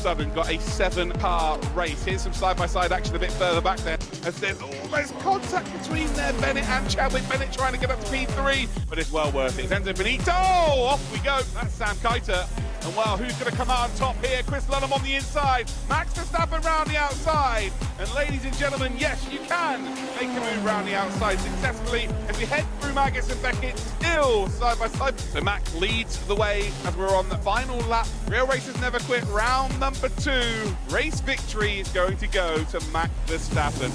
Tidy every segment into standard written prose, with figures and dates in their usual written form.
sudden got a 7-car race. Here's some side-by-side action a bit further back there, as there's almost contact between there, Bennett and Chadwick. Bennett trying to get up to P3, but it's well worth it. Enzo Benito, off we go. That's Sam Kiter. And well, who's going to come out on top here? Chris Ludham on the inside, Max Verstappen round the outside. And ladies and gentlemen, yes, you can make a move round the outside successfully as we head through Maggis and Beckett, still side by side. So Max leads the way as we're on the final lap. Real Racers Never Quit, round number 2. Race victory is going to go to Max Verstappen.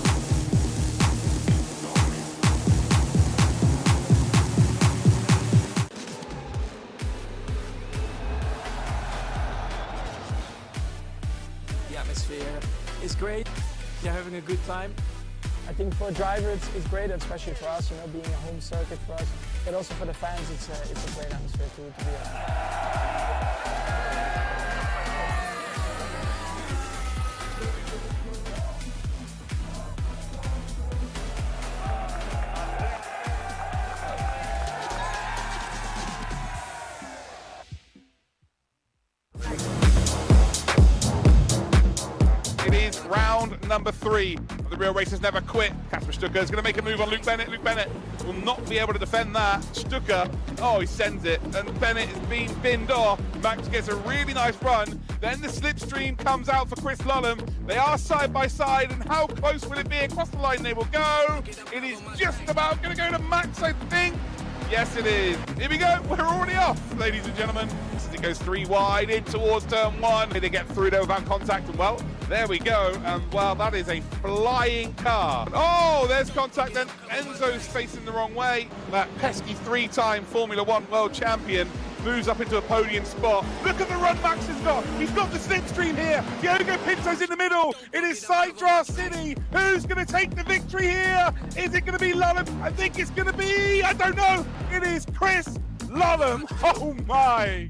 The atmosphere is great. You're having a good time. I think for a driver it's great, especially for us, being a home circuit for us. But also for the fans, it's a great atmosphere to be on. It is round number 3 of the Real Racers Never Quit. Kasper Stucker is going to make a move on Luke Bennett. Luke Bennett will not be able to defend that. Stucker, oh, he sends it, and Bennett is being binned off. Max gets a really nice run. Then the slipstream comes out for Chris Ludham. They are side by side, and how close will it be? Across the line they will go. It is just about going to go to Max, I think. Yes, it is. Here we go. We're already off, ladies and gentlemen. As it goes 3 wide in towards turn 1. They get through there without contact, and well, there we go. And well, that is a flying car. Oh, there's contact, and Enzo's facing the wrong way. That pesky 3-time Formula 1 world champion moves up into a podium spot. Look at the run Max has got. He's got the slipstream here. Diogo Pinto's in the middle. It is Sidra City. Who's going to take the victory here? Is it going to be Ludham? I think it's going to be, I don't know. It is Chris Ludham. Oh my.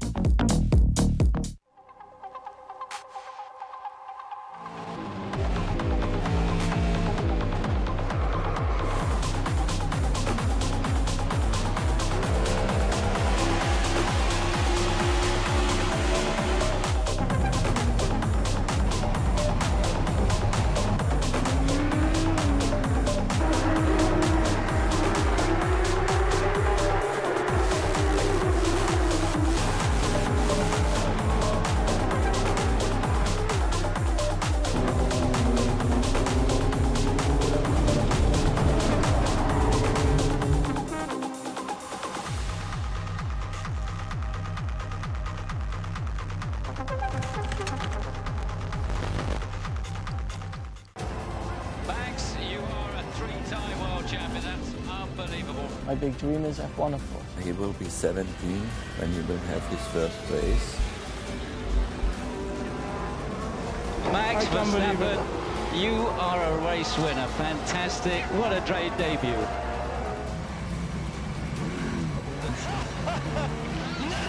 Max, you are a 3-time world champion. That's unbelievable. My big dream is F1, of course. He will be 17 when he will have his first race. Max Verstappen, you are a race winner. Fantastic. What a great debut.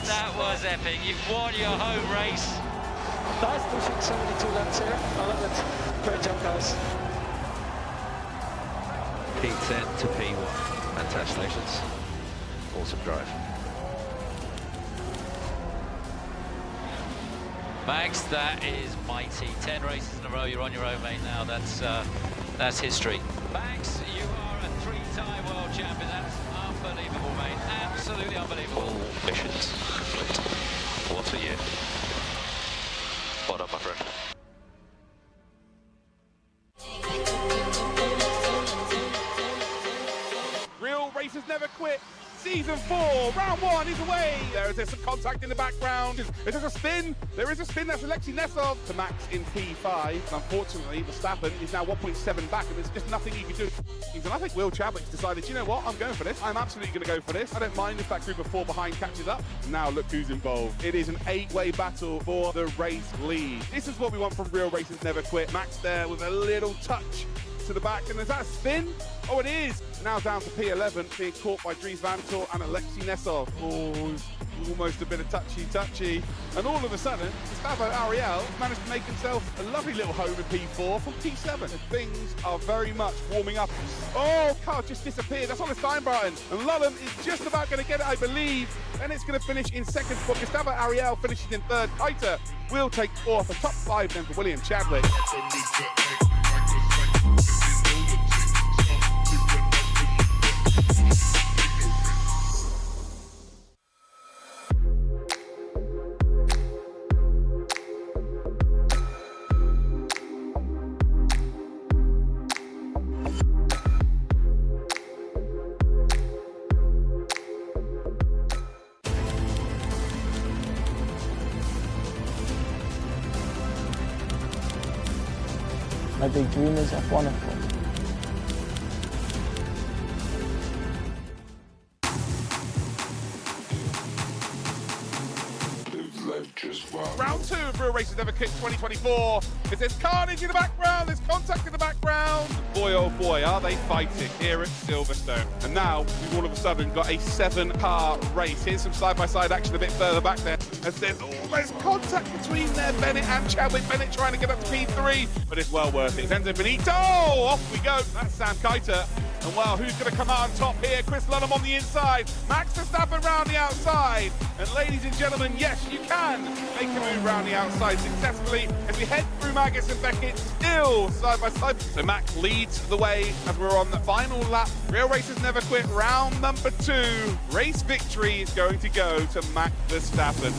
That was epic. You've won your home race. Nice pushing 72 laps here. I love it. Great job, guys. P10 to P1. Congratulations. Awesome drive. Max, that is mighty. 10 races in a row. You're on your own, mate. Now that's history. Max, you are a 3-time world champion. That's unbelievable, mate. Absolutely unbelievable. All missions complete. What a year. Well done, my friend. Real Racers Never Quit. Season 4, round 1 is away. There is some contact in the background. There is a spin. There is a spin. That's Alexei Nesov to Max in P5. Unfortunately, Verstappen is now 1.7 back, and there's just nothing he can do. And I think Will Chadwick's decided, you know what, I'm going for this. I'm absolutely going to go for this. I don't mind if that group of 4 behind catches up. Now look who's involved. It is an 8-way battle for the race lead. This is what we want from Real Racers Never Quit. Max there with a little touch to the back, and is that a spin? Oh, it is. Now down to P11, being caught by Dries Van Tor and Alexei Nesov. Oh, almost a bit of touchy. And all of a sudden, Gustavo Ariel managed to make himself a lovely little home in P4 from P7. Things are very much warming up. Oh, car just disappeared. That's on the Steinbreiten. And Lullen is just about going to get it, I believe. And it's going to finish in second spot. Gustavo Ariel finishes in third. Kiter will take fourth. A top 5 then for William Chadwick. My big dream is F1, of course. Round 2 of Real Races Never Quit 2024. There's carnage in the background, there's contact in the background. Boy, oh boy, are they fighting here at Silverstone. And now we've all of a sudden got a 7-car race. Here's some side-by-side action a bit further back there, as there's almost contact between there, Bennett and Chadwick. Bennett trying to get up to P3, but it's well worth it. Enzo Benito, off we go. That's Sam Kiter. And well, who's going to come out on top here? Chris Lunham on the inside, Max Verstappen round the outside. And ladies and gentlemen, yes, you can make a move round the outside successfully as we head through Magus and Beckett, still side by side. So Max leads the way as we're on the final lap. Real Races Never Quit, round number 2. Race victory is going to go to Max Verstappen.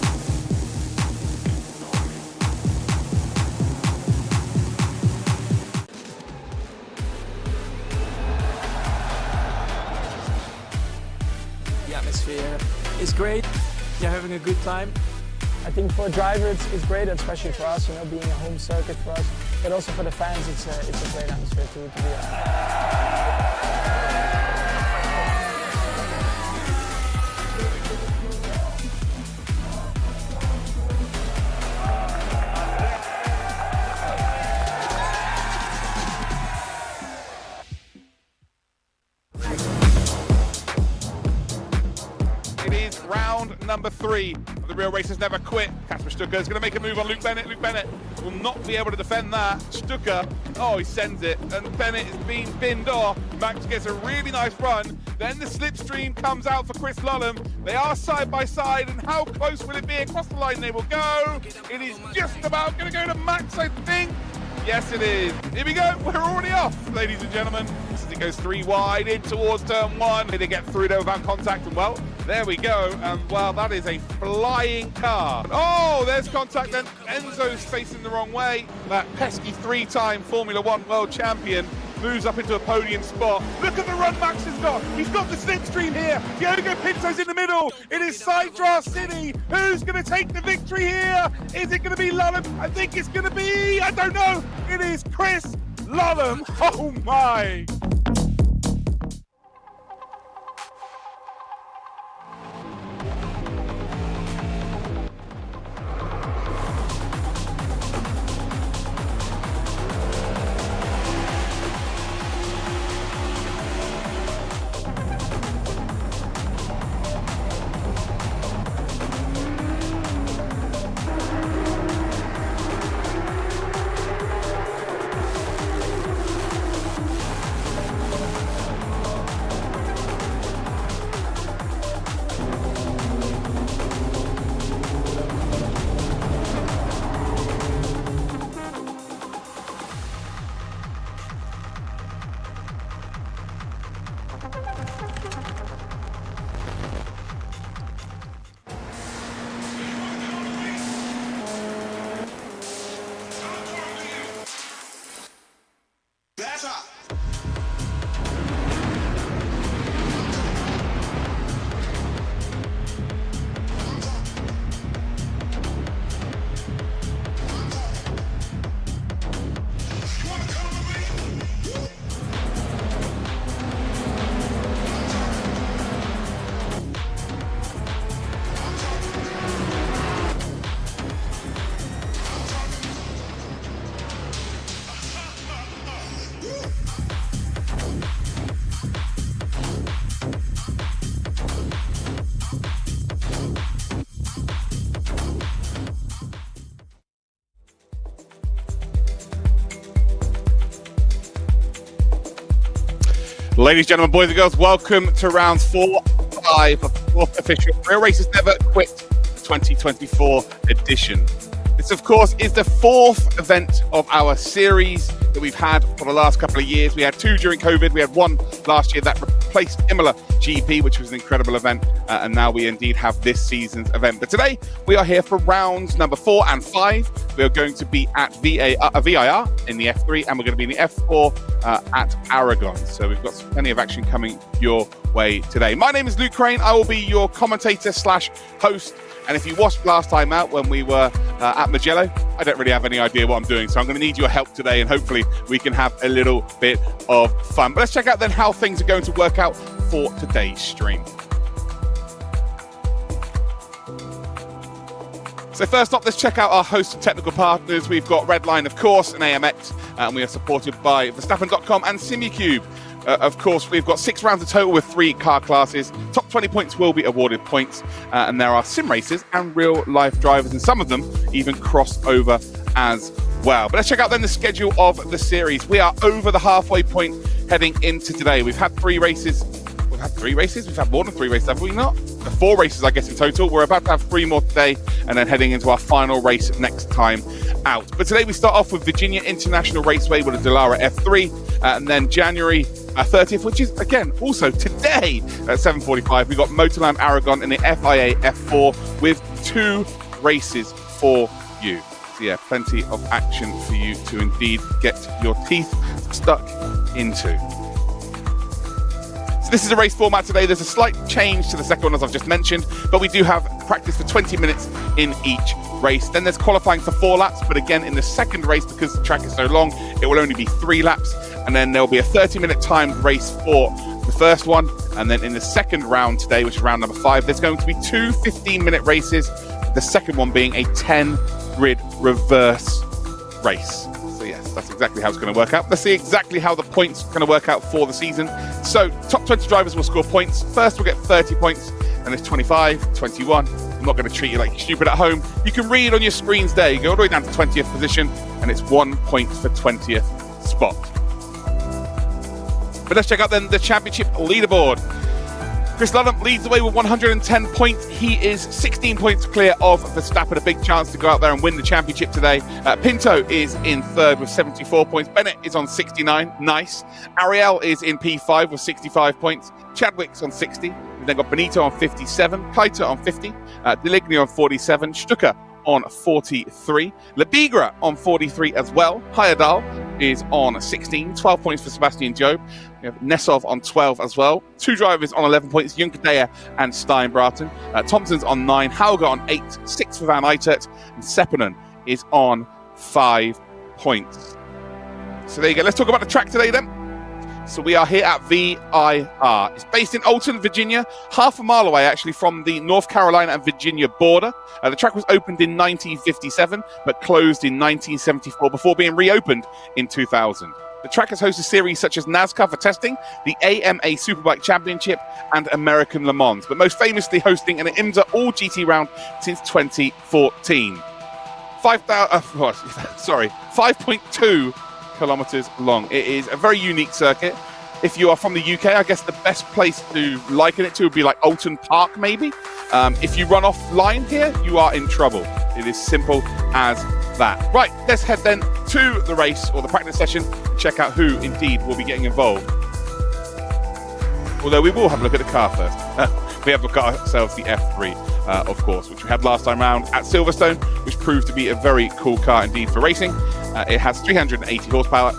The atmosphere is great. You're having a good time. I think for a driver it's great, especially for us, you know, being a home circuit for us. But also for the fans, it's a great atmosphere to be on. It is round number 3 of the Real Races Never Quit. Kasper Stucker is going to make a move on Luke Bennett. Luke Bennett will not be able to defend that. Stucker, oh, he sends it, and Bennett is being binned off. Max gets a really nice run. Then the slipstream comes out for Chris Lunham. They are side by side, and how close will it be? Across the line they will go. It is just about going to go to Max, I think. Yes, it is. Here we go. We're already off, ladies and gentlemen. As it goes 3 wide in towards turn 1. They get through there without contact, and well, there we go. And well, that is a flying car. Oh, there's contact then. Enzo's facing the wrong way. That pesky 3-time Formula 1 world champion moves up into a podium spot. Look at the run Max has got. He's got the slipstream here. Diogo Pinto's in the middle. It is Sidra City. Who's going to take the victory here? Is it going to be Lunham? I think it's going to be, I don't know. It is Chris Lunham. Oh my. Ladies, gentlemen, boys and girls, welcome to round 4, 5 of the 4th official Real Races Never Quit 2024 edition. This, of course, is the 4th event of our series that we've had for the last couple of years. We had 2 during COVID. We had 1 last year that replaced Imola GP, which was an incredible event. And now we indeed have this season's event. But today, we are here for rounds number 4 and 5. We are going to be at VIR in the F3, and we're going to be in the F4 at Aragon. So we've got plenty of action coming your way today. My name is Luke Crane. I will be your commentator / host. And if you watched last time out when we were at Magello, I don't really have any idea what I'm doing. So I'm going to need your help today, and hopefully we can have a little bit of fun. But let's check out then how things are going to work out for today's stream. So first up, let's check out our host of technical partners. We've got Redline, of course, and AMX, and we are supported by Verstappen.com and Simucube. Of course, we've got 6 rounds in total with 3 car classes. Top 20 points will be awarded points, and there are sim races and real-life drivers, and some of them even cross over as well. But let's check out then the schedule of the series. We are over the halfway point heading into today. We've had 3 races. We've had 3 races? We've had more than 3 races, have we not? 4 races, I guess, in total. We're about to have 3 more today, and then heading into our final race next time out. But today we start off with Virginia International Raceway with a Dallara F3, and then January 30th, which is, again, also today at 7:45. We've got Motorland Aragon in the FIA F4 with 2 races for you. So, yeah, plenty of action for you to indeed get your teeth stuck into. So this is a race format today. There's a slight change to the second one, as I've just mentioned, but we do have practice for 20 minutes in each race. Then there's qualifying for 4 laps, but again, in the second race, because the track is so long, it will only be 3 laps. And then there'll be a 30-minute timed race for the first one. And then in the second round today, which is round number 5, there's going to be 2 15-minute races, the second one being a 10-grid reverse race. So yes, that's exactly how it's going to work out. Let's see exactly how the points are going to work out for the season. So top 20 drivers will score points. First we'll get 30 points, and it's 25, 21. I'm not going to treat you like you're stupid at home. You can read on your screens there. You go all the way down to 20th position, and it's 1 point for 20th spot. But let's check out then the championship leaderboard. Chris Ludham leads the way with 110 points. He is 16 points clear of Verstappen, a big chance to go out there and win the championship today. Pinto is in third with 74 points. Bennett is on 69. Nice. Ariel is in P5 with 65 points. Chadwick's on 60. We've then got Benito on 57. Kaita on 50. Deligny on 47. Stucker on 43. Lebigra on 43 as well. Hayadal is on 16. 12 points for Sebastian Job. We have Nesov on 12 as well. 2 drivers on 11 points, Junkadea and Steinbraten. Thompson's on 9. Hauger on 8. 6 for Van Eitert. And Seppänen is on 5 points. So there you go. Let's talk about the track today then. So we are here at VIR. It's based in Alton, Virginia, half a mile away actually from the North Carolina and Virginia border. The track was opened in 1957 but closed in 1974 before being reopened in 2000. The track has hosted series such as NASCAR for testing, the AMA Superbike Championship, and American Le Mans, but most famously hosting an IMSA All-GT round since 2014. 5.2 kilometers long. It is a very unique circuit. If you are from the UK, I guess the best place to liken it to would be like Alton Park, maybe. If you run off line here, you are in trouble. It is simple as that. Right, let's head then to the race or the practice session and check out who indeed will be getting involved. Although we will have a look at the car first. We have got ourselves the F3, of course, which we had last time round at Silverstone, which proved to be a very cool car indeed for racing. It has 380 horsepower.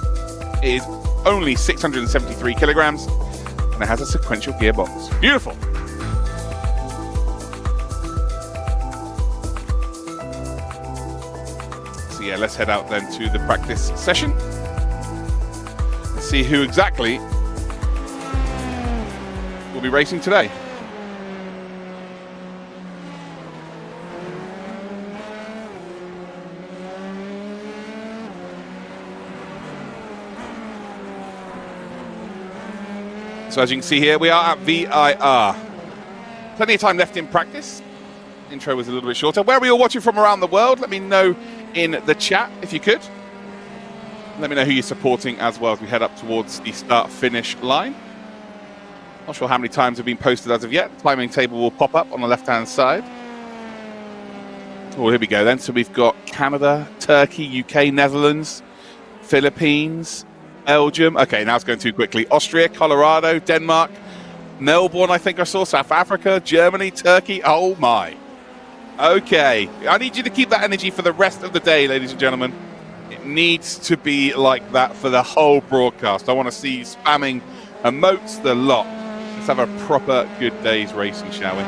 It is only 673 kilograms, and it has a sequential gearbox. Beautiful. So yeah, let's head out then to the practice session. Let's see who exactly will be racing today. So as you can see here, we are at VIR. Plenty of time left in practice. Intro was a little bit shorter. Where are we all watching from around the world? Let me know in the chat if you could. Let me know who you're supporting as well as we head up towards the start-finish line. Not sure how many times have been posted as of yet. Timing table will pop up on the left-hand side. Oh, here we go then. So we've got Canada, Turkey, UK, Netherlands, Philippines, Belgium. Okay, now it's going too quickly. Austria, Colorado, Denmark, Melbourne, I think I saw, South Africa, Germany, Turkey. Oh my. Okay, I need you to keep that energy for the rest of the day, ladies and gentlemen. It needs to be like that for the whole broadcast. I want to see you spamming emotes the lot. Let's have a proper good day's racing, shall we?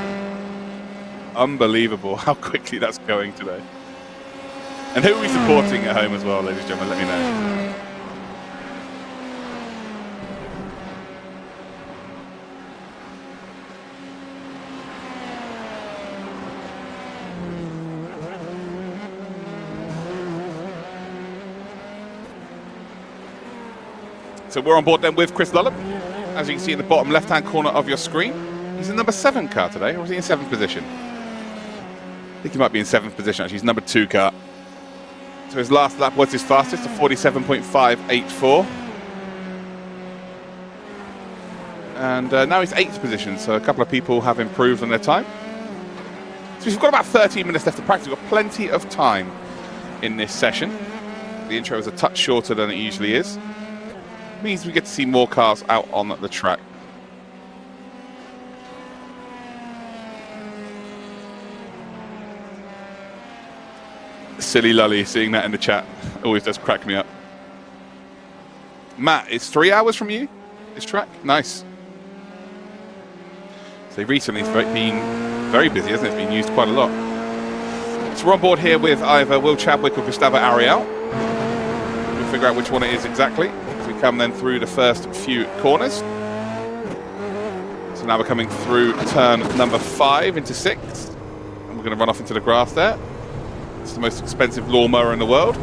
Unbelievable how quickly that's going today. And who are we supporting at home as well, ladies and gentlemen? Let me know. So we're on board then with Chris Lullum. As you can see in the bottom left-hand corner of your screen, he's in number 7 car today, or is he in 7th position? I think he might be in 7th position, actually. He's number 2 car. So his last lap was his fastest, a 47.584. And now he's 8th position, so a couple of people have improved on their time. So we've got about 13 minutes left to practice. We've got plenty of time in this session. The intro is a touch shorter than it usually is. It means we get to see more cars out on the track. Silly Lully, seeing that in the chat always does crack me up. Matt, it's 3 hours from you, this track? Nice. So recently it's been very busy, hasn't it? It's been used quite a lot. So we're on board here with either Will Chadwick or Gustavo Ariel. We'll figure out which one it is exactly as we come then through the first few corners. So now we're coming through turn number 5 into 6. And we're going to run off into the grass there. It's the most expensive lawnmower in the world.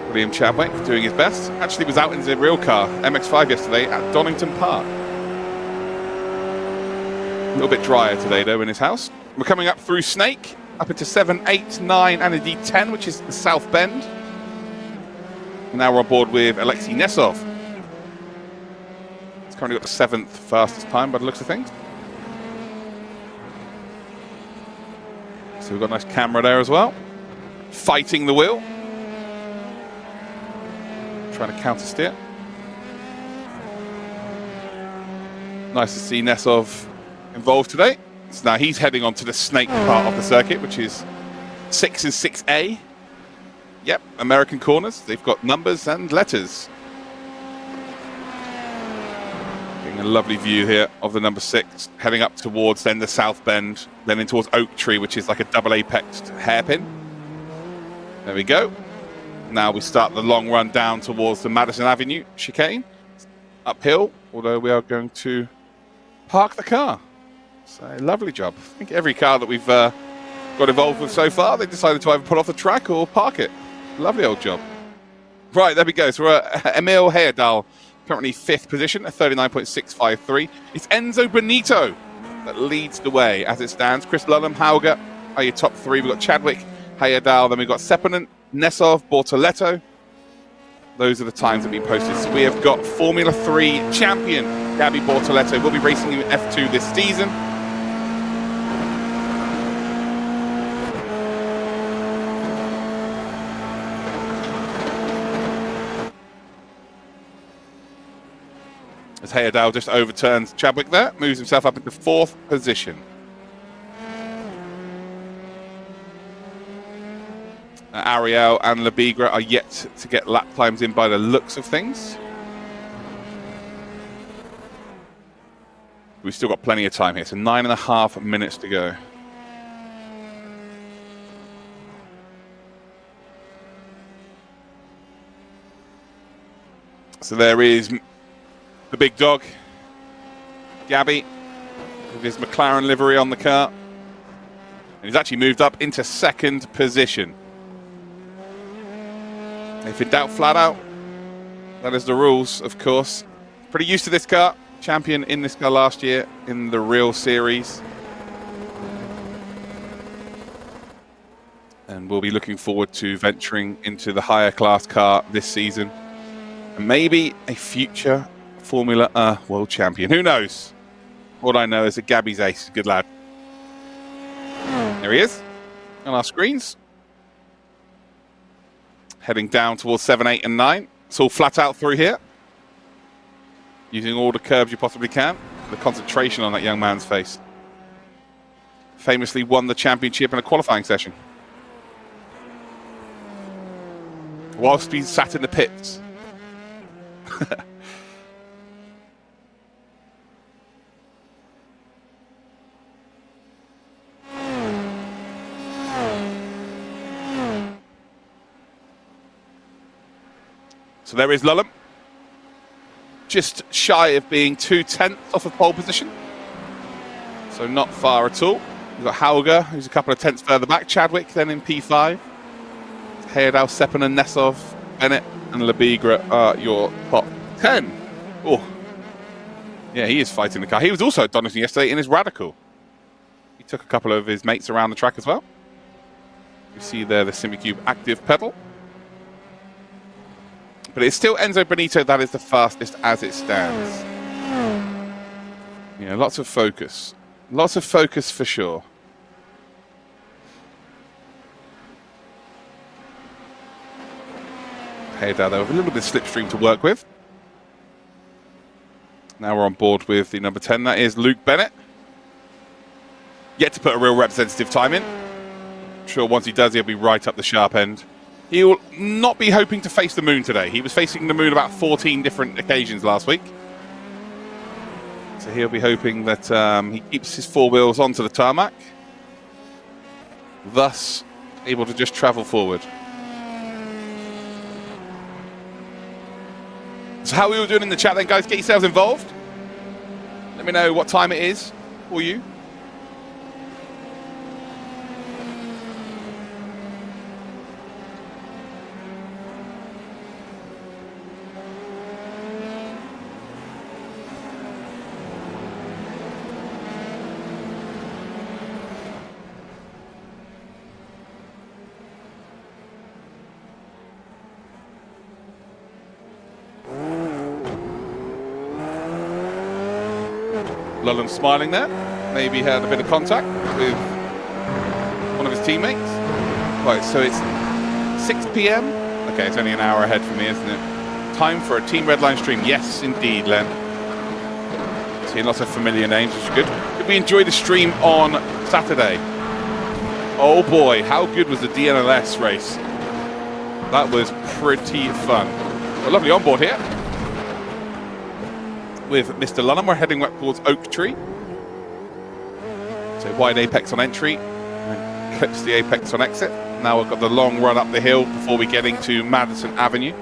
William Chadwick doing his best. Actually was out in the real car, MX-5 yesterday at Donington Park. A little bit drier today though in his house. We're coming up through Snake, up into 7, 8, 9 and indeed 10, which is the South Bend. And now we're on board with Alexei Nesov. He's currently got the 7th fastest time by the looks of things. So we've got a nice camera there as well. Fighting the wheel. Trying to counter steer. Nice to see Nesov involved today. So now he's heading on to the Snake part of the circuit, which is 6 and 6A. Yep, American corners. They've got numbers and letters. Getting a lovely view here of the number 6, heading up towards then the South Bend, then in towards Oak Tree, which is like a double apexed hairpin. There we go. Now we start the long run down towards the Madison Avenue chicane. Uphill, although we are going to park the car. So lovely job. I think every car that we've got involved with so far, they decided to either put off the track or park it. Lovely old job. Right, there we go. So we're at Emil Heyerdahl, currently 5th position at 39.653. It's Enzo Benito that leads the way as it stands. Chris Lullum, Hauger are your top 3. We've got Chadwick, Heyerdahl, then we've got Sepinen, Nesov, Bortoletto. Those are the times that have been posted. So we have got Formula 3 champion Gabby Bortoletto. Will be racing in F2 this season. As Heyerdahl just overturns Chadwick there, moves himself up into 4th position. Ariel and Labigra are yet to get lap times in by the looks of things. We've still got plenty of time here, so 9.5 minutes to go. So there is the big dog, Gabby, with his McLaren livery on the car. And he's actually moved up into 2nd position. If in doubt, flat out. That is the rules, of course. Pretty used to this car. Champion in this car last year in the real series. And we'll be looking forward to venturing into the higher class car this season. And maybe a future Formula world champion. Who knows? All I know is that Gabby's ace. Good lad. There he is on our screens. Heading down towards 7, 8, and 9. It's all flat out through here. Using all the curves you possibly can. The concentration on that young man's face. Famously won the championship in a qualifying session. Whilst he sat in the pits. So there is Lulham. Just shy of being 2/10 off of pole position. So not far at all. We've got Hauger, who's a couple of tenths further back. Chadwick then in P5. Heyerdahl, Seppänen, Nessov, Bennett, and Lebigre are your top 10. Oh, yeah, he is fighting the car. He was also at Donington yesterday in his Radical. He took a couple of his mates around the track as well. You see there the SimiCube active pedal. But it's still Enzo Benito that is the fastest as it stands. Yeah, lots of focus. Lots of focus for sure. Heyerdahl there with a little bit of slipstream to work with. Now we're on board with the number 10. That is Luke Bennett. Yet to put a real representative time in. I'm sure once he does, he'll be right up the sharp end. He will not be hoping to face the moon today. He was facing the moon about 14 different occasions last week. So he'll be hoping that he keeps his four wheels onto the tarmac, thus able to just travel forward. So how are we all doing in the chat then, guys? Get yourselves involved. Let me know what time it is for you. Lulham smiling there. Maybe had a bit of contact with one of his teammates. Right, so it's 6 p.m. Okay, it's only an hour ahead for me, isn't it? Time for a Team Redline stream. Yes, indeed, Len. Seeing lots of familiar names, which is good. Did we enjoy the stream on Saturday? Oh boy, how good was the DNLS race? That was pretty fun. A lovely onboard here. With Mr. Lulham, we're heading towards Oak Tree. So wide apex on entry, and clips the apex on exit. Now we've got the long run up the hill before we get into Madison Avenue.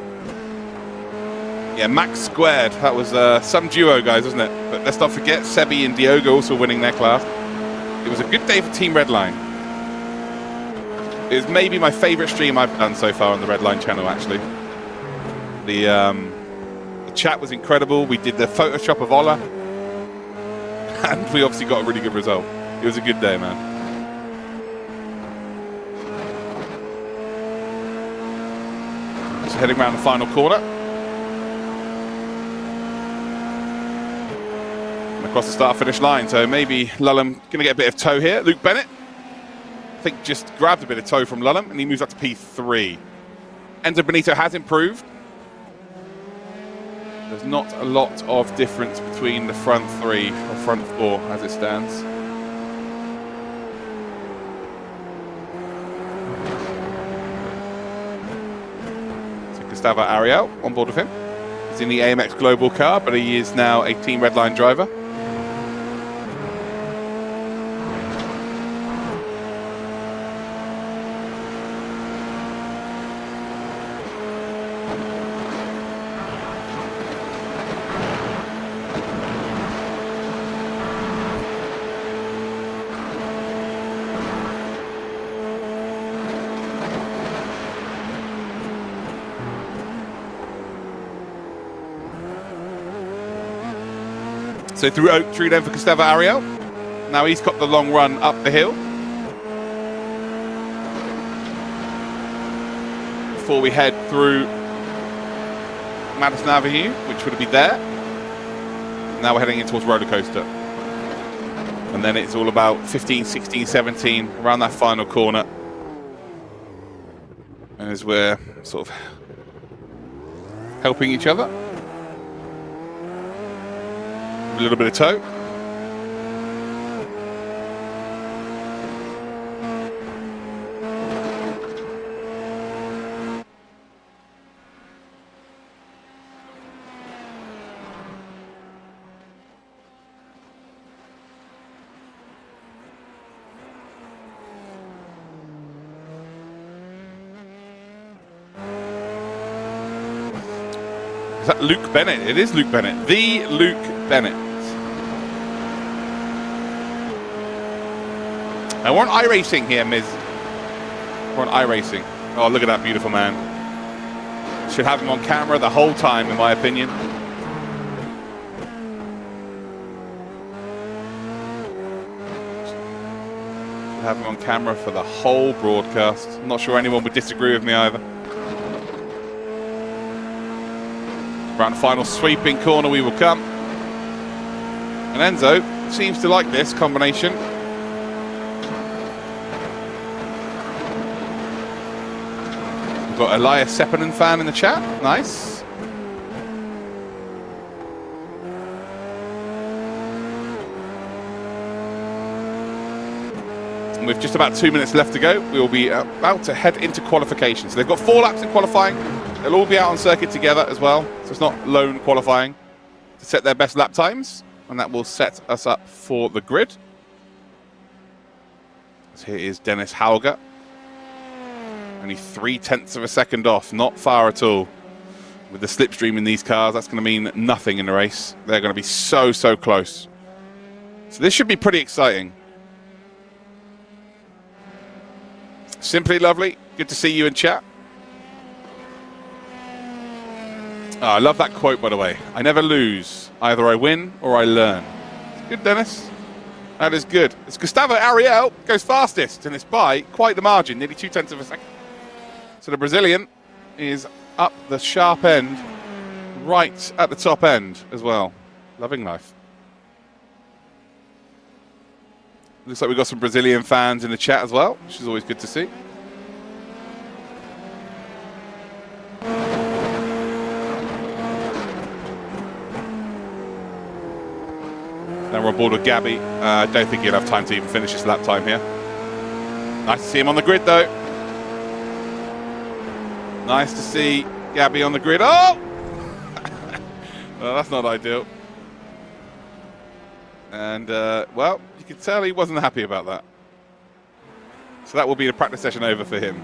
Yeah, Max squared. That was some duo, guys, wasn't it? But let's not forget Sebi and Diogo also winning their class. It was a good day for Team Redline. It was maybe my favorite stream I've done so far on the Redline channel, actually. The chat was incredible. We did the Photoshop of Ola. And we obviously got a really good result. It was a good day, man. Just heading around the final corner. And across the start-finish line. So maybe Lulham going to get a bit of tow here. Luke Bennett, I think, just grabbed a bit of tow from Lulham, and he moves up to P3. Enzo Benito has improved. There's not a lot of difference between the front three or front four as it stands. So Gustavo Ariel on board with him. He's in the AMX Global car, but he is now a Team Redline driver. So through Oak Tree then for Gustavo Ariel. Now he's got the long run up the hill. Before we head through Madison Avenue, which would be there. Now we're heading in towards roller coaster. And then it's all about 15, 16, 17, around that final corner. And as we're sort of helping each other. A little bit of toe. Is that Luke Bennett? It is Luke Bennett. The Luke Bennett. Now we're on iRacing here, Miz. We're on iRacing. Oh, look at that beautiful man. Should have him on camera the whole time, in my opinion. Should have him on camera for the whole broadcast. I'm not sure anyone would disagree with me either. Around the final sweeping corner we will come. And Enzo seems to like this combination. We've got Elias Sepinen fan in the chat. Nice. And with just about 2 minutes left to go, we will be about to head into qualification. So they've got 4 laps in qualifying. They'll all be out on circuit together as well. So it's not lone qualifying to set their best lap times. And that will set us up for the grid. So here is Dennis Hauger. Only 0.3 of a second off. Not far at all. With the slipstream in these cars, that's going to mean nothing in the race. They're going to be so, so close. So this should be pretty exciting. Simply lovely. Good to see you in chat. Oh, I love that quote, by the way. I never lose. Either I win or I learn. Good, Dennis. That is good. It's Gustavo Ariel goes fastest, and it's by quite the margin, nearly 0.2 of a second. So the Brazilian is up the sharp end, right at the top end as well. Loving life. Looks like we've got some Brazilian fans in the chat as well, which is always good to see. Then we're on board with Gabby. I don't think he'll have time to even finish his lap time here. Nice to see him on the grid, though. Nice to see Gabby on the grid. Oh! Well, that's not ideal. And, well, you can tell he wasn't happy about that. So that will be the practice session over for him.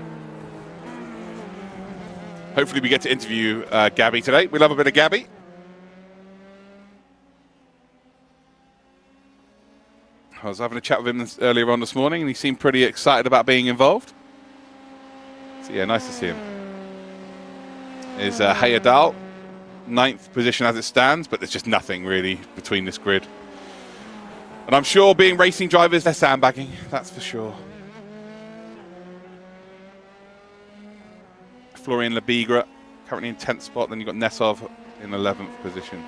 Hopefully we get to interview Gabby today. We love a bit of Gabby. I was having a chat with him earlier on this morning, and he seemed pretty excited about being involved. So, yeah, nice to see him. Is Heyerdahl, 9th position as it stands, but there's just nothing really between this grid. And I'm sure being racing drivers, they're sandbagging, that's for sure. Florian Lebigra, currently in 10th spot, then you've got Nesov in 11th position.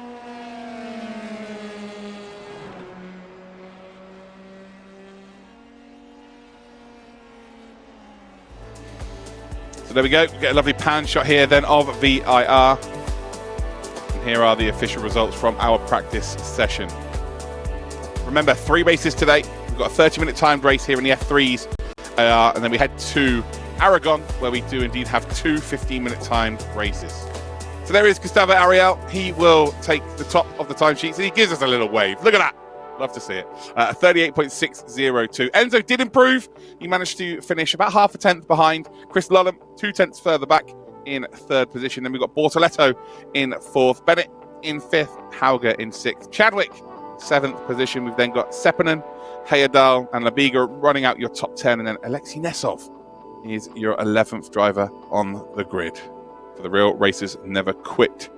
So there we go, get a lovely pan shot here then of VIR. And here are the official results from our practice session. Remember, 3 races today. We've got a 30-minute timed race here in the F3s. And then we head to Aragon, where we do indeed have 2 15-minute timed races. So there is Gustavo Ariel. He will take the top of the timesheets, and he gives us a little wave. Look at that. Love to see it. 38.602. Enzo did improve. He managed to finish about half a tenth behind Chris Lullum, 2 tenths further back in 3rd position. Then we've got Bortoletto in 4th, Bennett in 5th, Hauger in 6th, Chadwick 7th position. We've then got Sepinen, Heyerdahl, and Lebiga running out your top 10, and then Alexei Nesov is your 11th driver on the grid for the Real Racers Never Quit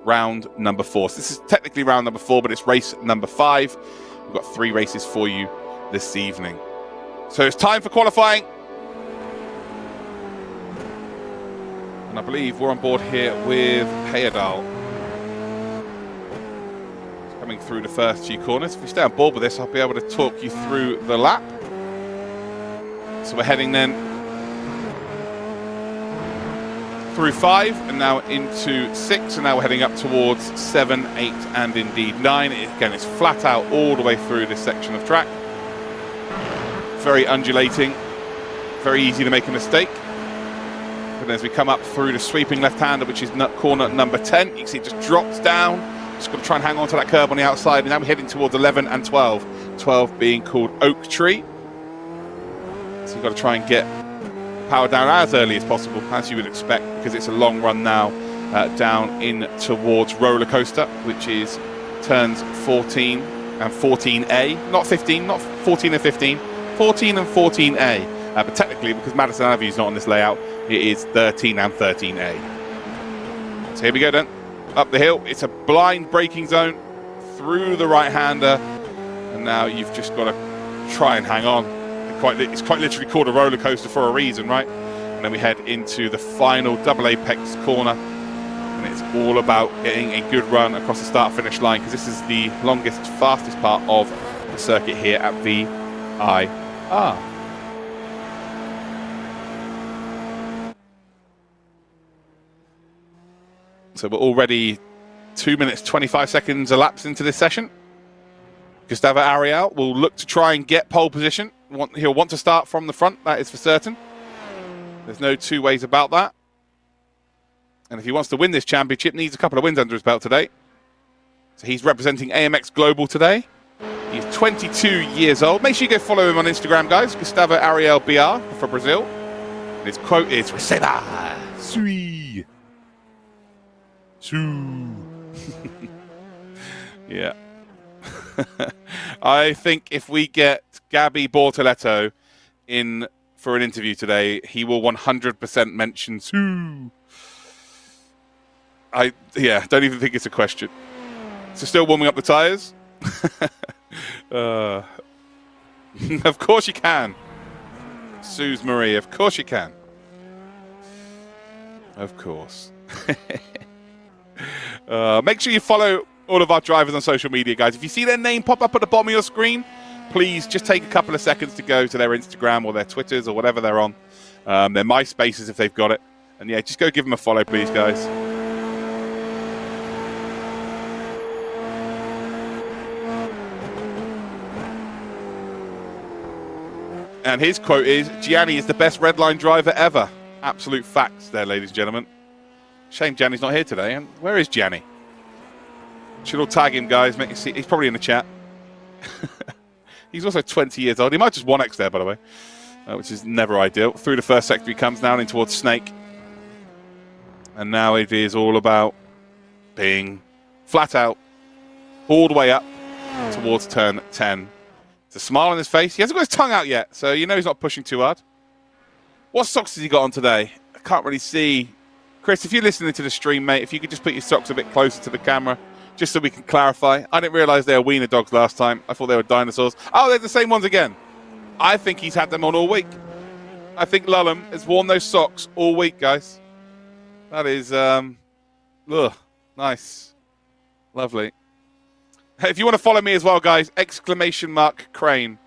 round number 4. So this is technically round number 4, but it's race number 5. We've got 3 races for you this evening. So it's time for qualifying. And I believe we're on board here with Heyerdahl. coming through the first few corners. If we stay on board with this, I'll be able to talk you through the lap. So we're heading then through 5 and now into 6, and now we're heading up towards 7, 8 and indeed 9. Again, it's flat out all the way through this section of track. Very undulating, very easy to make a mistake. And as we come up through the sweeping left-hander, which is corner number 10, you can see it just drops down. Just got to try and hang on to that curb on the outside, and now we're heading towards 11 and 12. 12 being called Oak Tree. So you've got to try and get power down as early as possible, as you would expect, because it's a long run now down in towards Roller Coaster, which is turns 14 and 14A. Not 15, not 14 and 15, 14 and 14A. But technically, because Madison Avenue is not on this layout, it is 13 and 13A. So here we go then, up the hill. It's a blind braking zone through the right-hander, and now you've just got to try and hang on. It's quite literally called a roller coaster for a reason, right? And then we head into the final double apex corner, and it's all about getting a good run across the start-finish line, because this is the longest, fastest part of the circuit here at VIR. So we're already 2 minutes 25 seconds elapsed into this session. Gustavo Ariel will look to try and get pole position. He'll want to start from the front, that is for certain. There's no two ways about that. And if he wants to win this championship, needs a couple of wins under his belt today. So he's representing AMX Global today. He's 22 years old. Make sure you go follow him on Instagram, guys. Gustavo Ariel BR for Brazil. And his quote is, "Receba, sui, su." Yeah. I think if we get Gabby Bortoletto in for an interview today, he will 100% mention Sue. Don't even think it's a question. So still warming up the tyres? Of course you can. Suze Marie, of course you can. Of course. Make sure you follow all of our drivers on social media, guys. If you see their name pop up at the bottom of your screen, please just take a couple of seconds to go to their Instagram or their Twitters or whatever they're on. Their MySpaces if they've got it. And yeah, just go give them a follow, please, guys. And his quote is, "Gianni is the best redline driver ever." Absolute facts there, ladies and gentlemen. Shame Gianni's not here today. And where is Gianni? Should all tag him, guys. Make you see. He's probably in the chat. He's also 20 years old. He might just 1x there, by the way, which is never ideal. Through the first sector he comes down in towards Snake. And now it is all about being flat out, all the way up towards turn 10. It's a smile on his face. He hasn't got his tongue out yet, so you know he's not pushing too hard. What socks has he got on today? I can't really see. Chris, if you're listening to the stream, mate, if you could just put your socks a bit closer to the camera, just so we can clarify. I didn't realise they were wiener dogs last time. I thought they were dinosaurs. Oh, they're the same ones again. I think he's had them on all week. I think Lullum has worn those socks all week, guys. That is, nice. Lovely. If you want to follow me as well, guys, !Crane.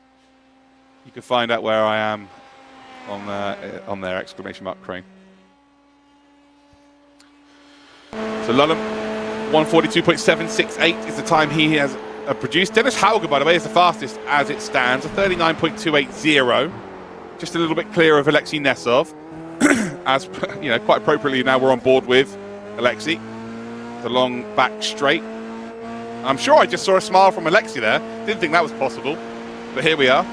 You can find out where I am on there, !Crane. So Lullum, 142.768 is the time he has produced. Dennis Hauger, by the way, is the fastest as it stands, a 39.280. Just a little bit clear of Alexei Nesov. As you know, quite appropriately now we're on board with Alexei. The long back straight. I'm sure I just saw a smile from Alexei there. Didn't think that was possible, but here we are.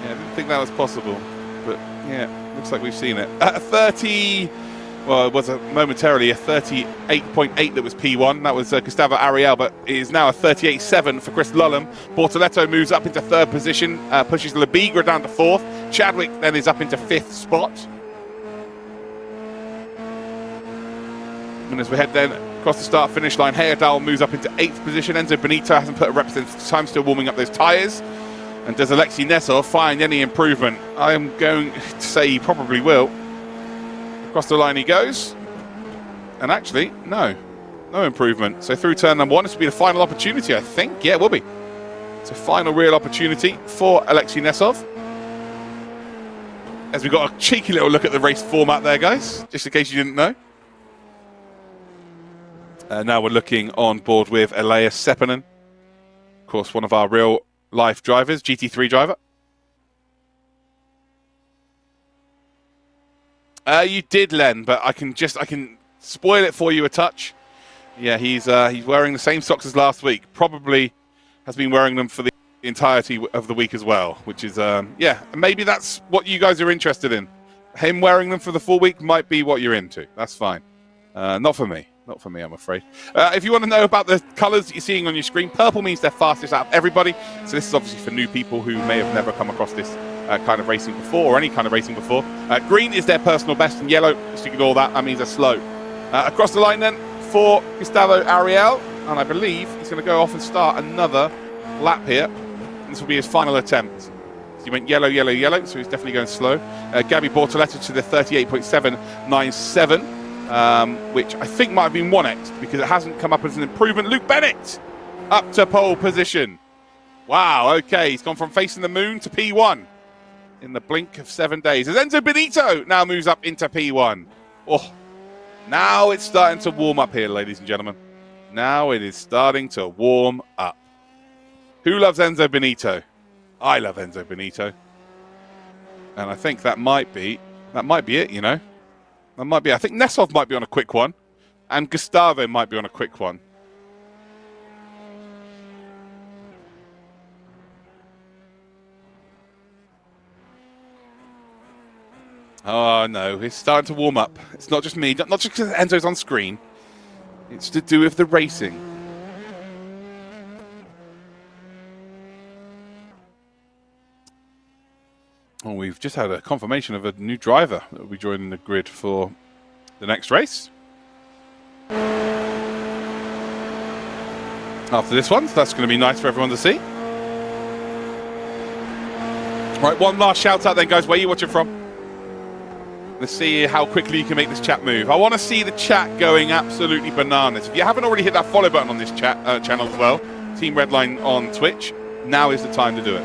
Yeah, didn't think that was possible, but yeah, looks like we've seen it. At 30, well, it was momentarily a 38.8 that was P1. That was Gustavo Ariel, but it is now a 38.7 for Chris Lullum. Bortoletto moves up into third position, pushes Labigra down to fourth. Chadwick then is up into fifth spot. And as we head then across the start-finish line, Heyerdahl moves up into 8th position. Enzo Benito hasn't put a representative time, still warming up those tyres. And does Alexei Nesov find any improvement? I'm going to say he probably will. Across the line he goes. And actually, no. No improvement. So through turn number 1, this will be the final opportunity, I think. Yeah, it will be. It's a final real opportunity for Alexei Nesov. As we got a cheeky little look at the race format there, guys, just in case you didn't know. Now we're looking on board with Elias Seppänen. Of course, one of our real life drivers, GT3 driver. You did, Len, but I can spoil it for you a touch. Yeah, he's wearing the same socks as last week. Probably has been wearing them for the entirety of the week as well, which is, yeah, maybe that's what you guys are interested in. Him wearing them for the full week might be what you're into. That's fine. Not for me. Not for me, I'm afraid. If you want to know about the colours that you're seeing on your screen, purple means they're fastest out of everybody. So this is obviously for new people who may have never come across this kind of racing before, or any kind of racing before. Green is their personal best, and yellow, just ignore that, that means they're slow. Across the line then for Gustavo Ariel, and I believe he's going to go off and start another lap here. This will be his final attempt. So he went yellow, yellow, yellow, so he's definitely going slow. Gabby Bortoletti to the 38.797, which I think might have been 1x because it hasn't come up as an improvement. Luke Bennett up to pole position. Wow, okay, he's gone from facing the moon to P1 in the blink of 7 days. As Enzo Benito now moves up into P1. Oh, now it's starting to warm up here, ladies and gentlemen. Now it is starting to warm up. Who loves Enzo Benito? I love Enzo Benito. And I think that might be it, you know. That might be. I think Nesov might be on a quick one. And Gustavo might be on a quick one. Oh, no. It's starting to warm up. It's not just me. Not just because Enzo's on screen. It's to do with the racing. Oh, we've just had a confirmation of a new driver that will be joining the grid for the next race. After this one, so that's going to be nice for everyone to see. Right, one last shout out then, guys. Where are you watching from? Let's see how quickly you can make this chat move. I want to see the chat going absolutely bananas. If you haven't already hit that follow button on this chat channel as well, Team Redline on Twitch, now is the time to do it.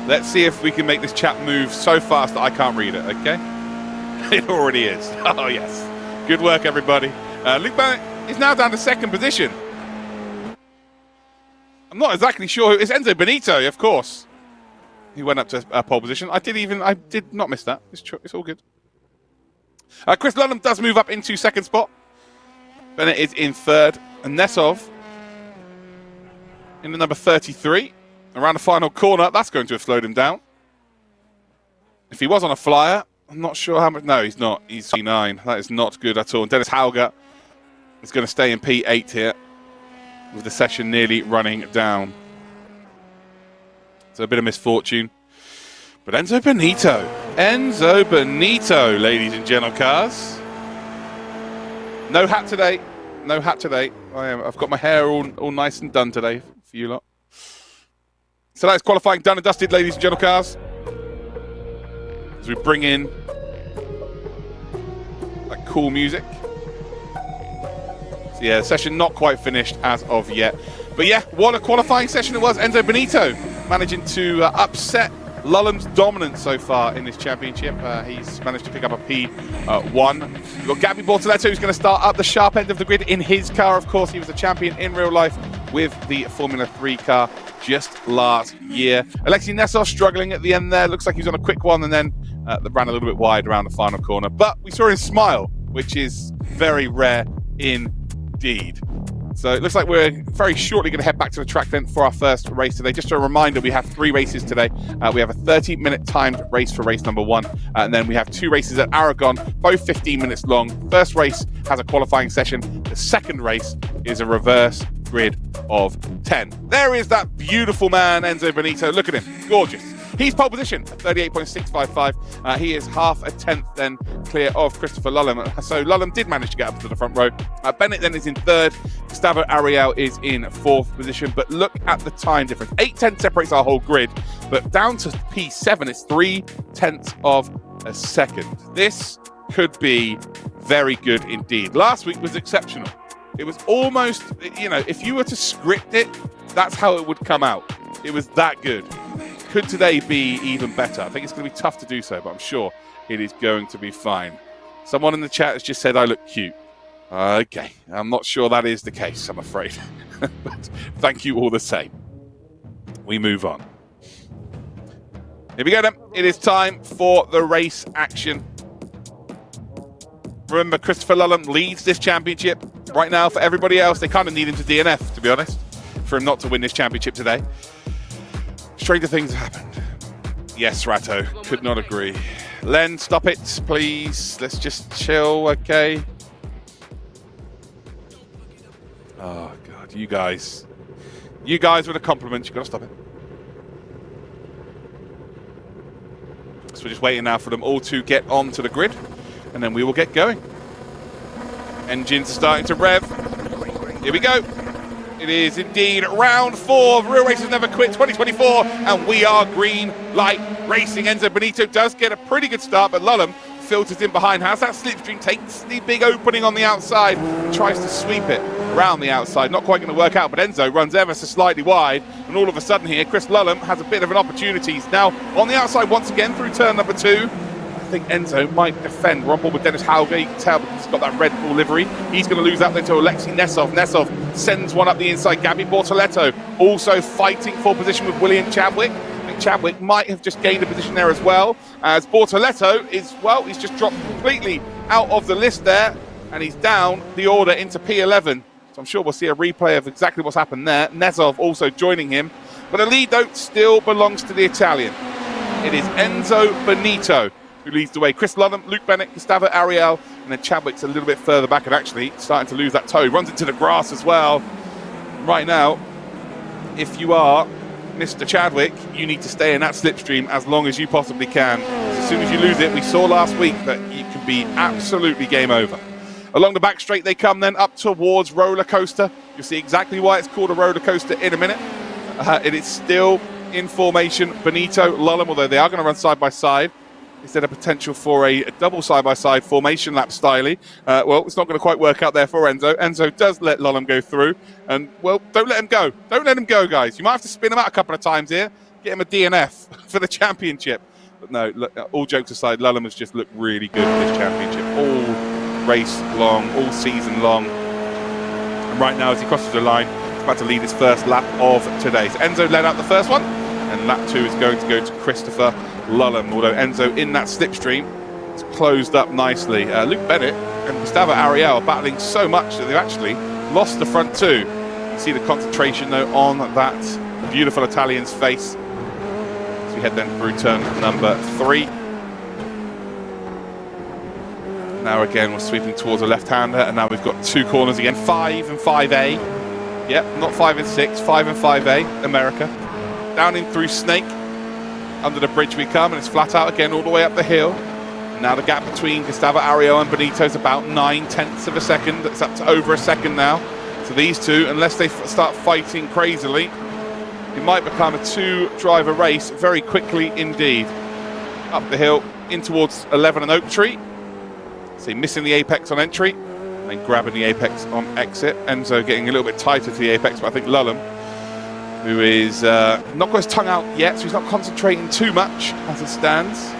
Let's see if we can make this chat move so fast that I can't read it, okay? It already is. Oh, yes. Good work, everybody. Luke Bennett is now down to second position. I'm not exactly sure. It's Enzo Benito, of course. He went up to pole position. I did not miss that. It's all good. Chris Lundham does move up into second spot. Bennett is in third. And Nesov in the number 33. Around the final corner, that's going to have slowed him down. If he was on a flyer, I'm not sure how much. No, he's not. He's P9. That is not good at all. And Dennis Hauger is going to stay in P8 here with the session nearly running down. So a bit of misfortune. But Enzo Benito, ladies and gentlemen, cars. No hat today. No hat today. I've got my hair all nice and done today for you lot. So that's qualifying done and dusted, ladies and gentlemen, cars. As we bring in that cool music. So yeah, the session not quite finished as of yet. But yeah, what a qualifying session it was. Enzo Benito managing to upset Lulham's dominance so far in this championship. He's managed to pick up a P1. You've got Gabby Bortoletti, who's going to start up the sharp end of the grid in his car. Of course, he was a champion in real life with the Formula 3 car just last year. Alexei Nesov struggling at the end there. Looks like he was on a quick one and then ran a little bit wide around the final corner. But we saw him smile, which is very rare indeed. So it looks like we're very shortly going to head back to the track then for our first race today. Just a reminder, we have 3 races today. We have a 30-minute timed race for race number 1. And then we have 2 races at Aragon, both 15 minutes long. First race has a qualifying session. The second race is a reverse grid of 10. There is that beautiful man, Enzo Benito. Look at him. Gorgeous. He's pole position at 38.655. He is half a tenth then clear of Christopher Lulham. So Lulham did manage to get up to the front row. Bennett then is in third. Gustavo Ariel is in fourth position. But look at the time difference. 8/10 separates our whole grid. But down to P7, it's 3/10 of a second. This could be very good indeed. Last week was exceptional. It was almost, you know, if you were to script it, that's how it would come out. It was that good. Could today be even better? I think it's going to be tough to do so, but I'm sure it is going to be fine. Someone in the chat has just said I look cute. Okay, I'm not sure that is the case, I'm afraid. But thank you all the same. We move on. Here we go then. It is time for the race action. Remember, Christopher Lullam leads this championship right now. For everybody else, they kind of need him to DNF, to be honest, for him not to win this championship today. Stranger things have happened. Yes, Ratto, could not agree. Len, stop it, please. Let's just chill, okay? Oh, God, you guys with a compliment, you've got to stop it. So we're just waiting now for them all to get onto the grid, and then we will get going. Engines are starting to rev. Here we go. It is indeed round 4 of Real Races Never Quit 2024, and we are green light racing. Enzo Benito does get a pretty good start, but Lullam filters in behind. Has that slipstream, takes the big opening on the outside, tries to sweep it around the outside. Not quite going to work out, but Enzo runs ever so slightly wide, and all of a sudden here, Chris Lullam has a bit of an opportunity. He's now on the outside once again through turn number 2. I think Enzo might defend. We're on board with Dennis Hauger. You can tell because he's got that Red Bull livery. He's going to lose that then to Alexei Nesov. Nesov sends one up the inside. Gabby Bortoletto also fighting for position with William Chadwick. I think Chadwick might have just gained a position there as well, as Bortoletto is, well, he's just dropped completely out of the list there, and he's down the order into P11. So I'm sure we'll see a replay of exactly what's happened there. Nesov also joining him. But the lead, though, still belongs to the Italian. It is Enzo Benito who leads the way. Chris Lullam, Luke Bennett, Gustavo Ariel, and then Chadwick's a little bit further back and actually starting to lose that toe. He runs into the grass as well. Right now, if you are Mr. Chadwick, you need to stay in that slipstream as long as you possibly can. As soon as you lose it, we saw last week that it can be absolutely game over. Along the back straight they come then up towards Roller Coaster. You'll see exactly why it's called a roller coaster in a minute. It is still in formation. Benito, Lullam, although they are going to run side by side. Is there a potential for a double side-by-side formation lap styly? Well, it's not going to quite work out there for Enzo. Enzo does let Lullam go through. And, well, don't let him go. Don't let him go, guys. You might have to spin him out a couple of times here. Get him a DNF for the championship. But no, look, all jokes aside, Lullam has just looked really good in this championship. All race long, all season long. And right now, as he crosses the line, he's about to lead his first lap of today. So Enzo led out the first one. And lap 2 is going to go to Christopher Lullam, although Enzo in that slipstream, it's closed up nicely. Luke Bennett and Gustavo Ariel are battling so much that they've actually lost the front 2. You see the concentration though on that beautiful Italian's face. As we head then through turn number 3. Now again we're sweeping towards a left-hander, and now we've got 2 corners again, 5 and 5A. Yep, not 5 and 6, 5 and 5A, America. Down in through Snake. Under the bridge we come, and it's flat out again all the way up the hill. And now the gap between Gustavo Ariel and Benito is about 9/10 of a second. It's up to over a second now. So these two, unless they start fighting crazily, it might become a 2-driver race very quickly indeed. Up the hill in towards 11 and Oak Tree. So missing the apex on entry, and then grabbing the apex on exit. Enzo getting a little bit tighter to the apex, but I think Lullam, who is not got his tongue out yet, so he's not concentrating too much as it stands.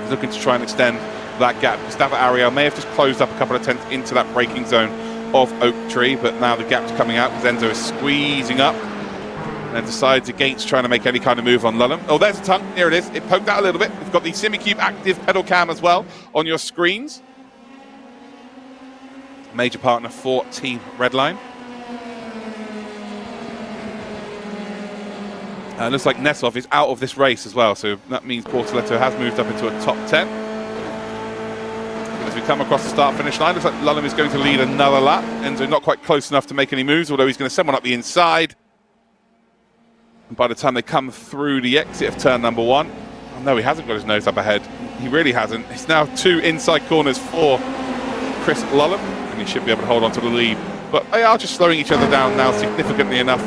He's looking to try and extend that gap. Gustavo Ariel may have just closed up a couple of tenths into that braking zone of Oak Tree, but now the gap's coming out because Enzo is squeezing up and then decides against trying to make any kind of move on Lullam. Oh, there's a tongue. There it is. It poked out a little bit. We've got the SimiCube active pedal cam as well on your screens. Major partner for Team Redline. Looks like Nesov is out of this race as well, so that means Bortoletto has moved up into a top 10. As we come across the start-finish line, looks like Lullam is going to lead another lap. Enzo not quite close enough to make any moves, although he's going to send one up the inside. And by the time they come through the exit of turn number 1, oh no, he hasn't got his nose up ahead. He really hasn't. It's now 2 inside corners for Chris Lullam, and he should be able to hold on to the lead. But they are just slowing each other down now significantly enough.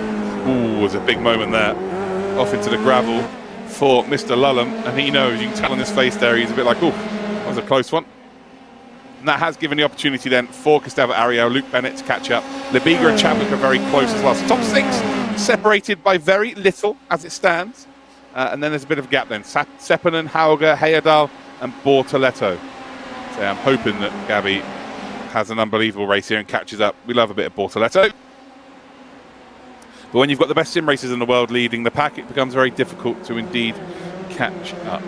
Ooh, was a big moment there. Off into the gravel for Mr. Lullam, and he knows, you can tell on his face there, he's a bit like, oh, that was a close one. And that has given the opportunity then for Gustavo Ariel, Luke Bennett to catch up. Lebiga and Chadwick are very close as well. So top 6 separated by very little as it stands. And then there's a bit of a gap then. Seppänen, Hauger, Heyerdahl and Bortoleto. So I'm hoping that Gabby has an unbelievable race here and catches up. We love a bit of Bortoleto. But when you've got the best sim racers in the world leading the pack, it becomes very difficult to indeed catch up.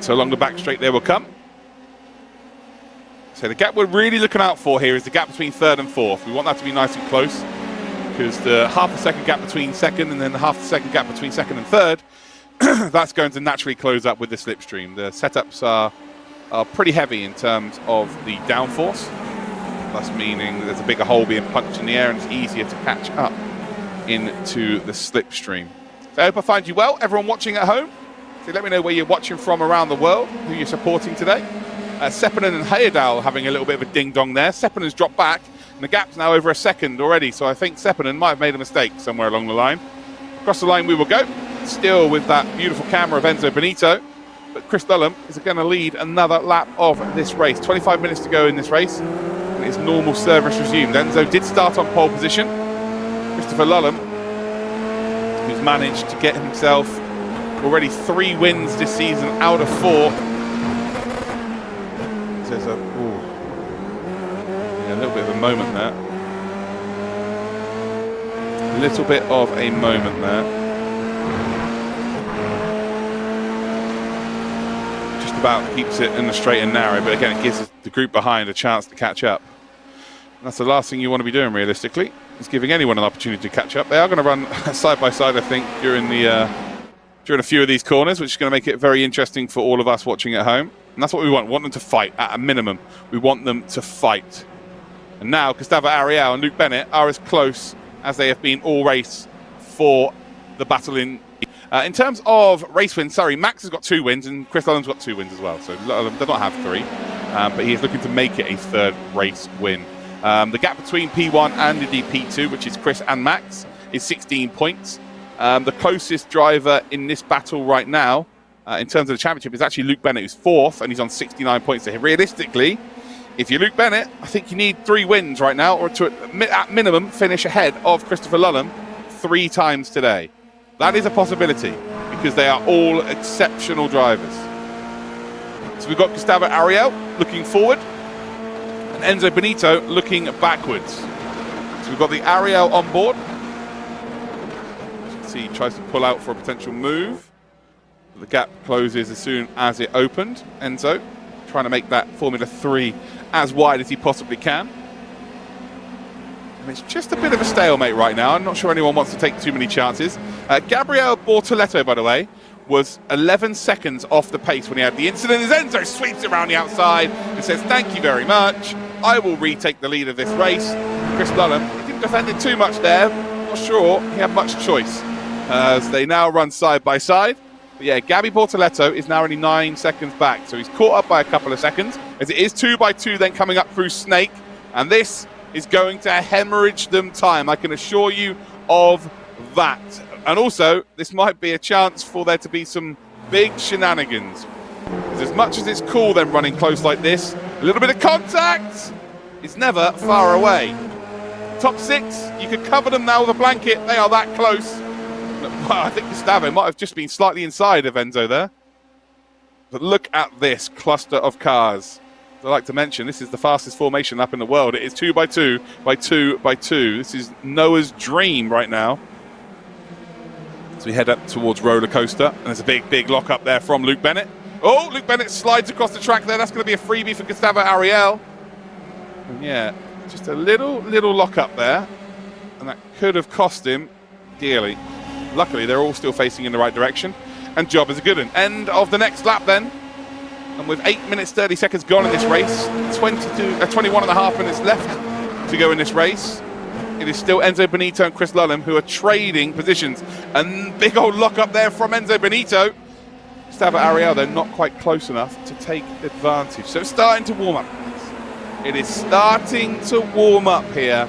So along the back straight there will come. So the gap we're really looking out for here is the gap between 3rd and 4th. We want that to be nice and close, because the half a second gap between 2nd and then the half a second gap between 2nd and 3rd, that's going to naturally close up with the slipstream. The setups are pretty heavy in terms of the downforce, thus meaning there's a bigger hole being punched in the air and it's easier to catch up into the slipstream. So I hope I find you well, everyone watching at home. So let me know where you're watching from around the world, who you're supporting today. Seppänen and Heyerdahl having a little bit of a ding-dong there. Seppänen's dropped back, and the gap's now over a second already, so I think Seppänen might have made a mistake somewhere along the line. Across the line we will go, still with that beautiful camera of Enzo Benito, but Chris Lulham is going to lead another lap of this race. 25 minutes to go in this race, and his normal service resumed. Enzo did start on pole position. Christopher Lulham, who's managed to get himself already 3 wins this season out of 4. There's a little bit of a moment there. A little bit of a moment there. Just about keeps it in the straight and narrow, but again, it gives the group behind a chance to catch up. And that's the last thing you want to be doing, realistically, is giving anyone an opportunity to catch up. They are going to run side by side, I think, during a few of these corners, which is going to make it very interesting for all of us watching at home. And that's what we want. We want them to fight at a minimum. We want them to fight. And now Gustavo Ariel and Luke Bennett are as close as they have been all race for the battle in. In terms of race wins, Max has got 2 wins and Chris Lulham's got 2 wins as well. So they don't have 3, but he is looking to make it a 3rd race win. The gap between P1 and indeed P2, which is Chris and Max, is 16 points. The closest driver in this battle right now, in terms of the championship, is actually Luke Bennett, who's 4th, and he's on 69 points. So realistically, if you're Luke Bennett, I think you need 3 wins right now, or to at minimum finish ahead of Christopher Lulham 3 times today. That is a possibility, because they are all exceptional drivers. So we've got Gustavo Ariel looking forward, and Enzo Benito looking backwards. So we've got the Ariel on board. As you can see, he tries to pull out for a potential move. The gap closes as soon as it opened. Enzo trying to make that Formula 3 as wide as he possibly can. And it's just a bit of a stalemate right now. I'm not sure anyone wants to take too many chances. Gabriel Bortoleto, by the way, was 11 seconds off the pace when he had the incident. As Enzo sweeps around the outside and says, "Thank you very much. I will retake the lead of this race." Chris Lulham, he didn't defend it too much there. Not sure he had much choice as they now run side by side. But yeah, Gabby Bortoleto is now only 9 seconds back, so he's caught up by a couple of seconds, as it is 2 by 2 then coming up through Snake, and this is going to hemorrhage them time, I can assure you of that. And also, this might be a chance for there to be some big shenanigans. As much as it's cool then running close like this, a little bit of contact is never far away. Top 6, you could cover them now with a blanket, they are that close. Well, I think Gustavo might have just been slightly inside of Enzo there. But look at this cluster of cars. As I like to mention, this is the fastest formation lap in the world. It is 2 by 2 by 2 by 2. This is Noah's dream right now. So we head up towards Roller Coaster, and there's a big lock up there from Luke Bennett. Oh, Luke Bennett slides across the track there. That's going to be a freebie for Gustavo Ariel. And yeah, just a little lock up there, and that could have cost him dearly. Luckily, they're all still facing in the right direction, and job is a good one. End of the next lap then, and with 8 minutes 30 seconds gone in this race, 21 and a half minutes left to go in this race. It is still Enzo Benito and Chris Lulham who are trading positions, and big old lock up there from Enzo Benito. Gustavo Ariel, they're not quite close enough to take advantage. So it's starting to warm up. It is starting to warm up here.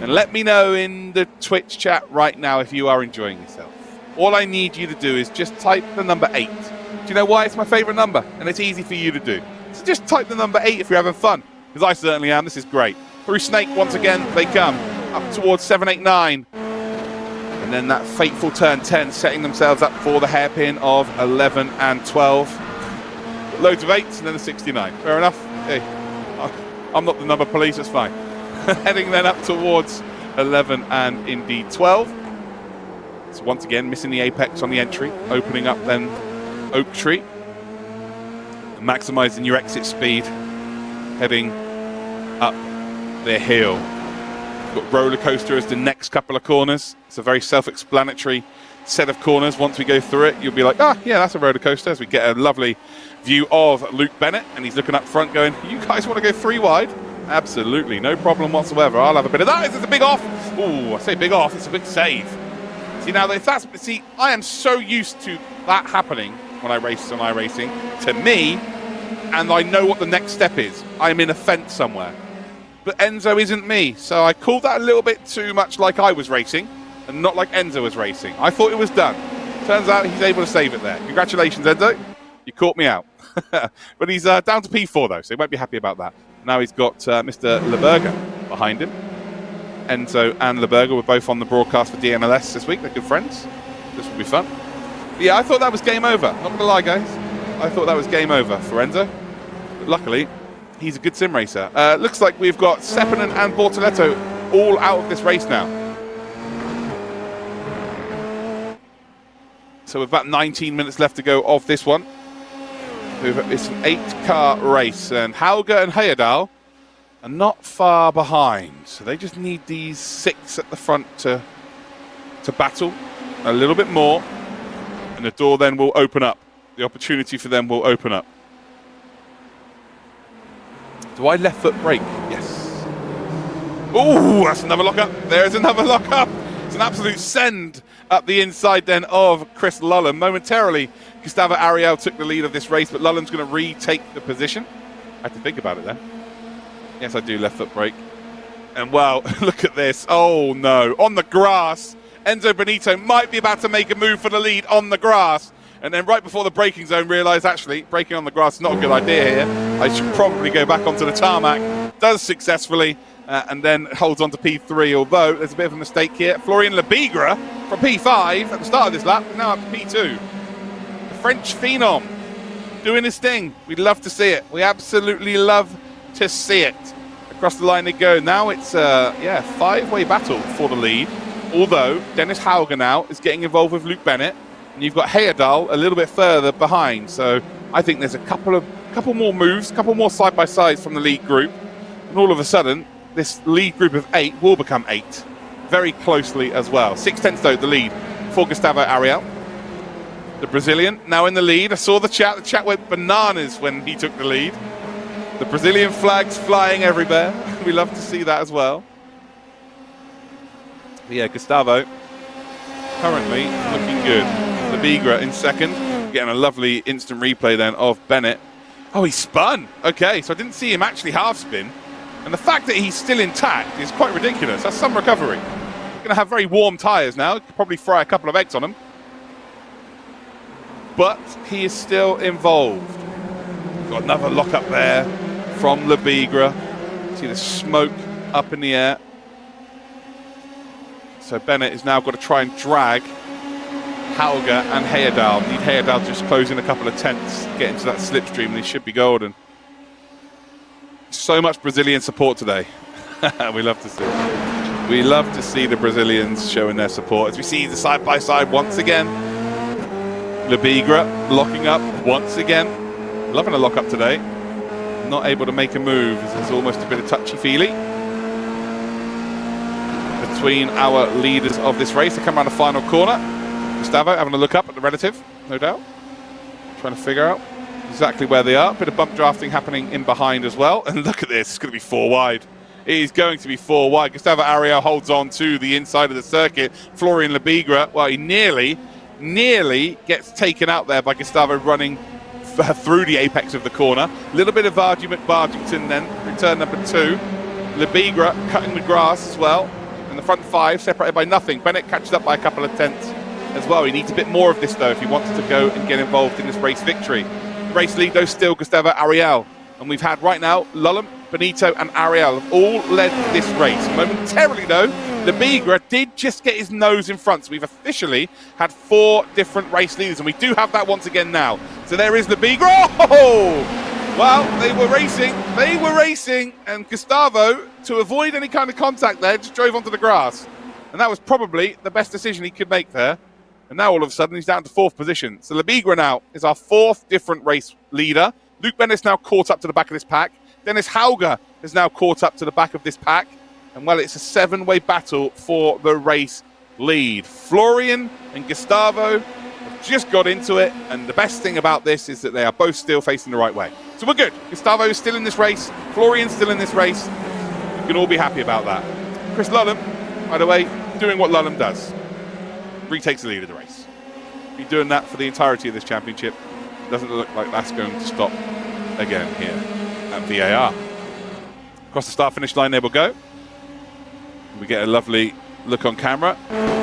And let me know in the Twitch chat right now if you are enjoying yourself. All I need you to do is just type the number 8. Do you know why it's my favorite number? And it's easy for you to do. So just type the number 8 if you're having fun, because I certainly am. This is great. Through Snake once again they come, up towards 7, 8, 9. And then that fateful turn 10, setting themselves up for the hairpin of 11 and 12. Loads of 8s and then a 69. Fair enough. Hey, I'm not the number police, it's fine. Heading then up towards 11 and indeed 12. So once again, missing the apex on the entry, opening up then Oak Tree. Maximising your exit speed, heading up the hill. Got roller coaster as the next couple of corners. It's a very self-explanatory set of corners. Once we go through it, you'll be like, ah, yeah, that's a roller coaster. As we get a lovely view of Luke Bennett, and he's looking up front going, you guys want to go 3 wide? Absolutely, no problem whatsoever. I'll have a bit of that. It's a big off. Ooh, I say big off, it's a big save. See, now, if that's, see, I am so used to that happening when I race on iRacing, to me, and I know what the next step is. I'm in a fence somewhere. But Enzo isn't me, so I called that a little bit too much like I was racing, and not like Enzo was racing. I thought it was done. Turns out he's able to save it there. Congratulations, Enzo. You caught me out. But he's down to P4, though, so he won't be happy about that. Now he's got Mr. Leberger behind him. Enzo and Leberger were both on the broadcast for DMLS this week. They're good friends. This will be fun. But yeah, I thought that was game over. Not going to lie, guys. I thought that was game over for Enzo. But luckily, he's a good sim racer. Looks like we've got Sepinen and Bortoletto all out of this race now. So with about 19 minutes left to go of this one. It's an 8-car race, and Hauger and Heyerdahl are not far behind. So they just need these 6 at the front to battle a little bit more, and the door then will open up. The opportunity for them will open up. Do I left foot brake? Yes. Oh, that's another lock up. There's another lock up. It's an absolute send up the inside then of Chris Lullen. Momentarily, Gustavo Ariel took the lead of this race, but Lullen's going to retake the position. I had to think about it then. Yes, I do left foot brake. And wow, look at this. Oh no, on the grass. Enzo Benito might be about to make a move for the lead on the grass. And then right before the braking zone, realised actually braking on the grass is not a good idea here. I should probably go back onto the tarmac. Does successfully, and then holds on to P3, although there's a bit of a mistake here. Florian Lebigra from P5 at the start of this lap, now up to P2. The French phenom doing his thing. We'd love to see it. We absolutely love to see it. Across the line they go. Now it's a 5-way battle for the lead, although Dennis Hauger now is getting involved with Luke Bennett. And you've got Heyerdahl a little bit further behind. So I think there's a couple more moves, a couple more side-by-sides from the lead group. And all of a sudden, this lead group of 8 will become 8. Very closely as well. 6/10 though, the lead for Gustavo Ariel. The Brazilian now in the lead. I saw the chat. The chat went bananas when he took the lead. The Brazilian flags flying everywhere. We love to see that as well. But yeah, Gustavo currently looking good. Lebigra in second, getting a lovely instant replay then of Bennett. Oh, he spun. Okay, so I didn't see him actually half spin. And the fact that he's still intact is quite ridiculous. That's some recovery. Going to have very warm tyres now. Could probably fry a couple of eggs on him. But he is still involved. Got another lock up there from Lebigra. See the smoke up in the air. So Bennett has now got to try and drag Hauger and Heyerdahl. Need Heyerdahl just closing a couple of tenths, get into that slipstream, and he should be golden. So much Brazilian support today. We love to see it. We love to see the Brazilians showing their support. As we see the side-by-side once again. Lebigra locking up once again. Loving a lock-up today. Not able to make a move. It's almost a bit of touchy-feely between our leaders of this race. They come around the final corner. Gustavo having a look up at the relative, no doubt. Trying to figure out exactly where they are. Bit of bump drafting happening in behind as well. And look at this, it's going to be 4 wide. It is going to be 4 wide. Gustavo Ariel holds on to the inside of the circuit. Florian Lebigra, well, he nearly gets taken out there by Gustavo running through the apex of the corner. A little bit of argument, Bargington then, return number 2. Lebigra cutting the grass as well. And the front 5 separated by nothing. Bennett catches up by a couple of tenths as well. He needs a bit more of this though if he wants to go and get involved in this race victory. The race lead though still Gustavo Ariel. And we've had right now, Lullum, Benito and Ariel have all led this race. Momentarily though, Lebigra did just get his nose in front. So we've officially had 4 different race leaders, and we do have that once again now. So there is Lebigra. Oh! Well, they were racing, and Gustavo, to avoid any kind of contact there, just drove onto the grass. And that was probably the best decision he could make there. And now all of a sudden he's down to 4th position. So Lebigra now is our 4th different race leader. Luke Bennett's now caught up to the back of this pack. Dennis Hauger is now caught up to the back of this pack. And well, it's a 7-way battle for the race lead. Florian and Gustavo have just got into it. And the best thing about this is that they are both still facing the right way. So we're good. Gustavo is still in this race. Florian's still in this race. We can all be happy about that. Chris Lullum, by the way, doing what Lullum does. Retakes the lead of the race. Be doing that for the entirety of this championship. Doesn't look like that's going to stop again here at VAR. Across the start-finish line, they will go. We get a lovely look on camera.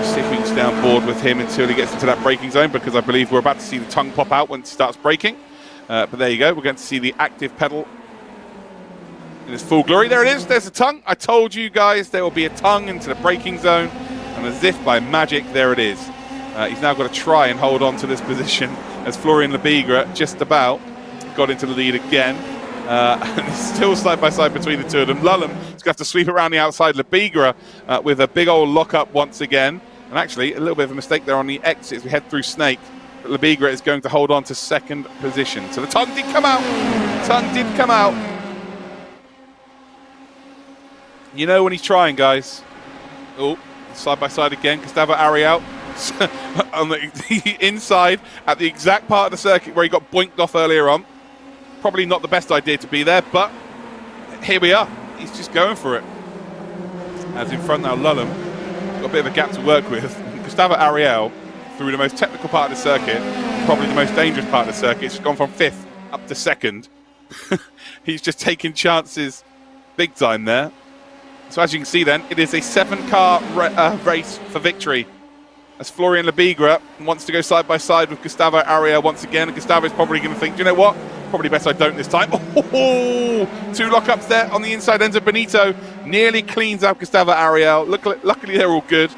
See if we can stay on board with him until he gets into that braking zone, because I believe we're about to see the tongue pop out when it starts braking. But there you go. We're going to see the active pedal in its full glory. There it is. There's the tongue. I told you guys there will be a tongue into the braking zone. And as if by magic, there it is. He's now got to try and hold on to this position as Florian Lebigra just about got into the lead again. And it's still side by side between the two of them. Lullum is going to have to sweep around the outside. Lebigra with a big old lock-up once again. And actually, a little bit of a mistake there on the exit as we head through Snake. But Lebigra is going to hold on to 2nd position. So the tongue did come out. Tongue did come out. You know when he's trying, guys. Oh, side by side again. Gustavo Ariel on the inside at the exact part of the circuit where he got boinked off earlier on. Probably not the best idea to be there, but here we are. He's just going for it. As in front now, Lullum got a bit of a gap to work with. Gustavo Ariel, through the most technical part of the circuit, probably the most dangerous part of the circuit, it's gone from 5th up to 2nd. He's just taking chances big time there. So as you can see then, it is a 7-car race for victory. As Florian Lebigra wants to go side by side with Gustavo Ariel once again. And Gustavo is probably going to think, do you know what? Probably best I don't this time. Oh, 2 lockups there on the inside. Enzo Benito nearly cleans out Gustavo Ariel. Luckily, they're all good.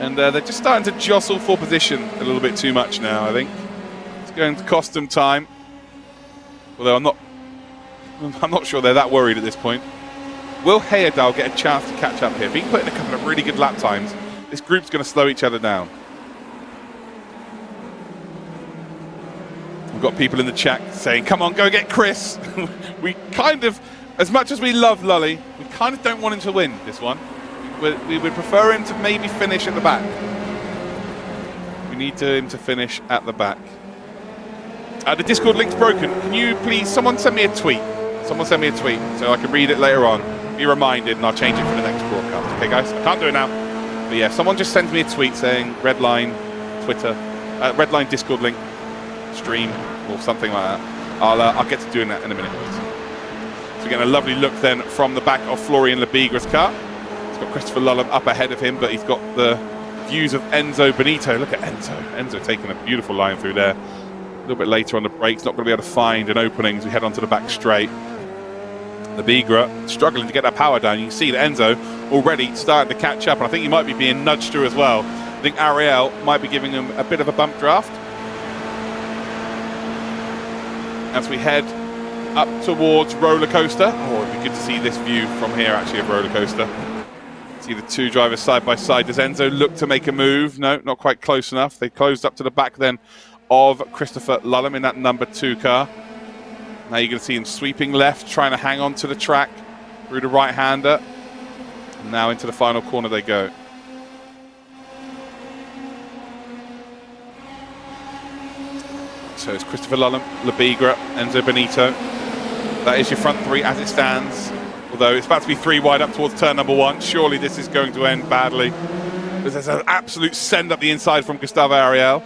And they're just starting to jostle for position a little bit too much now, I think. It's going to cost them time. Although I'm not sure they're that worried at this point. Will Heyerdahl get a chance to catch up here? If he can put in a couple of really good lap times, this group's going to slow each other down. We've got people in the chat saying, come on, go get Chris. We kind of, as much as we love Lully, we kind of don't want him to win this one. We would prefer him to maybe finish at the back. We need him to finish at the back. The Discord link's broken. Can you please, someone send me a tweet. Someone send me a tweet so I can read it later on. Be reminded, and I'll change it for the next broadcast. Okay, guys? I can't do it now. But yeah, someone just sends me a tweet saying Redline Twitter, Redline Discord link, stream, or something like that. I'll get to doing that in a minute. So we're getting a lovely look then from the back of Florian Lebigra's car. He's got Christopher Lullum up ahead of him, but he's got the views of Enzo Benito. Look at Enzo. Enzo taking a beautiful line through there. A little bit later on the brakes, not going to be able to find an opening as we head onto the back straight. Lebigra struggling to get that power down. You can see that Enzo already starting to catch up, and I think he might be being nudged through as well. I think Ariel might be giving him a bit of a bump draft. As we head up towards Roller Coaster. Oh, it'd be good to see this view from here, actually, of Roller Coaster. See the 2 drivers side by side. Does Enzo look to make a move? No, not quite close enough. They closed up to the back then of Christopher Lullum in that number 2 car. Now you're going to see him sweeping left, trying to hang on to the track through the right-hander. And now into the final corner they go. So it's Christopher Lullum, Lebigra, Enzo Benito. That is your front 3 as it stands. Although it's about to be 3 wide up towards turn number 1. Surely this is going to end badly. There's an absolute send up the inside from Gustavo Ariel.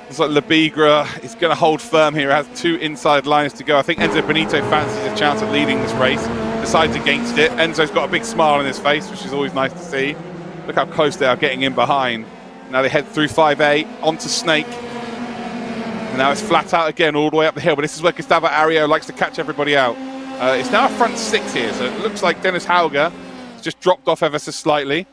Looks like Lebigra is going to hold firm here. It has 2 inside lines to go. I think Enzo Benito fancies a chance at leading this race. Decides against it. Enzo's got a big smile on his face, which is always nice to see. Look how close they are getting in behind. Now they head through 5A onto Snake. And now it's flat out again all the way up the hill, but this is where Gustavo Ariel likes to catch everybody out. It's now a front 6 here, so it looks like Dennis Hauger has just dropped off ever so slightly.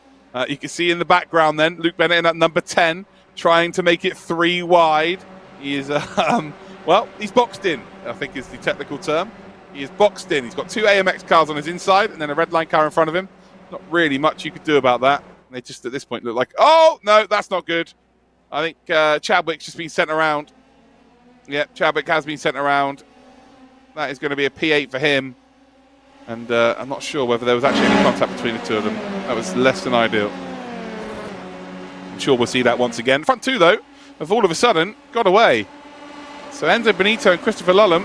You can see in the background then, Luke Bennett in at number 10, trying to make it 3 wide. He is, well, he's boxed in, I think is the technical term. He is boxed in. He's got 2 AMX cars on his inside and then a red line car in front of him. Not really much you could do about that. They just, at this point, look like, oh, no, that's not good. I think Chadwick's just been sent around. Yeah, Chadwick has been sent around. That is going to be a P8 for him. And I'm not sure whether there was actually any contact between the two of them. That was less than ideal. I'm sure we'll see that once again. Front 2, though, have all of a sudden got away. So Enzo Benito and Christopher Lullum,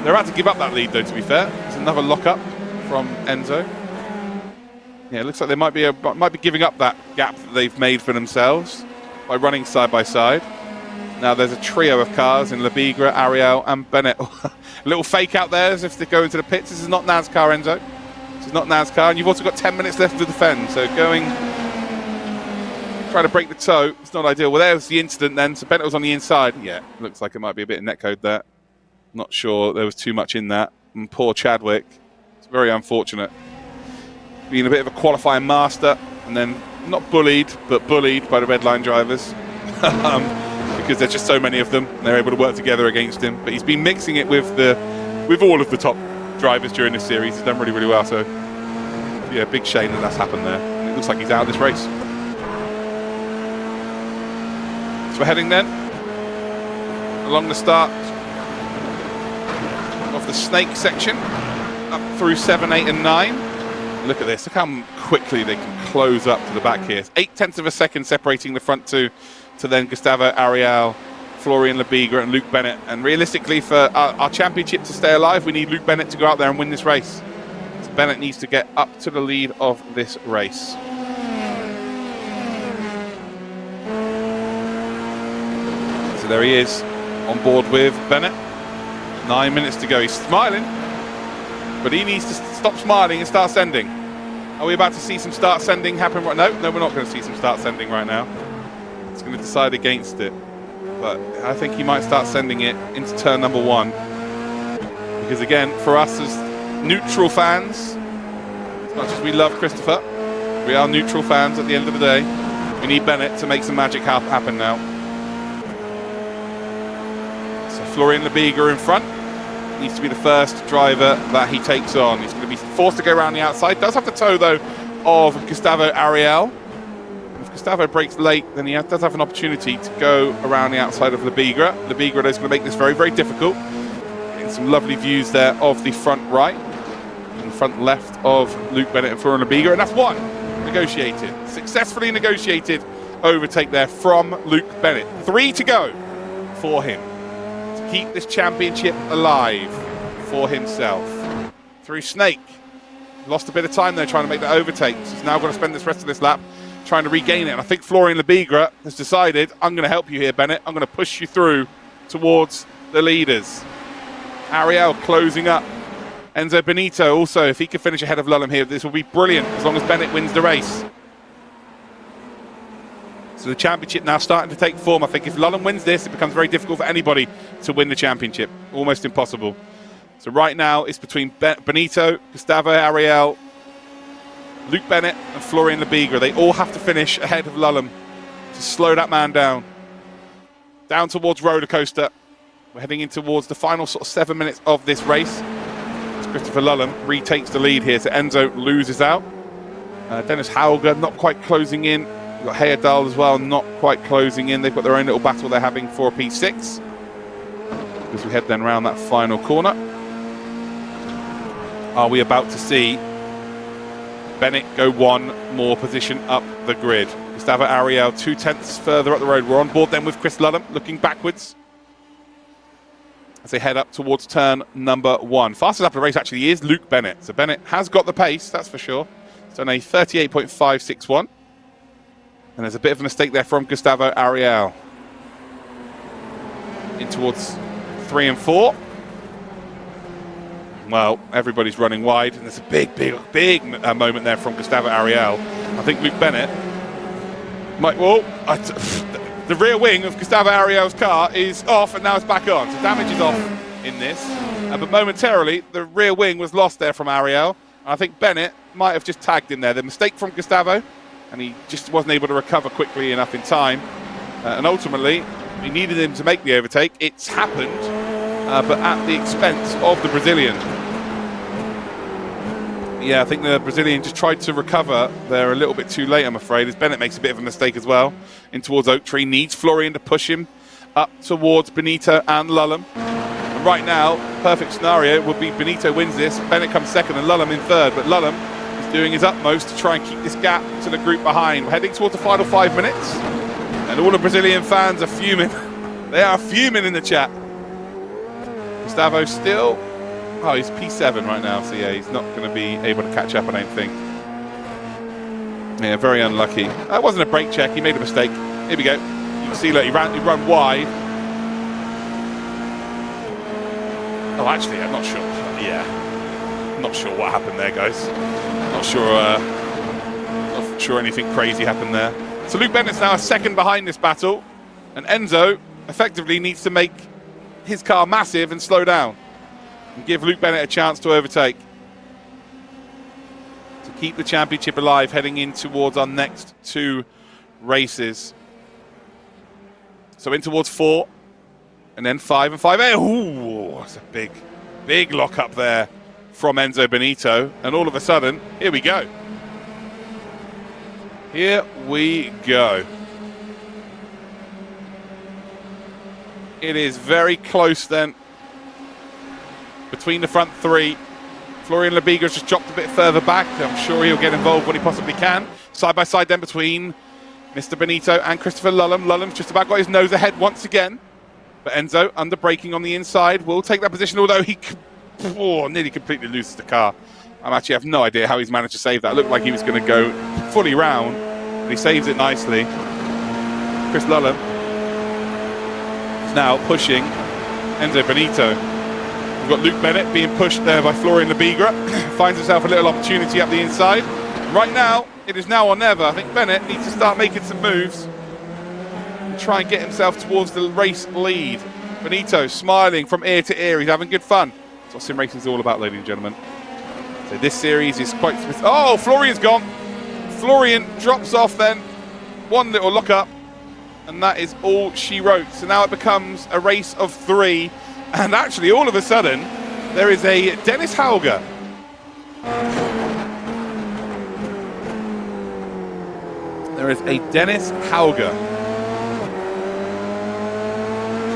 they're about to give up that lead, though, to be fair. There's another lock-up from Enzo. Yeah, it looks like they might be giving up that gap that they've made for themselves by running side by side. Now there's a trio of cars in Lebigra, Ariel and Bennett. A little fake out there as if they go into the pits. This is not NASCAR, Enzo. This is not NASCAR, and you've also got 10 minutes left to defend. So trying to break the toe, it's not ideal. Well, there's the incident then. So Bennett was on the inside. Yeah, looks like it might be a bit of netcode there. Not sure there was too much in that. And poor Chadwick. It's very unfortunate. Being a bit of a qualifying master, and then not bullied, but bullied by the red line drivers. Because there's just so many of them, and they're able to work together against him. But he's been mixing it with all of the top drivers during this series. He's done really, really well. So, yeah, big shame that that's happened there. And it looks like he's out of this race. So we're heading then along the start of the snake section, up through 7, 8, and 9. Look at this. Look how quickly they can close up to the back here. 0.8 of a second separating the front 2 to then Gustavo Ariel, Florian Lebigra and Luke Bennett. And realistically, for our championship to stay alive, we need Luke Bennett to go out there and win this race. So Bennett needs to get up to the lead of this race. So there he is, on board with Bennett. 9 minutes to go. He's smiling, but he needs to stop smiling and start sending. Are we about to see some start sending happen right now? No, we're not going to see some start sending right now. It's going to decide against it. But I think he might start sending it into turn number 1. Because again, for us as neutral fans, as much as we love Christopher, we are neutral fans at the end of the day. We need Bennett to make some magic happen now. So Florian Lebigra in front. Needs to be the first driver that he takes on. He's going to be forced to go around the outside. Does have the toe, though, of Gustavo Ariel. If Gustavo breaks late, then he does have an opportunity to go around the outside of Lebigra. Lebigra is going to make this very, very difficult. Getting some lovely views there of the front right and front left of Luke Bennett and Florian Lebigra. And that's one negotiated. Successfully negotiated overtake there from Luke Bennett. 3 to go for him. Keep this championship alive for himself. Through Snake. Lost a bit of time there trying to make that overtake. So he's now going to spend this rest of this lap trying to regain it. And I think Florian Lebigra has decided, I'm going to help you here, Bennett. I'm going to push you through towards the leaders. Ariel closing up. Enzo Benito also, if he can finish ahead of Lullum here, this will be brilliant as long as Bennett wins the race. So the championship now starting to take form. I think if Lullum wins this, it becomes very difficult for anybody to win the championship. Almost impossible. So right now, it's between Benito, Gustavo Ariel, Luke Bennett and Florian Lebigra. They all have to finish ahead of Lullum to slow that man down. Down towards roller coaster. We're heading in towards the final sort of 7 minutes of this race. As Christopher Lullum retakes the lead here, so Enzo loses out. Dennis Hauger not quite closing in. We've got Heyerdahl as well, not quite closing in. They've got their own little battle they're having for a P6. As we head then around that final corner. Are we about to see Bennett go one more position up the grid? Gustavo Ariel 2/10 further up the road. We're on board then with Chris Lullum, looking backwards as they head up towards turn number 1. Fastest up the race actually is Luke Bennett. So Bennett has got the pace, that's for sure. He's done a 38.561. And there's a bit of a mistake there from Gustavo Ariel. In towards 3 and 4. Well, everybody's running wide, and there's a big moment there from Gustavo Ariel. I think Luke Bennett might, the rear wing of Gustavo Ariel's car is off, and now it's back on. So damage is off in this. But momentarily, the rear wing was lost there from Ariel. And I think Bennett might have just tagged in there. The mistake from Gustavo, and he just wasn't able to recover quickly enough in time. And ultimately, we needed him to make the overtake. It's happened, but at the expense of the Brazilian. Yeah, I think the Brazilian just tried to recover there a little bit too late, I'm afraid, as Bennett makes a bit of a mistake as well. In towards Oak Tree, needs Florian to push him up towards Benito and Lullum. And right now, perfect scenario would be Benito wins this, Bennett comes second and Lullum in third, but Lullum is doing his utmost to try and keep this gap to the group behind. We're heading towards the final 5 minutes, and all the Brazilian fans are fuming. They are fuming in the chat. Gustavo still... Oh, he's P7 right now, so yeah, he's not going to be able to catch up, I don't think. Yeah, very unlucky. That wasn't a brake check, he made a mistake. Here we go. You can see, look, he run wide. Oh, actually, I'm not sure. Yeah, not sure what happened there, guys. Not sure anything crazy happened there. So Luke Bennett's now a second behind this battle, and Enzo effectively needs to make his car massive and slow down and give Luke Bennett a chance to overtake to keep the championship alive heading in towards our next 2 races. So in towards 4 and then 5 and 5A. Ooh, that's a big lock up there from Enzo Benito, and all of a sudden, here we go. Here we go. It is very close then between the front 3. Florian Lebiga's just dropped a bit further back. I'm sure he'll get involved when he possibly can. Side by side then between Mr. Benito and Christopher Lullum. Lullum's just about got his nose ahead once again. But Enzo, under braking on the inside, will take that position, although he nearly completely loses the car. I actually have no idea how he's managed to save that. It looked like he was going to go fully round, but he saves it nicely. Chris Lullum is now pushing Enzo Benito. We've got Luke Bennett being pushed there by Florian Lebiga. Finds himself a little opportunity up the inside. Right now, it is now or never. I think Bennett needs to start making some moves and try and get himself towards the race lead. Benito smiling from ear to ear. He's having good fun. That's what sim racing is all about, ladies and gentlemen. So this series is quite... Oh, Florian's gone. Florian drops off then. One little lock up, and that is all she wrote. So now it becomes a race of 3. And actually, all of a sudden, there is a Dennis Hauger. There is a Dennis Hauger.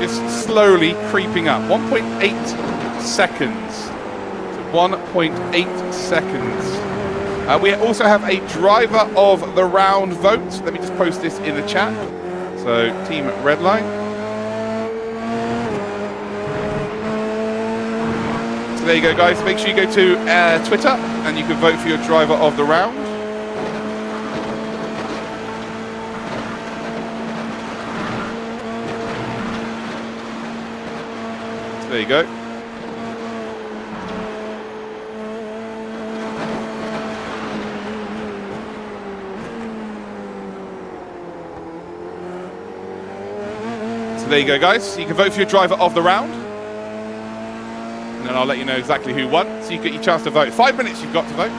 Just slowly creeping up. 1.8 seconds. So 1.8 seconds. We also have a driver of the round vote. Let me just post this in the chat. So, Team Redline. So there you go, guys. Make sure you go to Twitter and you can vote for your driver of the round. So there you go. So there you go, guys. You can vote for your driver of the round. And then I'll let you know exactly who won, so you get your chance to vote. 5 minutes you've got to vote.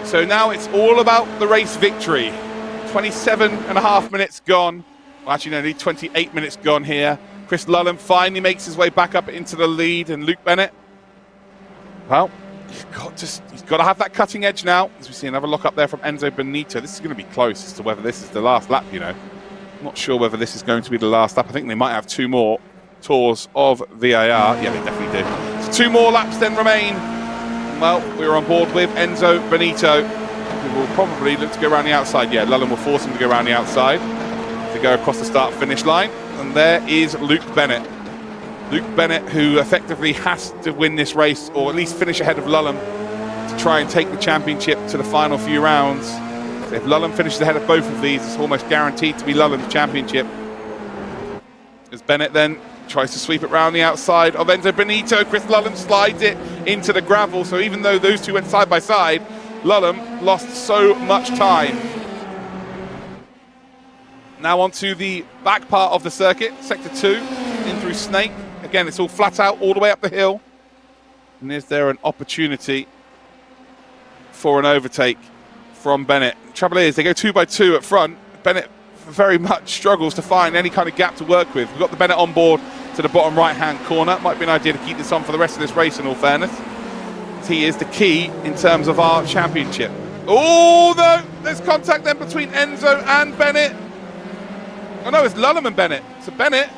So now it's all about the race victory. 27.5 minutes gone. Well, actually, no, 28 minutes gone here. Chris Lullum finally makes his way back up into the lead, and Luke Bennett, well, he's got to have that cutting edge now. As we see another lock up there from Enzo Benito. This is going to be close as to whether this is the last lap, you know. I'm not sure whether this is going to be the last lap. I think they might have 2 more tours of VIR. Yeah, they definitely do. So 2 more laps then remain. Well, we're on board with Enzo Benito, who will probably look to go around the outside. Yeah, Lullum will force him to go around the outside to go across the start-finish line. And there is Luke Bennett. Luke Bennett, who effectively has to win this race, or at least finish ahead of Lullum, to try and take the championship to the final few rounds. So if Lullum finishes ahead of both of these, it's almost guaranteed to be Lullum's championship. As Bennett then tries to sweep it round the outside of Enzo Benito. Chris Lullum slides it into the gravel. So even though those two went side by side, Lullum lost so much time. Now onto the back part of the circuit, sector 2, in through Snake. Again, it's all flat out, all the way up the hill. And is there an opportunity for an overtake from Bennett? Trouble is, they go 2 by 2 at front. Bennett very much struggles to find any kind of gap to work with. We've got the Bennett on board to the bottom right-hand corner. Might be an idea to keep this on for the rest of this race, in all fairness. He is the key in terms of our championship. Oh, no! There's contact then between Enzo and Bennett. Oh, no, it's Lullum and Bennett. So Bennett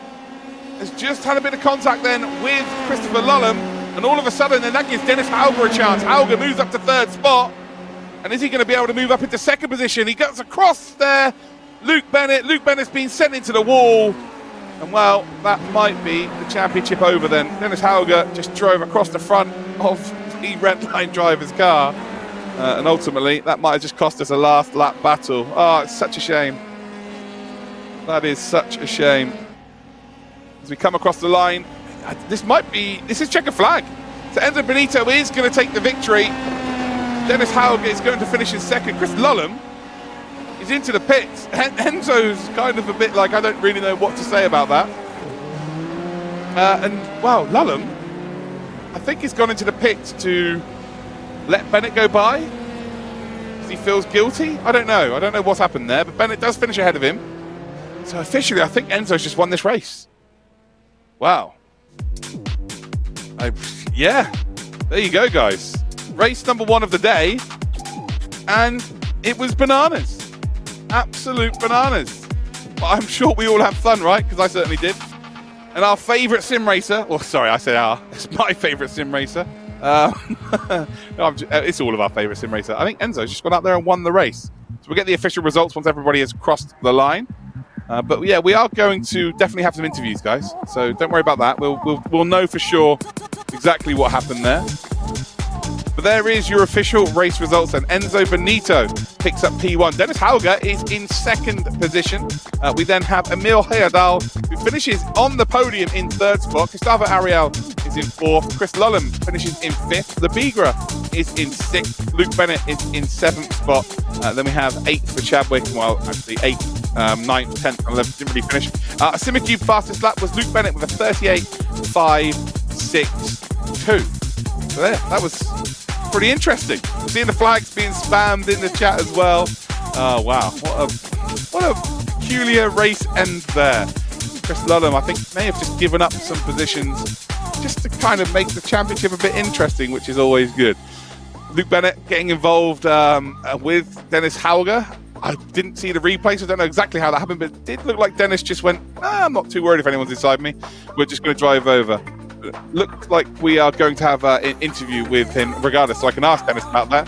has just had a bit of contact then with Christopher Lullum, and all of a sudden, then that gives Dennis Hauger a chance. Hauger moves up to 3rd spot, and is he going to be able to move up into 2nd position? He gets across there. Luke Bennett's been sent into the wall, and well, that might be the championship over then. Dennis Hauger just drove across the front of the red line driver's car, and ultimately, that might have just cost us a last lap battle. Oh, it's such a shame. That is such a shame. As we come across the line, this is checker flag. So Enzo Benito is going to take the victory. Dennis Hauger is going to finish in 2nd. Chris Lullum is into the pits. Enzo's kind of a bit like, I don't really know what to say about that. And, wow, Lullum, I think he's gone into the pits to let Bennett go by. Because he feels guilty? I don't know. I don't know what's happened there, but Bennett does finish ahead of him. So officially, I think Enzo's just won this race. Wow. Yeah, there you go, guys. Race number 1 of the day, and it was bananas. Absolute bananas. But I'm sure we all had fun, right? Because I certainly did. And our favourite sim racer, well, sorry, I say our, it's my favourite sim racer. It's all of our favourite sim racer. I think Enzo's just gone out there and won the race. So we'll get the official results once everybody has crossed the line. But yeah, we are going to definitely have some interviews, guys. So don't worry about that. We'll know for sure exactly what happened there. But there is your official race results, and Enzo Benito picks up P1. Dennis Hauger is in 2nd position. We then have Emil Heyerdahl, who finishes on the podium in 3rd spot. Gustavo Ariel is in 4th. Chris Lullum finishes in 5th. The Bigra is in 6th. Luke Bennett is in 7th spot. Then we have 8th for Chadwick. Well, actually 8th, 9th, 10th, and 11th. Didn't really finish. Simicube fastest lap was Luke Bennett with a 38.562. So there, that was pretty interesting. Seeing the flags being spammed in the chat as well. Oh wow, what a peculiar race end there. Chris Lullum, I think, may have just given up some positions just to kind of make the championship a bit interesting, which is always good. Luke Bennett getting involved with Dennis Hauger. I didn't see the replay, so I don't know exactly how that happened, but it did look like Dennis just went, I'm not too worried if anyone's inside me. We're just going to drive over. Looks like we are going to have an interview with him regardless, so I can ask Dennis about that.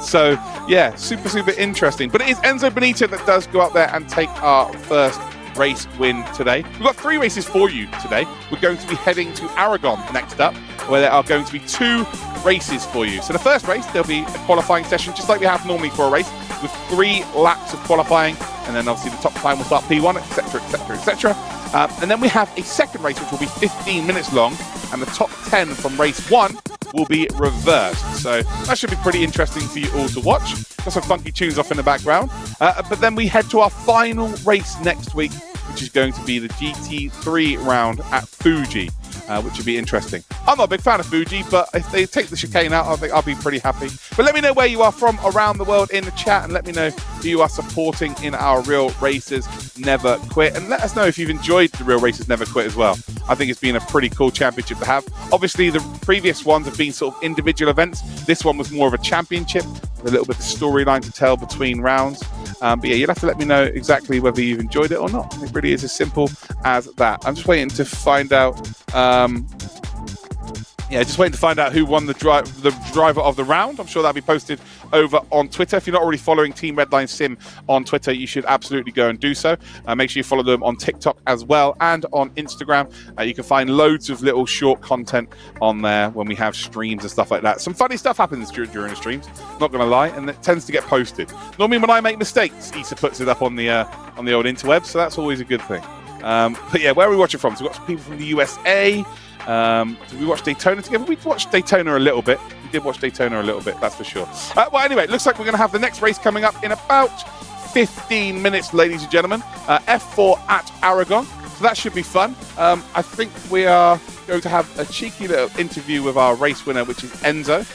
So, yeah, super interesting. But it is Enzo Benito that does go out there and take our first race win today. We've got 3 races for you today. We're going to be heading to Aragon next up, where there are going to be 2 races for you. So the first race, there'll be a qualifying session, just like we have normally for a race, with 3 laps of qualifying, and then obviously the top time will start P1, etc, etc, etc. And then we have a second race, which will be 15 minutes long, and the top 10 from race 1 will be reversed. So that should be pretty interesting for you all to watch. Got some funky tunes off in the background. But then we head to our final race next week, which is going to be the GT3 round at Fuji, which would be interesting. I'm not a big fan of Fuji, but if they take the chicane out, I think I'll be pretty happy. But let me know where you are from around the world in the chat, and let me know who you are supporting in our Real Racers Never Quit. And let us know if you've enjoyed the Real Racers Never Quit as well. I think it's been a pretty cool championship to have. Obviously, the previous ones have been sort of individual events. This one was more of a championship, with a little bit of storyline to tell between rounds. But yeah, you'll have to let me know exactly whether you've enjoyed it or not. It really is as simple as that. I'm just waiting to find out. Just waiting to find out who won the driver of the round. I'm sure that'll be posted over on Twitter. If you're not already following Team Redline Sim on Twitter, you should absolutely go and do so. Make sure you follow them on TikTok as well and on Instagram. You can find loads of little short content on there when we have streams and stuff like that. Some funny stuff happens during the streams, not going to lie, and it tends to get posted. Normally when I make mistakes, Issa puts it up on the old interwebs, so that's always a good thing. But yeah, where are we watching from? So we've got some people from the USA. Did we watch Daytona together? We watched Daytona a little bit. We did watch Daytona a little bit, that's for sure. Well, anyway, it looks like we're going to have the next race coming up in about 15 minutes, ladies and gentlemen. F4 at Aragon. So that should be fun. I think we are going to have a cheeky little interview with our race winner, which is Enzo.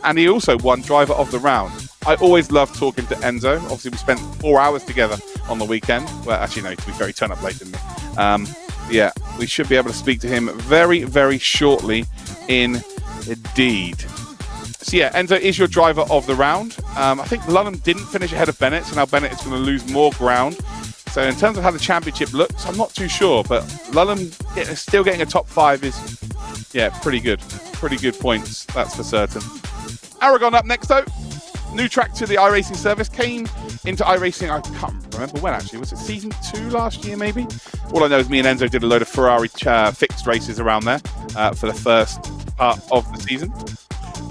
And he also won Driver of the Round. I always love talking to Enzo. Obviously, we spent 4 hours together on the weekend. Well, actually, no, to be fair, he turned up late, didn't he? Yeah, we should be able to speak to him very, very shortly indeed. So yeah, Enzo is your Driver of the Round. I think Lulham didn't finish ahead of Bennett, so now Bennett is going to lose more ground. So in terms of how the championship looks, I'm not too sure, but Lulham still getting a top 5 is, yeah, pretty good. Pretty good points, that's for certain. Aragon up next, though. New track to the iRacing service. Came into iRacing, I can't remember when actually. Was it season 2 last year, maybe? All I know is me and Enzo did a load of Ferrari fixed races around there for the first part of the season.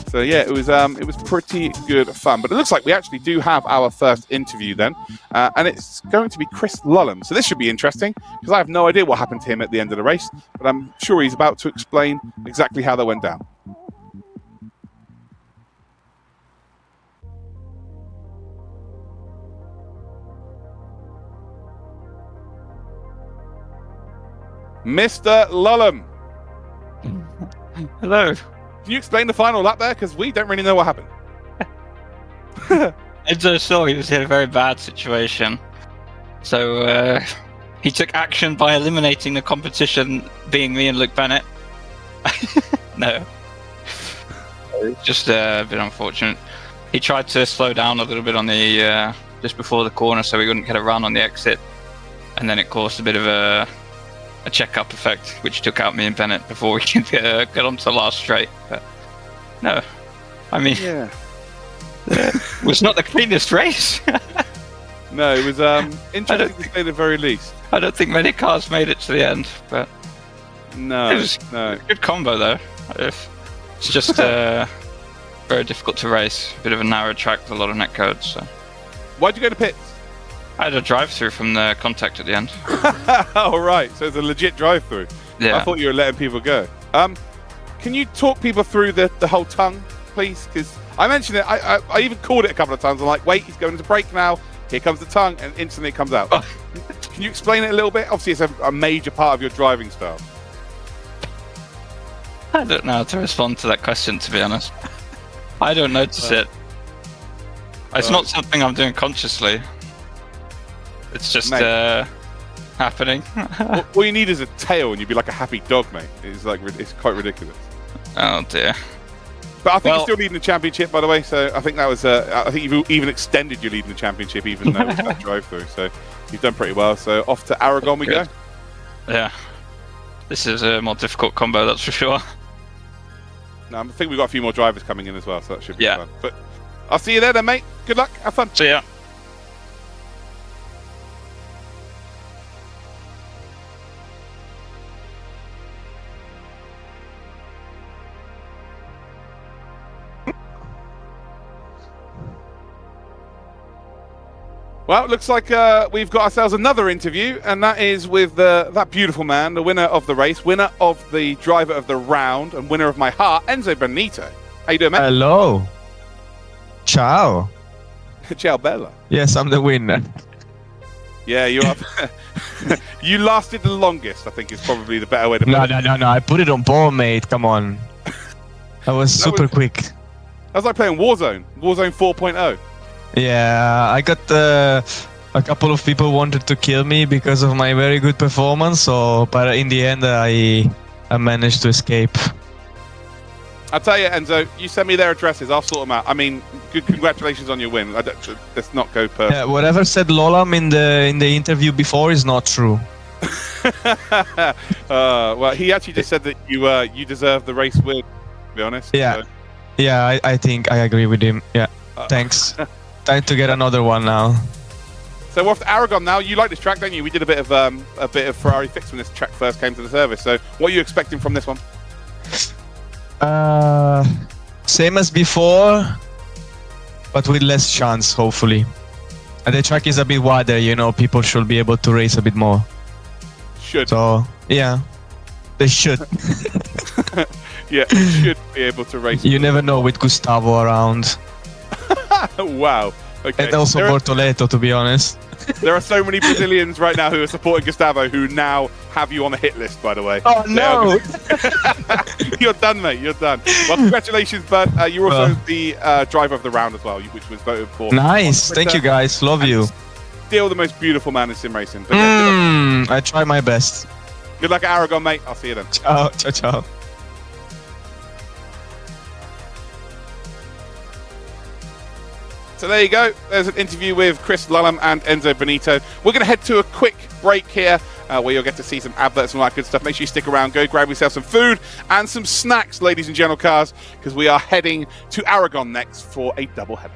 So yeah, it was pretty good fun. But it looks like we actually do have our first interview then, and it's going to be Chris Lulham. So this should be interesting because I have no idea what happened to him at the end of the race, but I'm sure he's about to explain exactly how that went down. Mr. Lulham. Hello. Can you explain the final lap there? Because we don't really know what happened. Enzo saw he was in a very bad situation. So he took action by eliminating the competition, being me and Luke Bennett. No. It's just a bit unfortunate. He tried to slow down a little bit on the just before the corner so we wouldn't get a run on the exit. And then it caused a bit of a check-up effect, which took out me and Bennett before we could get onto the last straight. But no, I mean, yeah. It was not the cleanest race. No, it was interesting to say the very least. I don't think many cars made it to the end, but no, it was a good combo though. It's just very difficult to race. A bit of a narrow track with a lot of netcodes. So. Why'd you go to pits? I had a drive-through from the contact at the end. Oh, right. So it's a legit drive-through. Yeah. I thought you were letting people go. Can you talk people through the whole tongue, please? Because I mentioned it. I even called it a couple of times. I'm like, wait, he's going into break now. Here comes the tongue, and instantly it comes out. Oh. Can you explain it a little bit? Obviously, it's a major part of your driving style. I don't know how to respond to that question, to be honest. I don't notice it. It's not something I'm doing consciously. It's just happening. All you need is a tail, and you'd be like a happy dog, mate. It's quite ridiculous. Oh dear. But I think you're still leading the championship, by the way. So I think that was. I think you've even extended your lead in the championship, even though it's that drive-through. So you've done pretty well. So off to Aragon we go. Yeah. This is a more difficult combo, that's for sure. No, I think we've got a few more drivers coming in as well, so that should be Yeah. fun. But I'll see you there, then, mate. Good luck. Have fun. See ya. Well, it looks like we've got ourselves another interview, and that is with that beautiful man, the winner of the race, winner of the Driver of the Round, and winner of my heart, Enzo Benito. How you doing, mate? Hello. Ciao. Ciao, Bella. Yes, I'm the winner. Yeah, you are. You lasted the longest, I think is probably the better way to put it. No. I put it on ball, mate. Come on. I was super quick. That was like playing Warzone 4.0. Yeah, I got a couple of people wanted to kill me because of my very good performance. But in the end, I managed to escape. I'll tell you, Enzo, you send me their addresses, I'll sort them out. I mean, good congratulations on your win. Let's not go personal. Yeah, whatever said Lulham in the interview before is not true. Well, he actually just said that you deserve the race win, to be honest. Yeah, so. yeah, I think I agree with him. Yeah, thanks. Time to get another one now. So we're off to Aragon now. You like this track, don't you? We did a bit of Ferrari fix when this track first came to the service. So what are you expecting from this one? Same as before, but with less chance, hopefully. And the track is a bit wider, you know, people should be able to race a bit more. Should. So, yeah, they should. Yeah, should be able to race. You never know with Gustavo around. Wow. Okay. And also Bortoleto, to be honest. There are so many Brazilians right now who are supporting Gustavo who now have you on the hit list, by the way. Oh no! You're done, mate. You're done. Well, congratulations, bud. You're also the driver of the round as well, which was voted for. Nice. Thank you, guys. Love you. Still the most beautiful man in sim racing. But yeah, I try my best. good luck at Aragon, mate. I'll see you then. Ciao, ciao, ciao. So there you go. There's an interview with Chris Lullum and Enzo Benito. We're going to head to a quick break here where you'll get to see some adverts and all that good stuff. Make sure you stick around. Go grab yourself some food and some snacks, ladies and gentle cars, because we are heading to Aragon next for a double header.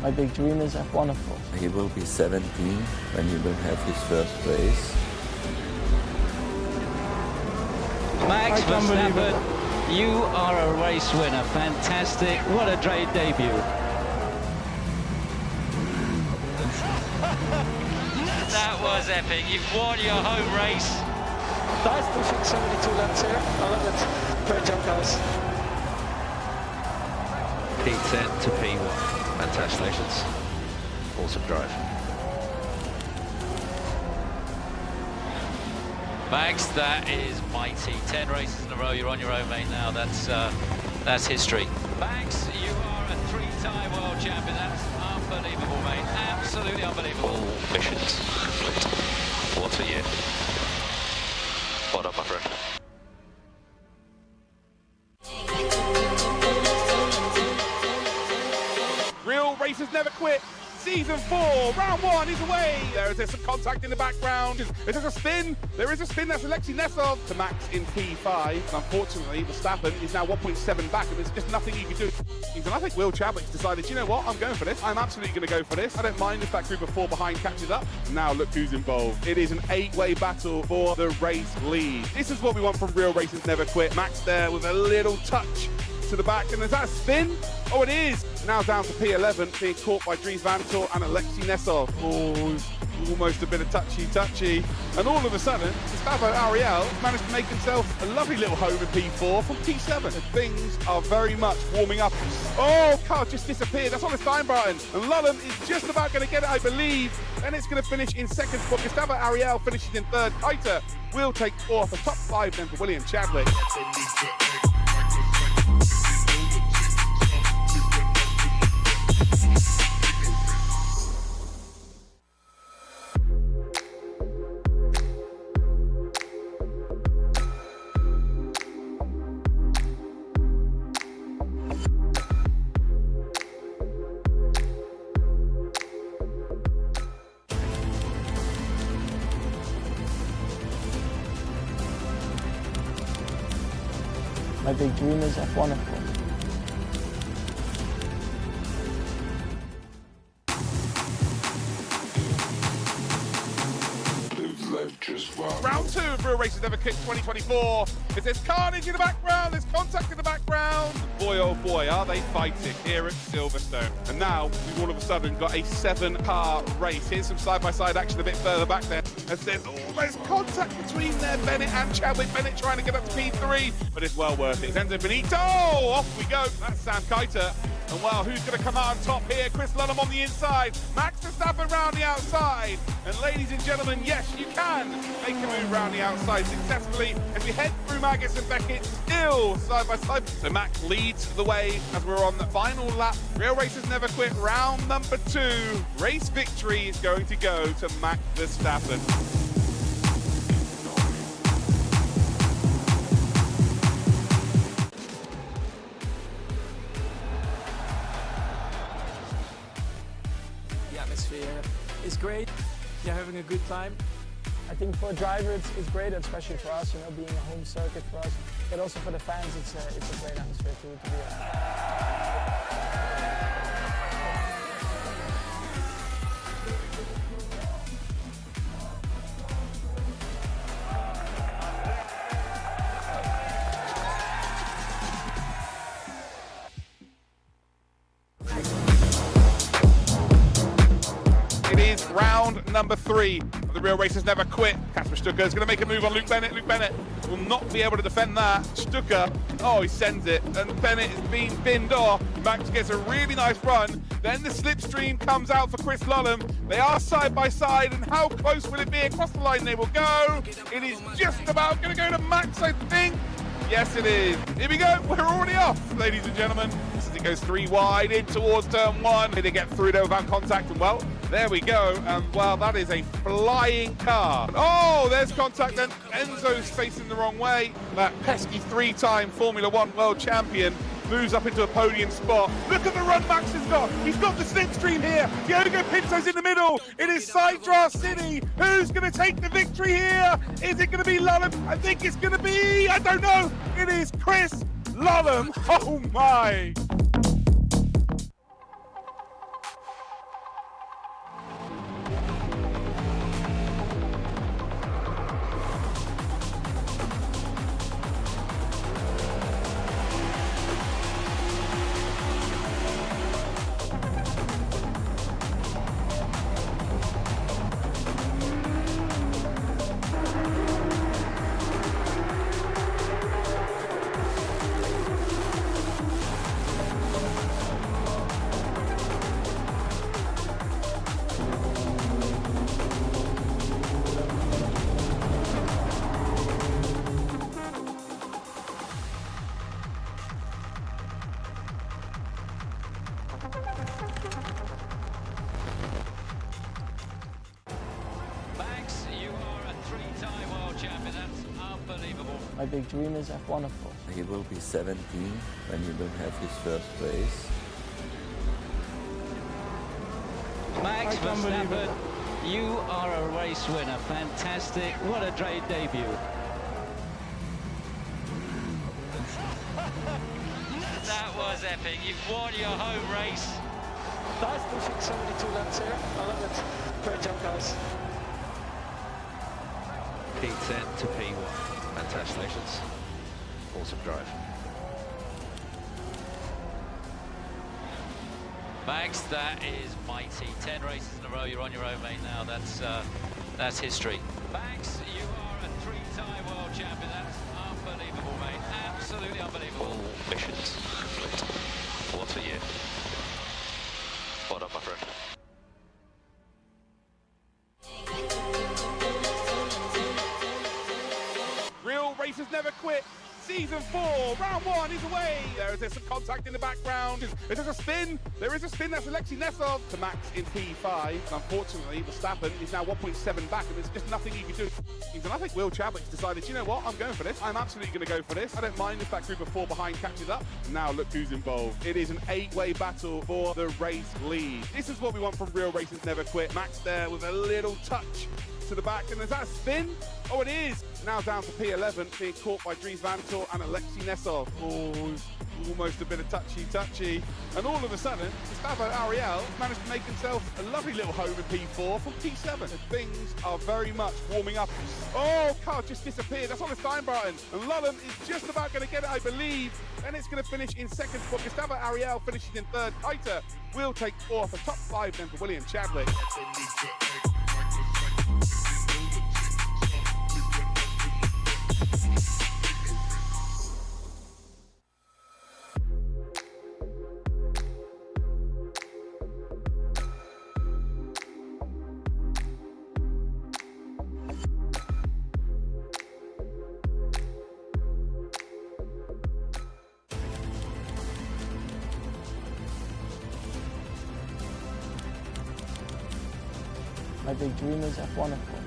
My big dream is F1, of course. He will be 17 when he will have his first race. Max Verstappen, you are a race winner. Fantastic. What a great debut. That was epic. You've won your home race. Nice pushing 72 laps here. I love it. Great job, guys. P10 to P1. Congratulations. Awesome drive. Max, that is mighty. 10 races in a row. You're on your own, mate, now. That's history. Max, you are a 3-time world champion. That's unbelievable, mate. Absolutely unbelievable. All missions complete. What a year. Well done, my friend. Real Racers Never Quit, Season 4, Round 1 is away. There is some contact in the background. Is there a spin? There is a spin. That's Alexei Nesov to Max in P5. And unfortunately, Verstappen is now 1.7 back, and there's just nothing you can do. And I think Will Chadwick's decided, you know what, I'm going for this. I'm absolutely going to go for this. I don't mind if that group of 4 behind catches up. Now look who's involved. It is an 8-way battle for the race lead. This is what we want from Real Racers Never Quit. Max there with a little touch to the back, and is that a spin? Oh, it is. Now down to P11, being caught by Dries Vantor and Alexei Nesov. Oh, almost a bit of touchy. And all of a sudden, Gustavo Ariel managed to make himself a lovely little home in P4 from P7. Things are very much warming up. Oh, car just disappeared. That's on the Steinbreiten. And Lullum is just about going to get it, I believe. And it's going to finish in second spot. Gustavo Ariel finishes in third. Kiter will take fourth. The top 5 then for William Chadwick. My big dream is F1, of course. Round 2 of Real Races Never Quit 2024. There's carnage in the background, there's contact in the background. Boy, oh boy, are they fighting here at Silverstone. And now we've all of a sudden got a 7-car race. Here's some side-by-side action a bit further back there, as there's almost contact between there, Bennett and Chadwick. Bennett trying to get up to P3, but it's well worth it. It's Enzo Benito, off we go. That's Sam Kiter. And well, who's going to come out on top here? Chris Lullum on the inside, Max Verstappen round the outside. And ladies and gentlemen, yes, you can make a move round the outside successfully as we head through Magus and Beckett, still side by side. So Max leads the way as we're on the final lap. Real Racers Never Quit, round number 2. Race victory is going to go to Max Verstappen. The atmosphere is great. You're having a good time. I think for a driver it's great, especially for us, you know, being a home circuit for us. But also for the fans, it's a great atmosphere to be at. It is round number 3 of the Real Racers Never Quit. Kasper Stucker is going to make a move on Luke Bennett. Luke Bennett will not be able to defend that. Stucker, oh, he sends it, and Bennett is being binned off. Max gets a really nice run. Then the slipstream comes out for Chris Lullum. They are side by side, and how close will it be? Across the line they will go. It is just about going to go to Max, I think. Yes, it is. Here we go. We're already off, ladies and gentlemen. As it goes 3 wide in towards turn 1. Did it get through there without contact? And well, there we go. And well, that is a flying car. Oh, there's contact then. Enzo's facing the wrong way. That pesky 3-time Formula 1 world champion moves up into a podium spot. Look at the run Max has got. He's got the slipstream here. Diego Pinto's in the middle. It is Sidra City. Who's going to take the victory here? Is it going to be Lullum? I think it's going to be, I don't know. It is Chris Lullum. Oh my. Max, you are a 3-time world champion. That's unbelievable. My big dream is F1, of course. He will be 17 when he will have his first race. Max Verstappen, you are a race winner. Fantastic. What a great debut. That was epic. You've won your home race. Nice pushing 72 laps here. I love it. Great job, guys. P10 to P1. Fantastic. Awesome drive. Max, that is mighty. 10 races in a row, you're on your own, mate, now. That's history. Max, you are a 3-time world champion. That's unbelievable, mate. Absolutely unbelievable. All missions complete. What a year. Well done, my friend. Real Racers Never Quit. Season 4, round 1 is away. There's some contact in the background. There's a spin. There is a spin. That's Alexei Nesov to Max in P5. And unfortunately, Verstappen is now 1.7 back, and there's just nothing he can do. And I think Will Chadwick's decided, you know what, I'm going for this. I'm absolutely going to go for this. I don't mind if that group of 4 behind catches up. Now look who's involved. It is an 8-way battle for the race lead. This is what we want from Real Racers Never Quit. Max there with a little touch to the back, and is that a spin? Oh, it is. Now down to P11, being caught by Dries Vanthoor and Alexei Nesov. Oh, almost a bit of touchy. And all of a sudden, Gustavo Ariel managed to make himself a lovely little home in P4 from P7. And things are very much warming up. Oh, car just disappeared. That's on the Steinbreiten. And Lullen is just about going to get it, I believe. And it's going to finish in second spot. Gustavo Ariel finishes in third. Kiter will take 4th. A top 5 then for William Chadwick. My big dream is F1, of course.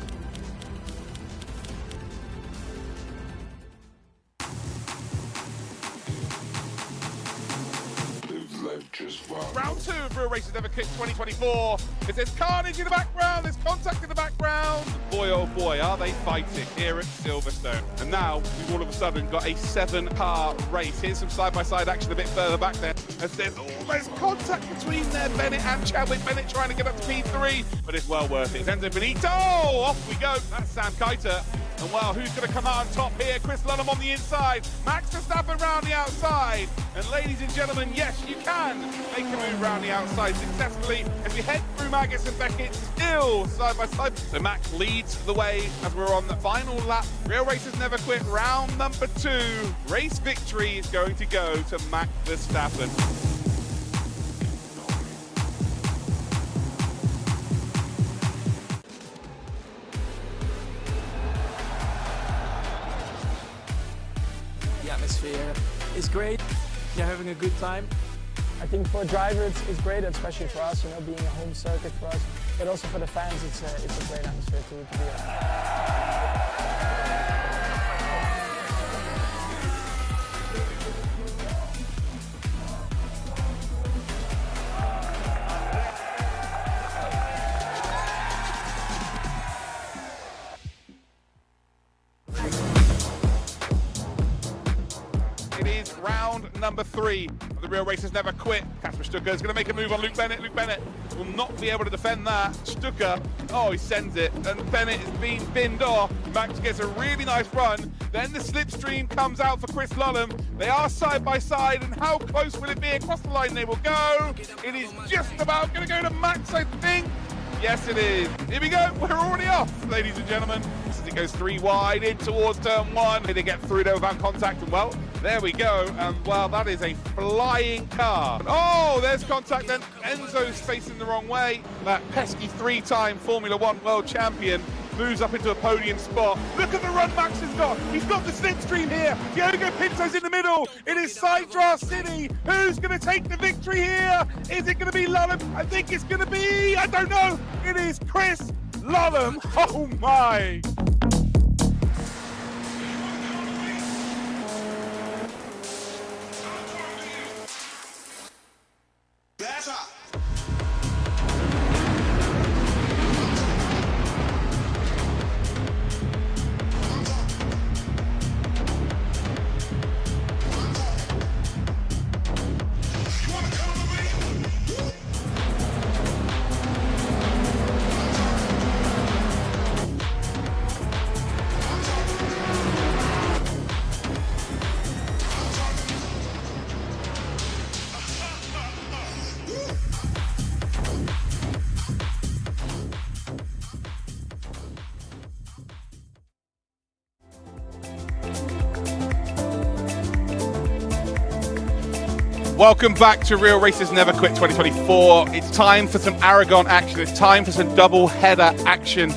Round 2 of Real Racers Never Quit 2024. There's carnage in the background, there's contact in the background. Boy, oh boy, are they fighting here at Silverstone. And now we've all of a sudden got a 7-car race. Here's some side-by-side action a bit further back there, as there's almost contact between there, Bennett and Chadwick. Bennett trying to get up to P3, but it's well worth it. Enzo Benito, off we go. That's Sam Kiter. And well, who's going to come out on top here? Chris Lullen on the inside. Max Verstappen round the outside. And ladies and gentlemen, yes, you can make a move round the outside successfully as we head through Magus and Beckett, still side by side. So Max leads the way as we're on the final lap. Real Racers Never Quit, round number 2. Race victory is going to go to Max Verstappen. The atmosphere is great. You're having a good time. I think for a driver it's great, especially for us, being a home circuit for us. But also for the fans, it's a great atmosphere to be in. It is round number 3 of the Real Racers Never Quit. Kasper Stucker is going to make a move on Luke Bennett. Luke Bennett will not be able to defend that. Stucker, oh, he sends it. And Bennett is being binned off. Max gets a really nice run. Then the slipstream comes out for Chris Lullen. They are side by side, and how close will it be? Across the line they will go. It is just about going to go to Max, I think. Yes, it is. Here we go. We're already off, ladies and gentlemen. As it goes 3 wide in towards turn 1. Did it get through there without contact? And well, there we go. And well, that is a flying car. Oh, there's contact. Then Enzo's facing the wrong way. That pesky 3-time Formula 1 world champion moves up into a podium spot. Look at the run Max has got. He's got the slipstream here. Diogo Pinto's in the middle. It is Sidra City. Who's going to take the victory here? Is it going to be Lullen? I think it's going to be, I don't know. It is Chris Lullen. Oh my. Welcome back to Real Races Never Quit 2024. It's time for some Aragon action. It's time for some double header action.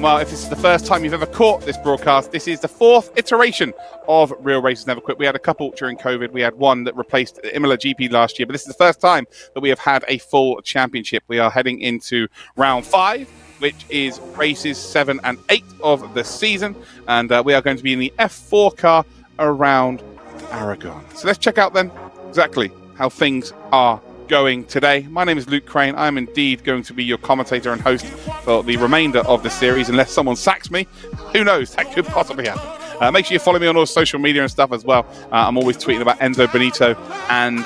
Well, if this is the first time you've ever caught this broadcast, this is the fourth iteration of Real Races Never Quit. We had a couple during COVID. We had one that replaced Imola GP last year, but this is the first time that we have had a full championship. We are heading into round 5, which is races 7 and 8 of the season, and we are going to be in the F4 car around Aragon. So let's check out then exactly how things are going today. My name is Luke Crane. I'm indeed going to be your commentator and host for the remainder of the series, unless someone sacks me. Who knows? That could possibly happen. Make sure you follow me on all social media and stuff as well. I'm always tweeting about Enzo Benito, and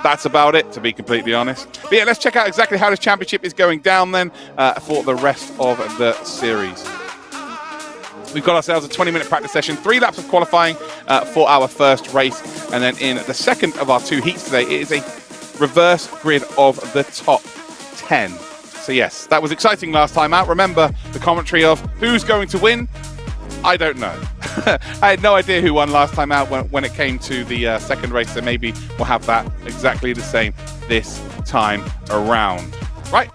that's about it, to be completely honest. But yeah, let's check out exactly how this championship is going down then for the rest of the series. We've got ourselves a 20-minute practice session, 3 laps of qualifying for our first race. And then in the second of our 2 heats today, it is a reverse grid of the top 10. So yes, that was exciting last time out. Remember the commentary of who's going to win? I don't know. I had no idea who won last time out when it came to the second race, so maybe we'll have that exactly the same this time around. Right,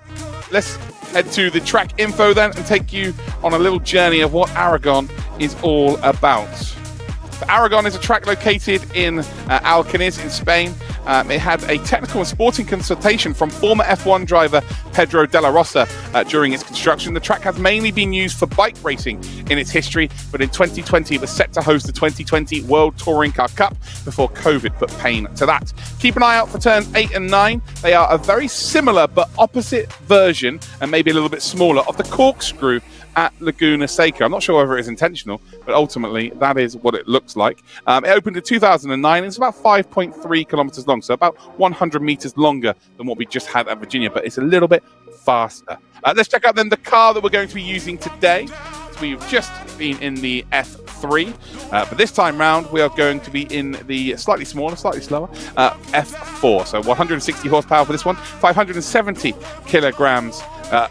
let's head to the track info then and take you on a little journey of what Aragon is all about. So Aragon is a track located in Alcaniz in Spain. It had a technical and sporting consultation from former F1 driver Pedro de la Rosa during its construction. The track has mainly been used for bike racing in its history, but in 2020 it was set to host the 2020 World Touring Car Cup before COVID put pain to that. Keep an eye out for turns 8 and 9. They are a very similar but opposite version, and maybe a little bit smaller, of the corkscrew at Laguna Seca. I'm not sure whether it is intentional, but ultimately that is what it looks like. It opened in 2009. It's about 5.3 kilometers long, so about 100 meters longer than what we just had at Virginia, but it's a little bit faster. Let's check out then the car that we're going to be using today. So we've just been in the F3, but this time round we are going to be in the slightly smaller, slightly slower F4. So 160 horsepower for this one, 570 kilograms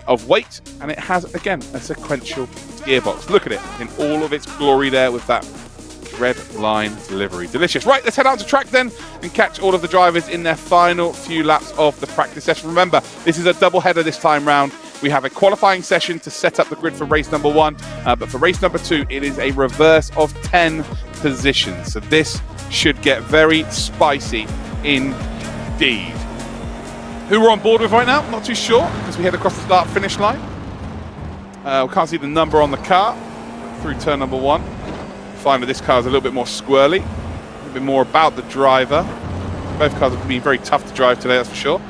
of weight, and it has again a sequential gearbox. Look at it in all of its glory there with that red line delivery. Delicious. Right, let's head out to track then and catch all of the drivers in their final few laps of the practice session. Remember, this is a double header this time round. We have a qualifying session to set up the grid for race number 1, but for race number 2 it is a reverse of 10 positions, so this should get very spicy indeed. Who we're on board with right now, not too sure, because we head across the start finish line. We can't see the number on the car through turn number 1. Find that this car is a little bit more squirrely, a little bit more about the driver. Both cars have been very tough to drive today, that's for sure.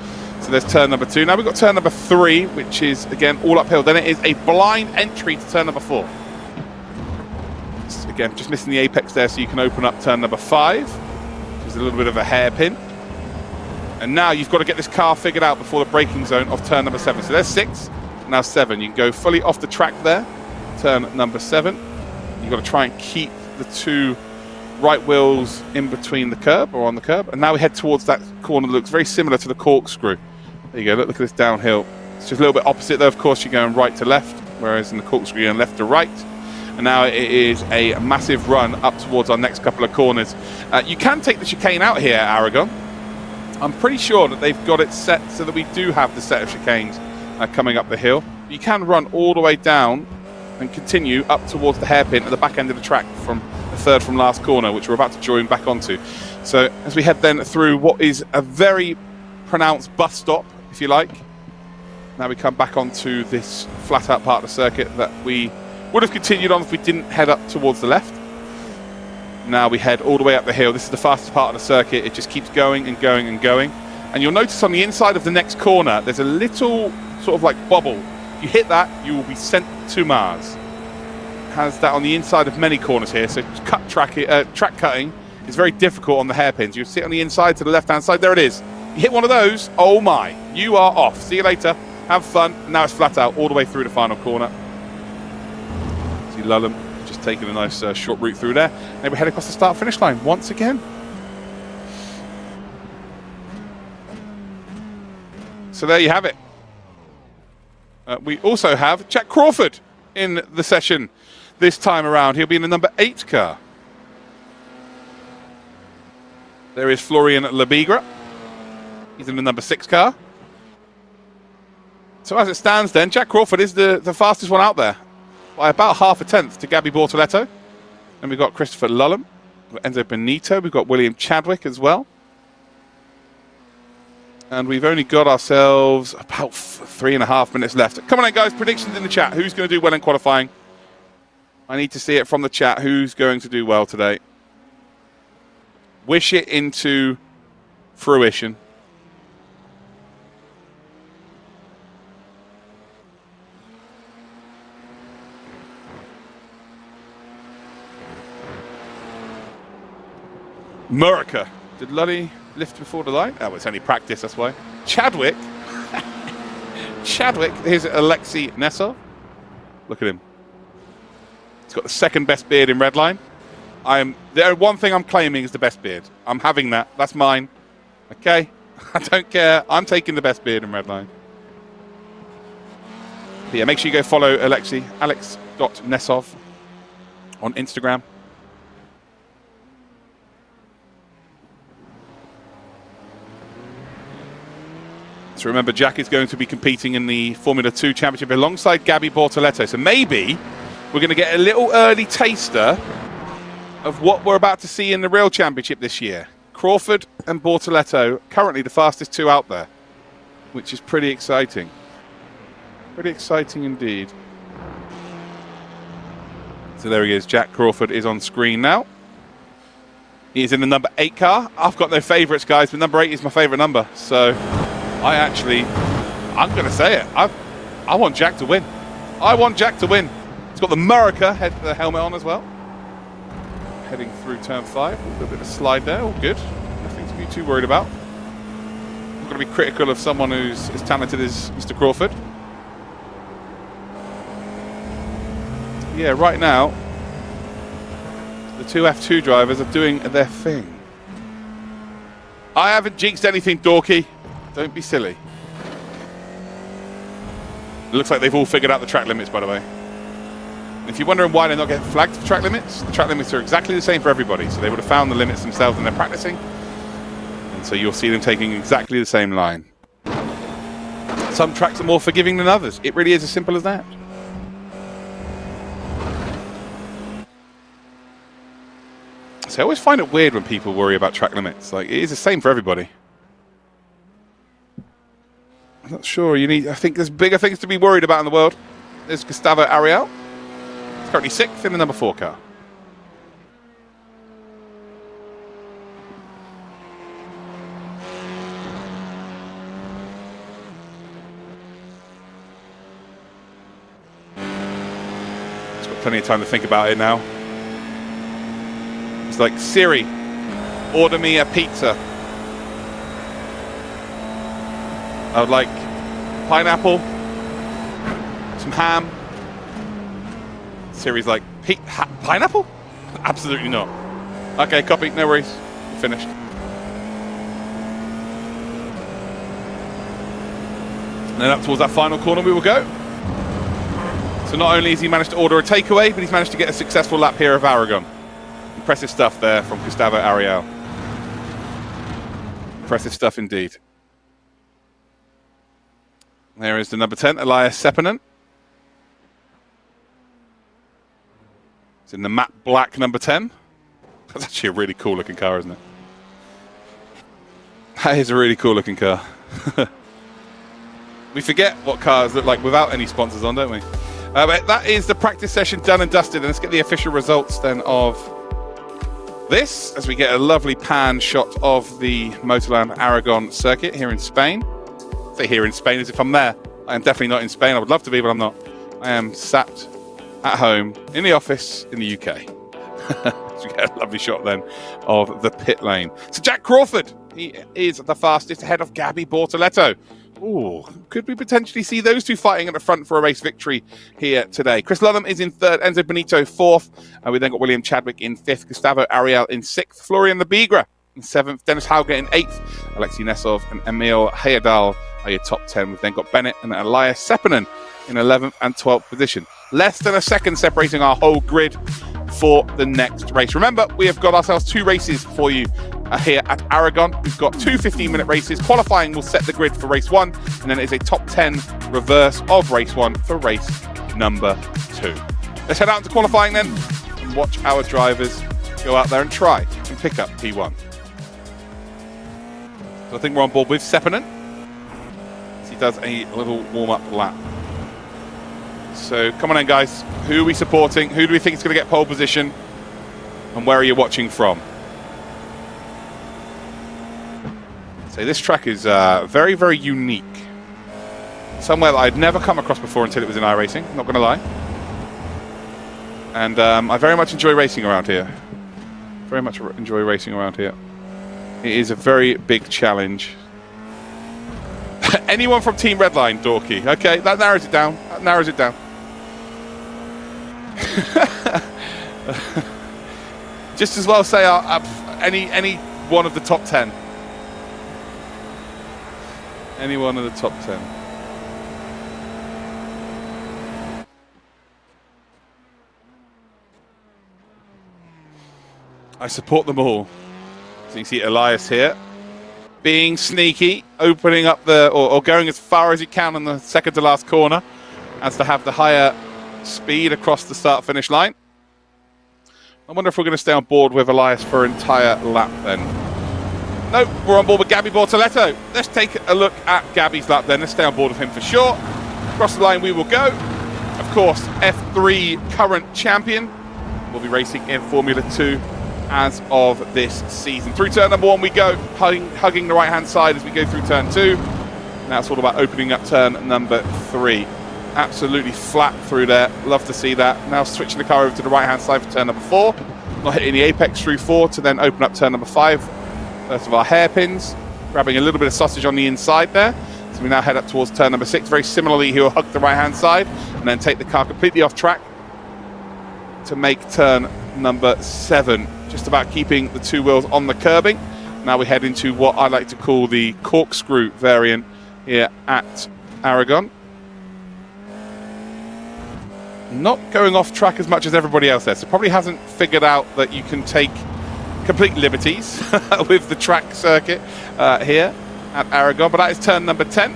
So there's turn number 2. Now we've got turn number 3, which is again all uphill. Then it is a blind entry to turn number 4. Again, just missing the apex there, so you can open up turn number 5. There's a little bit of a hairpin. And now you've got to get this car figured out before the braking zone of turn number 7. So there's 6, now 7. You can go fully off the track there, turn number 7. You've got to try and keep the 2 right wheels in between the curb or on the curb. And now we head towards that corner that looks very similar to the corkscrew. There you go, look at this downhill. It's just a little bit opposite though, of course, you're going right to left, whereas in the corkscrew you're going left to right. And now it is a massive run up towards our next couple of corners. You can take the chicane out here at Aragon. I'm pretty sure that they've got it set so that we do have the set of chicanes coming up the hill. You can run all the way down and continue up towards the hairpin at the back end of the track from the third from last corner, which we're about to join back onto. So as we head then through what is a very pronounced bus stop, if you like. Now we come back onto this flat out part of the circuit that we would have continued on if we didn't head up towards the left. Now we head all the way up the hill. This is the fastest part of the circuit. It just keeps going and going and going. And you'll notice on the inside of the next corner, there's a little sort of like bubble. If you hit that, you will be sent to Mars. It has that on the inside of many corners here. So track cutting is very difficult on the hairpins. You see it on the inside to the left-hand side. There it is. You hit one of those, oh my, you are off. See you later. Have fun. Now it's flat out all the way through the final corner. See Lullum just taking a nice short route through there. Then we head across the start-finish line once again. So there you have it. We also have Jack Crawford in the session this time around. He'll be in the number 8 car. There is Florian Labigra He's in the number 6 car. So as it stands then, Jack Crawford is the fastest one out there by about half a tenth to Gabby Bortoletto. And we've got Christopher Lullum, we've got Enzo Benito, we've got William Chadwick as well. And we've only got ourselves about 3.5 minutes left. Come on in, guys, predictions in the chat. Who's going to do well in qualifying? I need to see it from the chat. Who's going to do well today? Wish it into fruition. Murica. Did Lully lift before the line? Oh, it's only practice, that's why. Chadwick. Chadwick. Here's Alexei Nesov. Look at him. He's got the second best beard in Redline. The one thing I'm claiming is the best beard. I'm having that. That's mine. Okay? I don't care. I'm taking the best beard in Redline. But yeah, make sure you go follow Alexei. Alex.Nesov on Instagram. So remember, Jack is going to be competing in the Formula 2 Championship alongside Gabby Bortoletto. So maybe we're going to get a little early taster of what we're about to see in the real championship this year. Crawford and Bortoletto, currently the fastest two out there, which is pretty exciting. Pretty exciting indeed. So there he is. Jack Crawford is on screen now. He is in the number 8 car. I've got no favourites, guys, but number 8 is my favourite number. So I'm going to say it. I want Jack to win. I want Jack to win. He's got the Murica helmet on as well. Heading through turn 5. A little bit of a slide there. All good. Nothing to be too worried about. I'm going to be critical of someone who's as talented as Mr. Crawford. Yeah, right now, the two F2 drivers are doing their thing. I haven't jinxed anything, Dorky. Don't be silly. It looks like they've all figured out the track limits, by the way. And if you're wondering why they're not getting flagged for track limits, the track limits are exactly the same for everybody. So they would have found the limits themselves when they're practicing. And so you'll see them taking exactly the same line. Some tracks are more forgiving than others. It really is as simple as that. So I always find it weird when people worry about track limits. Like, it is the same for everybody. I'm not sure. I think there's bigger things to be worried about in the world. There's Gustavo Ariel. He's currently 6th in the number 4 car. He's got plenty of time to think about it now. It's like, Siri, order me a pizza. I would like pineapple, some ham. Siri's like, pineapple? Absolutely not. Okay, copy, no worries. We're finished. And then up towards that final corner we will go. So not only has he managed to order a takeaway, but he's managed to get a successful lap here of Aragon. Impressive stuff there from Gustavo Ariel. Impressive stuff indeed. There is the number 10, Elias Seppänen. It's in the matte black number 10. That's actually a really cool looking car, isn't it? That is a really cool looking car. We forget what cars look like without any sponsors on, don't we? But that is the practice session done and dusted. And let's get the official results then of this, as we get a lovely pan shot of the Motorland Aragon circuit here in Spain. I say here in Spain as if I'm there. I am definitely not in Spain. I would love to be, but I'm not. I am sat at home in the office in the UK. So we get a lovely shot then of the pit lane. So Jack Crawford, he is the fastest ahead of Gabby Bortoletto. Ooh, could we potentially see those two fighting at the front for a race victory here today? Chris Lullum is in 3rd, Enzo Benito 4th. We then got William Chadwick in 5th, Gustavo Ariel in 6th, Florian Lebigra in 7th, Dennis Hauger in 8th, Alexei Nesov and Emil Heyerdahl are your top 10. We've then got Bennett and Elias Seppänen in 11th and 12th position. Less than a second separating our whole grid for the next race. Remember, we have got ourselves 2 races for you here at Aragon. We've got two 15-minute races. Qualifying will set the grid for race 1, and then it is a top 10 reverse of race 1 for race number 2. Let's head out into qualifying then and watch our drivers go out there and try and pick up P1. So I think we're on board with Sepinen. He does a little warm-up lap. So come on in, guys. Who are we supporting? Who do we think is going to get pole position? And where are you watching from? So this track is very, very unique. Somewhere that I'd never come across before until it was in iRacing, not going to lie. And I very much enjoy racing around here. Very much enjoy racing around here. It is a very big challenge. Anyone from Team Redline, Dorky. Okay, that narrows it down. That narrows it down. Just as well say any one of the top 10. Any one of the top 10. I support them all. So you see Elias here, being sneaky, opening up or going as far as he can on the second to last corner, as to have the higher speed across the start-finish line. I wonder if we're going to stay on board with Elias for an entire lap then. Nope, we're on board with Gabby Bortoletto. Let's take a look at Gabby's lap then. Let's stay on board with him for sure. Across the line we will go. Of course, F3 current champion. Will be racing in Formula 2 as of this season. Through turn number 1 we go, hugging the right-hand side as we go through turn 2. Now it's all about opening up turn number 3. Absolutely flat through there. Love to see that. Now switching the car over to the right-hand side for turn number 4. Not hitting the apex through 4 to then open up turn number 5. First of our hairpins. Grabbing a little bit of sausage on the inside there. So we now head up towards turn number 6. Very similarly, he'll hug the right-hand side and then take the car completely off track to make turn number 7. Just about keeping the two wheels on the curbing. Now we head into what I like to call the corkscrew variant here at Aragon. Not going off track as much as everybody else there, so probably hasn't figured out that you can take complete liberties with the track circuit here at Aragon. But that is turn number 10.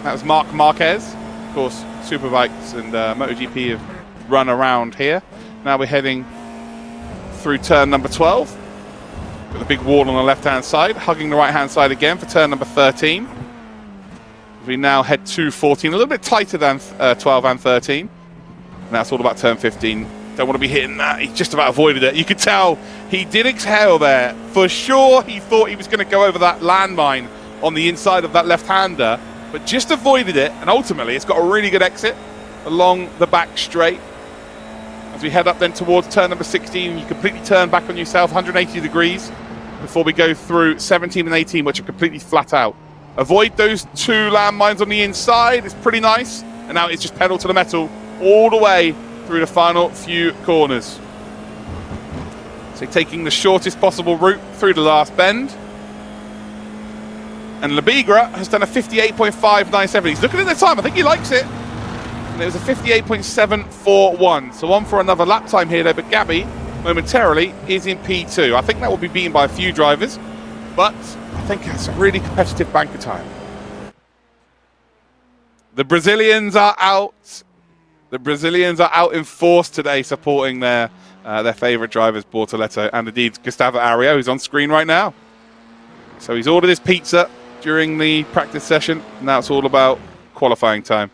That was Marc Marquez. Of course, Superbikes and MotoGP have run around here. Now we're heading through turn number 12. Got the big wall on the left-hand side, hugging the right-hand side again for turn number 13. We now head to 14, a little bit tighter than 12 and 13. And that's all about turn 15. Don't want to be hitting that. He just about avoided it. You could tell he did exhale there. For sure, he thought he was going to go over that landmine on the inside of that left-hander, but just avoided it. And ultimately, it's got a really good exit along the back straight. As we head up then towards turn number 16, you completely turn back on yourself 180 degrees before we go through 17 and 18, which are completely flat out. Avoid those two landmines on the inside. It's pretty nice. And now it's just pedal to the metal all the way through the final few corners. So taking the shortest possible route through the last bend. And Lebigra has done a 58.597. He's looking at the time. I think he likes it. And it was a 58.741. So on for another lap time here, though. But Gabby, momentarily, is in P2. I think that will be beaten by a few drivers. But I think it's a really competitive banker time. The Brazilians are out. The Brazilians are out in force today, supporting their favourite drivers, Bortoletto, and indeed Gustavo Ario, who's on screen right now. So he's ordered his pizza during the practice session. Now it's all about qualifying time.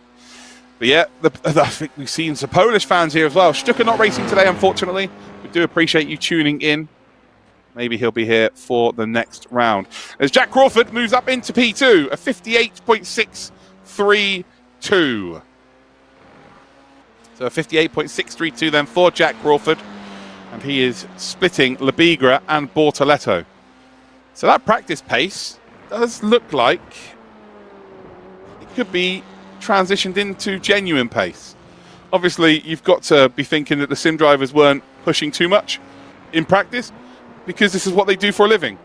But yeah, I think we've seen some Polish fans here as well. Stuka not racing today, unfortunately. We do appreciate you tuning in. Maybe he'll be here for the next round. As Jack Crawford moves up into P2, a 58.632. So a 58.632 then for Jack Crawford. And he is splitting Lebigra and Bortoletto. So that practice pace does look like it could be transitioned into genuine pace. Obviously, you've got to be thinking that the sim drivers weren't pushing too much in practice, because this is what they do for a living.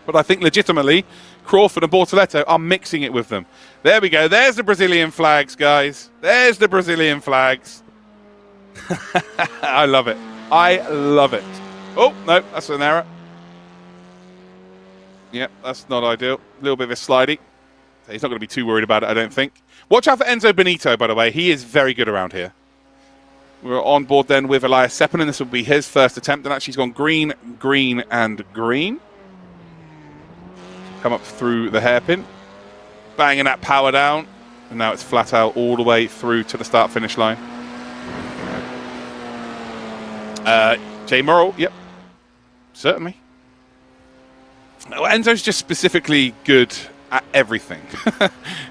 But I think legitimately, Crawford and Bortoletto are mixing it with them. There we go. There's the Brazilian flags, guys. There's the Brazilian flags. I love it. I love it. Oh, no, that's an error. Yep, that's not ideal. A little bit of a slidey. So he's not going to be too worried about it, I don't think. Watch out for Enzo Benito, by the way. He is very good around here. We're on board then with Elias Sepinen. This will be his first attempt, and actually he's gone green, green, and green. Come up through the hairpin. Banging that power down. And now it's flat out all the way through to the start-finish line. Jay Morrill, yep. Certainly. Well, Enzo's just specifically good at everything.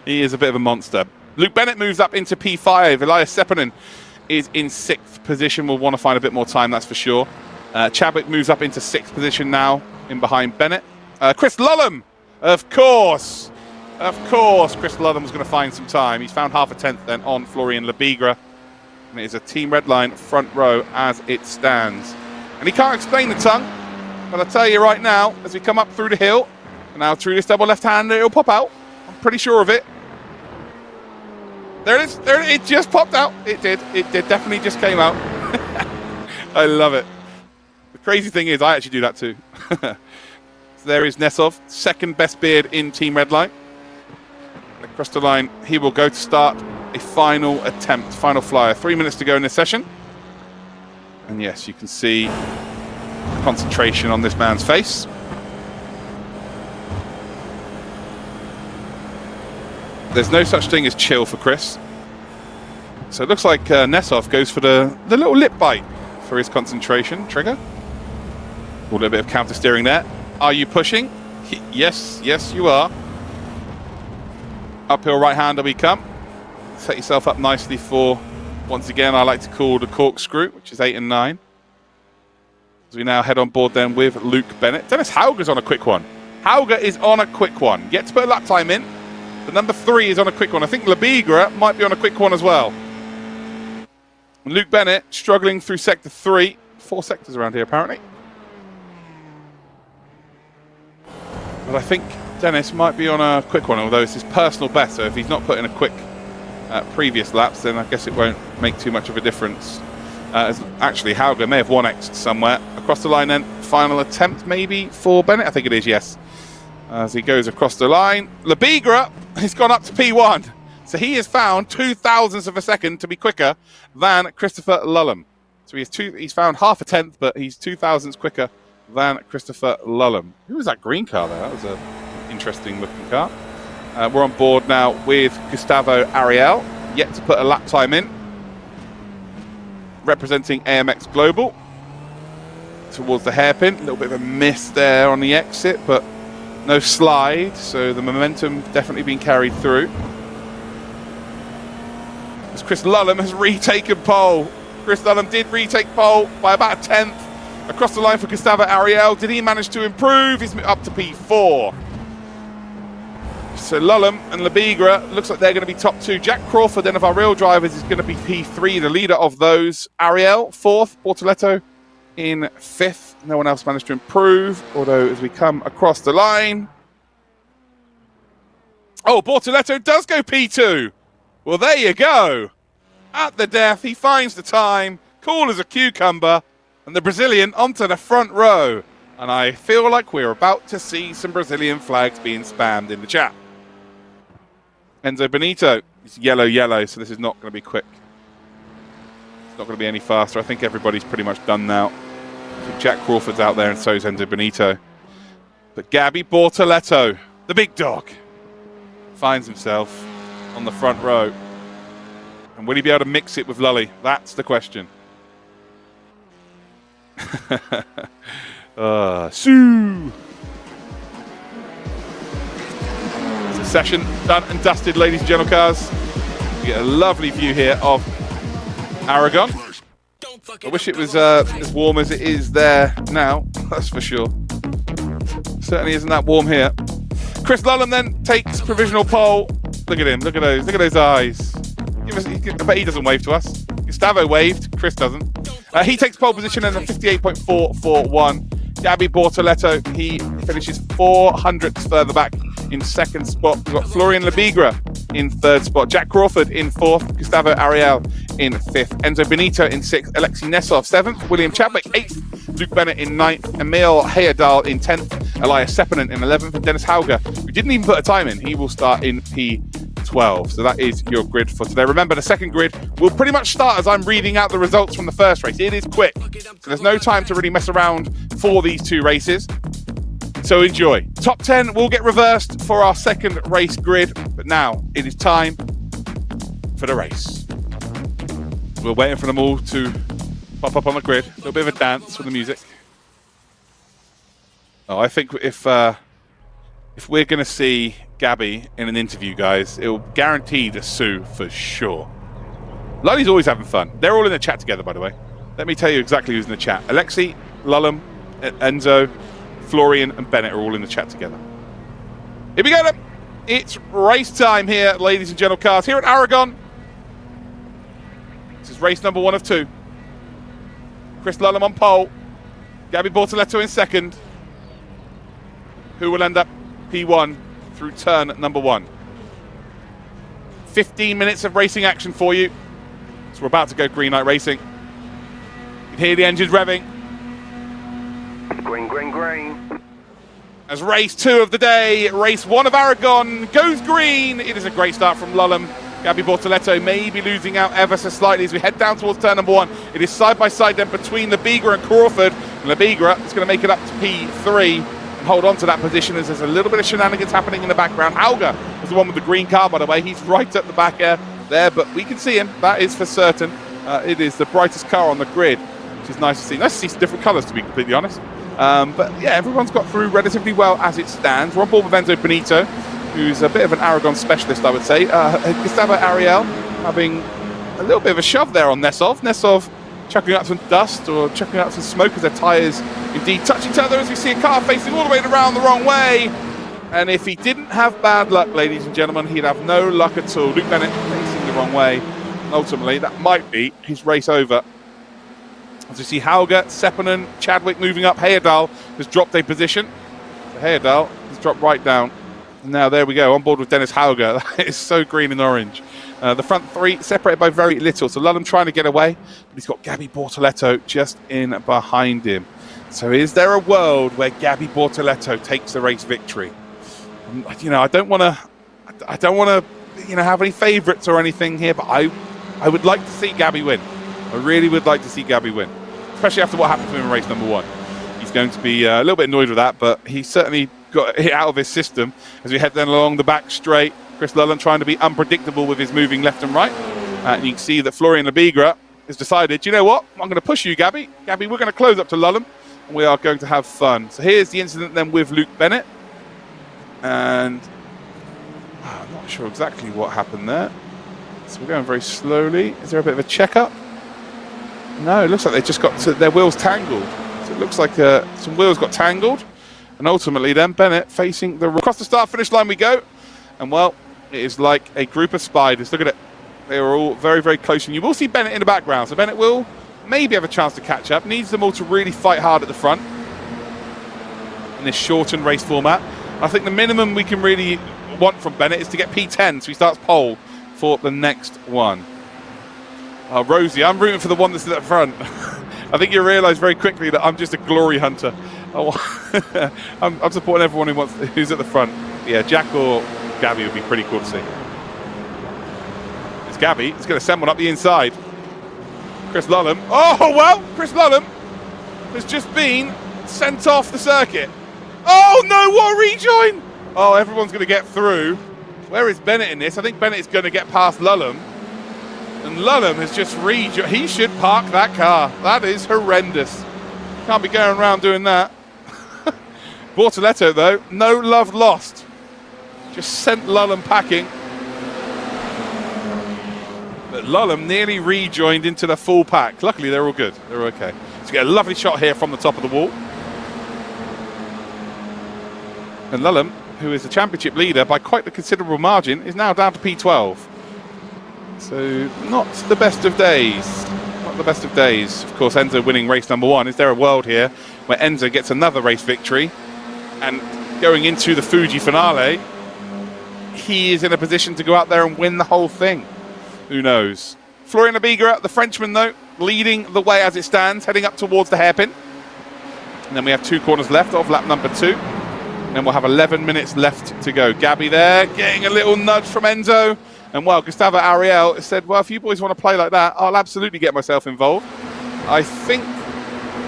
He is a bit of a monster. Luke Bennett moves up into P5. Elias Sepinen is in 6th position. We'll want to find a bit more time, that's for sure. Chadwick moves up into 6th position now, in behind Bennett. Chris Lullum, of course. Of course, Chris Lullum was going to find some time. He's found half a tenth then on Florian Lebigre. And it is a Team Redline front row as it stands. And he can't explain the tongue, but I'll tell you right now, as we come up through the hill, and now through this double left-hander, it'll pop out. I'm pretty sure of it. There it is. There it just popped out. It did. It did. Definitely just came out. I love it. The crazy thing is, I actually do that too. So there is Nesov, second best beard in Team Redline. Across the line, he will go to start a final attempt, final flyer. 3 minutes to go in this session. And yes, you can see the concentration on this man's face. There's no such thing as chill for Chris. So it looks like Nesov goes for the little lip bite for his concentration trigger. A little bit of counter steering there. Are you pushing? Yes, yes you are. Uphill right-hander we come. Set yourself up nicely for, once again, I like to call the corkscrew, which is 8 and 9. As we now head on board then with Luke Bennett. Dennis Hauger's on a quick one. Hauger is on a quick one. Yet to put a lap time in. The number 3 is on a quick one. I think Lebigre might be on a quick one as well. And Luke Bennett struggling through sector 3. 4 sectors around here, apparently. But I think Dennis might be on a quick one, although it's his personal best. So if he's not put in a quick previous laps, then I guess it won't make too much of a difference. Actually, Hauger may have 1x'd somewhere. Across the line then, final attempt maybe for Bennett? I think it is, yes. As he goes across the line. Lebigre has gone up to P1. So he has found 0.02 of a second to be quicker than Christopher Lullum. So he's found half a tenth, but he's 0.02 quicker than Christopher Lullum. Who was that green car there? That was an interesting looking car. We're on board now with Gustavo Ariel, yet to put a lap time in. Representing AMX Global. Towards the hairpin. A little bit of a miss there on the exit, but no slide, so the momentum definitely being carried through. As Chris Lullum has retaken pole. Chris Lullum did retake pole by about a tenth. Across the line for Gustavo Ariel. Did he manage to improve? He's up to P4. So Lullum and Lebigre, looks like they're going to be top 2. Jack Crawford, then of our real drivers, is going to be P3, the leader of those. Ariel, 4th. Bortoletto in 5th. No one else managed to improve, although as we come across the line... Oh, Bortoletto does go P2. Well, there you go. At the death, he finds the time, cool as a cucumber, and the Brazilian onto the front row. And I feel like we're about to see some Brazilian flags being spammed in the chat. Enzo Benito is yellow, so this is not going to be quick. It's not going to be any faster. I think everybody's pretty much done now. I think Jack Crawford's out there and so is Enzo Benito. But Gabby Bortoletto, the big dog, finds himself on the front row. And will he be able to mix it with Lully? That's the question. Sue! Session done and dusted, ladies and gentlemen, cars. You get a lovely view here of Aragon. I wish it was as warm as it is there now, that's for sure. Certainly isn't that warm here. Chris Lullum then takes provisional pole. Look at him, look at those eyes. I bet he doesn't wave to us. Gustavo waved, Chris doesn't. He takes pole position in the 58.441. Gabby Bortoletto, he finishes 400ths further back in 2nd spot. We've got Florian Lebigre in 3rd spot. Jack Crawford in 4th. Gustavo Ariel in 5th. Enzo Benito in 6th. Alexei Nesov 7th. William Chadwick 8th. Luke Bennett in 9th. Emil Heyerdahl in 10th. Elias Sepinen in 11th, and Dennis Hauger, who didn't even put a time in, he will start in P12. So that is your grid for today. Remember, the second grid will pretty much start as I'm reading out the results from the first race. It is quick, so there's no time to really mess around for these two races. So enjoy. Top 10 will get reversed for our second race grid, but now it is time for the race. We're waiting for them all to pop up on the grid. A little bit of a dance with the music. Oh, I think if we're going to see Gabby in an interview, guys, it will guarantee a sue for sure. Lolly's always having fun. They're all in the chat together, by the way. Let me tell you exactly who's in the chat. Alexi, Lullum, Enzo, Florian, and Bennett are all in the chat together. Here we go then. It's race time here, ladies and gentlemen, cars, here at Aragon. This is race number 1 of 2. Chris Lullum on pole. Gabby Bortoletto in second. Who will end up P1 through turn number 1. 15 minutes of racing action for you. So we're about to go green light racing. You can hear the engines revving. Green, green, green. As race 2 of the day, race 1 of Aragon goes green. It is a great start from Lullum. Gabby Bortoletto may be losing out ever so slightly as we head down towards turn number 1. It is side by side then between Lebigra and Crawford. And Lebigra is going to make it up to P3 and hold on to that position as there's a little bit of shenanigans happening in the background. Hauger is the one with the green car, by the way. He's right at the back there, but we can see him. That is for certain. It is the brightest car on the grid, which is nice to see. Nice to see some different colours, to be completely honest. But yeah, everyone's got through relatively well as it stands. We're on board with Enzo Benito, who's a bit of an Aragon specialist, I would say. Gustavo Ariel having a little bit of a shove there on Nesov. Nesov chucking up some dust or chucking up some smoke as their tyres indeed touch each other as we see a car facing all the way around the wrong way. And if he didn't have bad luck, ladies and gentlemen, he'd have no luck at all. Luke Bennett facing the wrong way. Ultimately, that might be his race over. As we see Hauger, Sepinen, Chadwick moving up. Heyerdahl has dropped a position. So Heyerdahl has dropped right down. And now there we go, on board with Dennis Hauger. That is so green and orange. The front 3 separated by very little. So Lullum trying to get away, but he's got Gabby Bortoletto just in behind him. So is there a world where Gabby Bortoletto takes the race victory? You know, I don't want to, have any favourites or anything here, but I would like to see Gabby win. I really would like to see Gabby win, especially after what happened to him in race number 1. He's going to be a little bit annoyed with that, but he certainly got it out of his system as we head then along the back straight. Chris Lullum trying to be unpredictable with his moving left and right. And you can see that Florian Lebigra has decided, you know what, I'm going to push you, Gabby. Gabby, we're going to close up to Lullum, and we are going to have fun. So here's the incident then with Luke Bennett. And I'm not sure exactly what happened there. So we're going very slowly. Is there a bit of a checkup? No, it looks like they just got their wheels tangled. So it looks like some wheels got tangled. And ultimately then Bennett facing across the start-finish line we go. And well, it is like a group of spiders. Look at it. They are all very, very close. And you will see Bennett in the background. So Bennett will maybe have a chance to catch up. Needs them all to really fight hard at the front in this shortened race format. I think the minimum we can really want from Bennett is to get P10. So he starts pole for the next one. Rosie, I'm rooting for the one that's at the front. I think you realise very quickly that I'm just a glory hunter. I'm supporting everyone who's at the front. Yeah, Jack or Gabby would be pretty cool to see. It's Gabby. It's going to send one up the inside. Chris Lullum. Oh, well, Chris Lullum has just been sent off the circuit. Oh, no, what a rejoin. Oh, everyone's going to get through. Where is Bennett in this? I think Bennett is going to get past Lullum. And Lullum has just rejoined. He should park that car. That is horrendous. Can't be going around doing that. Bortoletto, though, no love lost. Just sent Lullum packing. But Lullum nearly rejoined into the full pack. Luckily, they're all good. They're okay. So you get a lovely shot here from the top of the wall. And Lullum, who is the championship leader by quite a considerable margin, is now down to P12. So not the best of days. Not the best of days. Of course, Enzo winning race number 1. Is there a world here where Enzo gets another race victory? And going into the Fuji finale, he is in a position to go out there and win the whole thing. Who knows? Florian Lebigra, the Frenchman, though, leading the way as it stands, heading up towards the hairpin. And then we have 2 corners left of lap number 2. And then we'll have 11 minutes left to go. Gabby there, getting a little nudge from Enzo. And well, Gustavo Ariel said, well, if you boys want to play like that, I'll absolutely get myself involved. I think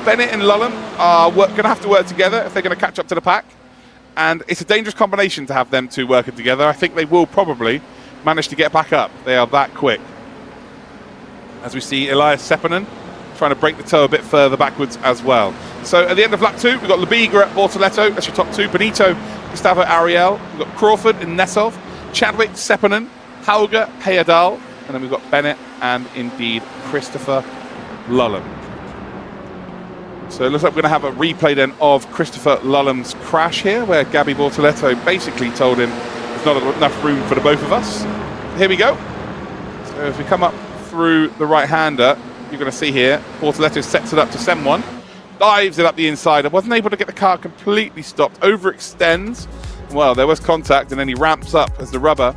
Bennett and Lulham are going to have to work together if they're going to catch up to the pack. And it's a dangerous combination to have them two working together. I think they will probably manage to get back up. They are that quick. As we see Elias Seppänen trying to break the toe a bit further backwards as well. So at the end of lap 2, we've got Lebiga at Bortoleto. That's your top 2. Benito, Gustavo Ariel. We've got Crawford and Nessov. Chadwick, Seppänen. Hauger, Heyerdahl. And then we've got Bennett and indeed Christopher Lulham. So it looks like we're going to have a replay then of Christopher Lulham's crash here, where Gabby Bortoleto basically told him there's not enough room for the both of us. Here we go. So as we come up through the right-hander, you're going to see here, Bortoleto sets it up to send one, dives it up the inside. I wasn't able to get the car completely stopped, overextends. Well, there was contact, and then he ramps up as the rubber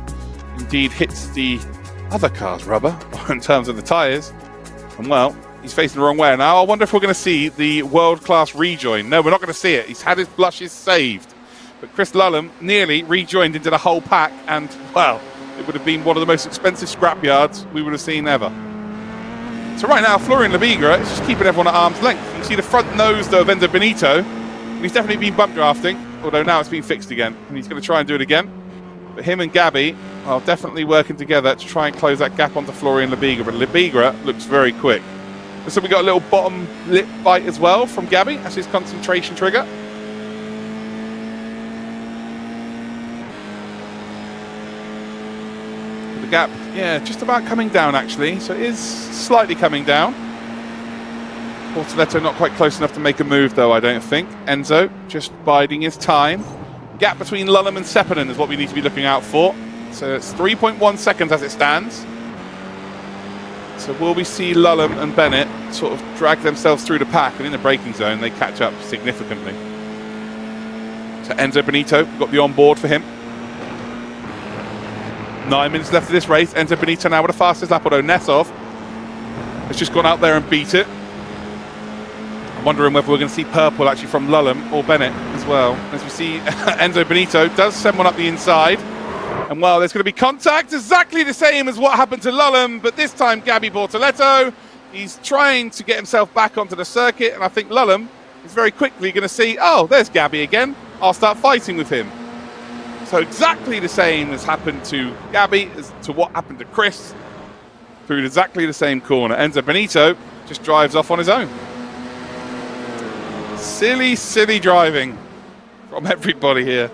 indeed hits the other car's rubber in terms of the tyres. And well, he's facing the wrong way. Now, I wonder if we're going to see the world-class rejoin. No, we're not going to see it. He's had his blushes saved. But Chris Lulham nearly rejoined into the whole pack, and, well, it would have been one of the most expensive scrapyards we would have seen ever. So right now, Florian Lebiga is just keeping everyone at arm's length. You can see the front nose, though, of Enzo Benito. And he's definitely been bump drafting, although now it's been fixed again. And he's going to try and do it again. But him and Gabby are definitely working together to try and close that gap onto Florian Lebiga. But Lebiga looks very quick. So we got a little bottom lip bite as well from Gabby. That's his concentration trigger. The gap, yeah, just about coming down actually. So it is slightly coming down. Bortoleto not quite close enough to make a move though, I don't think. Enzo just biding his time. Gap between Lulham and Seppänen is what we need to be looking out for. So it's 3.1 seconds as it stands. So will we see Lulham and Bennett sort of drag themselves through the pack, and in the braking zone they catch up significantly. So Enzo Benito, we've got the onboard for him. 9 minutes left of this race. Enzo Benito now with the fastest lap, although Nessov has just gone out there and beat it. I'm wondering whether we're going to see purple actually from Lulham or Bennett as well. As we see Enzo Benito does send one up the inside. And well, there's going to be contact, exactly the same as what happened to Lulham, but this time Gabby Bortoleto. He's trying to get himself back onto the circuit, and I think Lulham is very quickly going to see, oh, there's Gabby again. I'll start fighting with him. So exactly the same has happened to Gabby as to what happened to Chris through exactly the same corner. Enzo Benito just drives off on his own. Silly, silly driving from everybody here.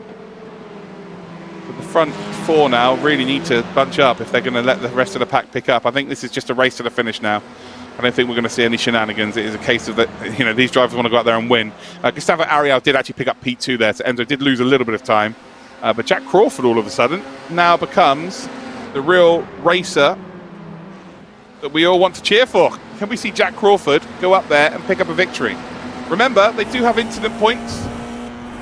But the front four now really need to bunch up if they're going to let the rest of the pack pick up. I think this is just a race to the finish now. I don't think we're going to see any shenanigans. It is a case of that, you know, these drivers want to go out there and win. Gustavo Ariel did actually pick up P2 there, so Enzo did lose a little bit of time. But Jack Crawford all of a sudden now becomes the real racer that we all want to cheer for. Can we see Jack Crawford go up there and pick up a victory? Remember, they do have incident points.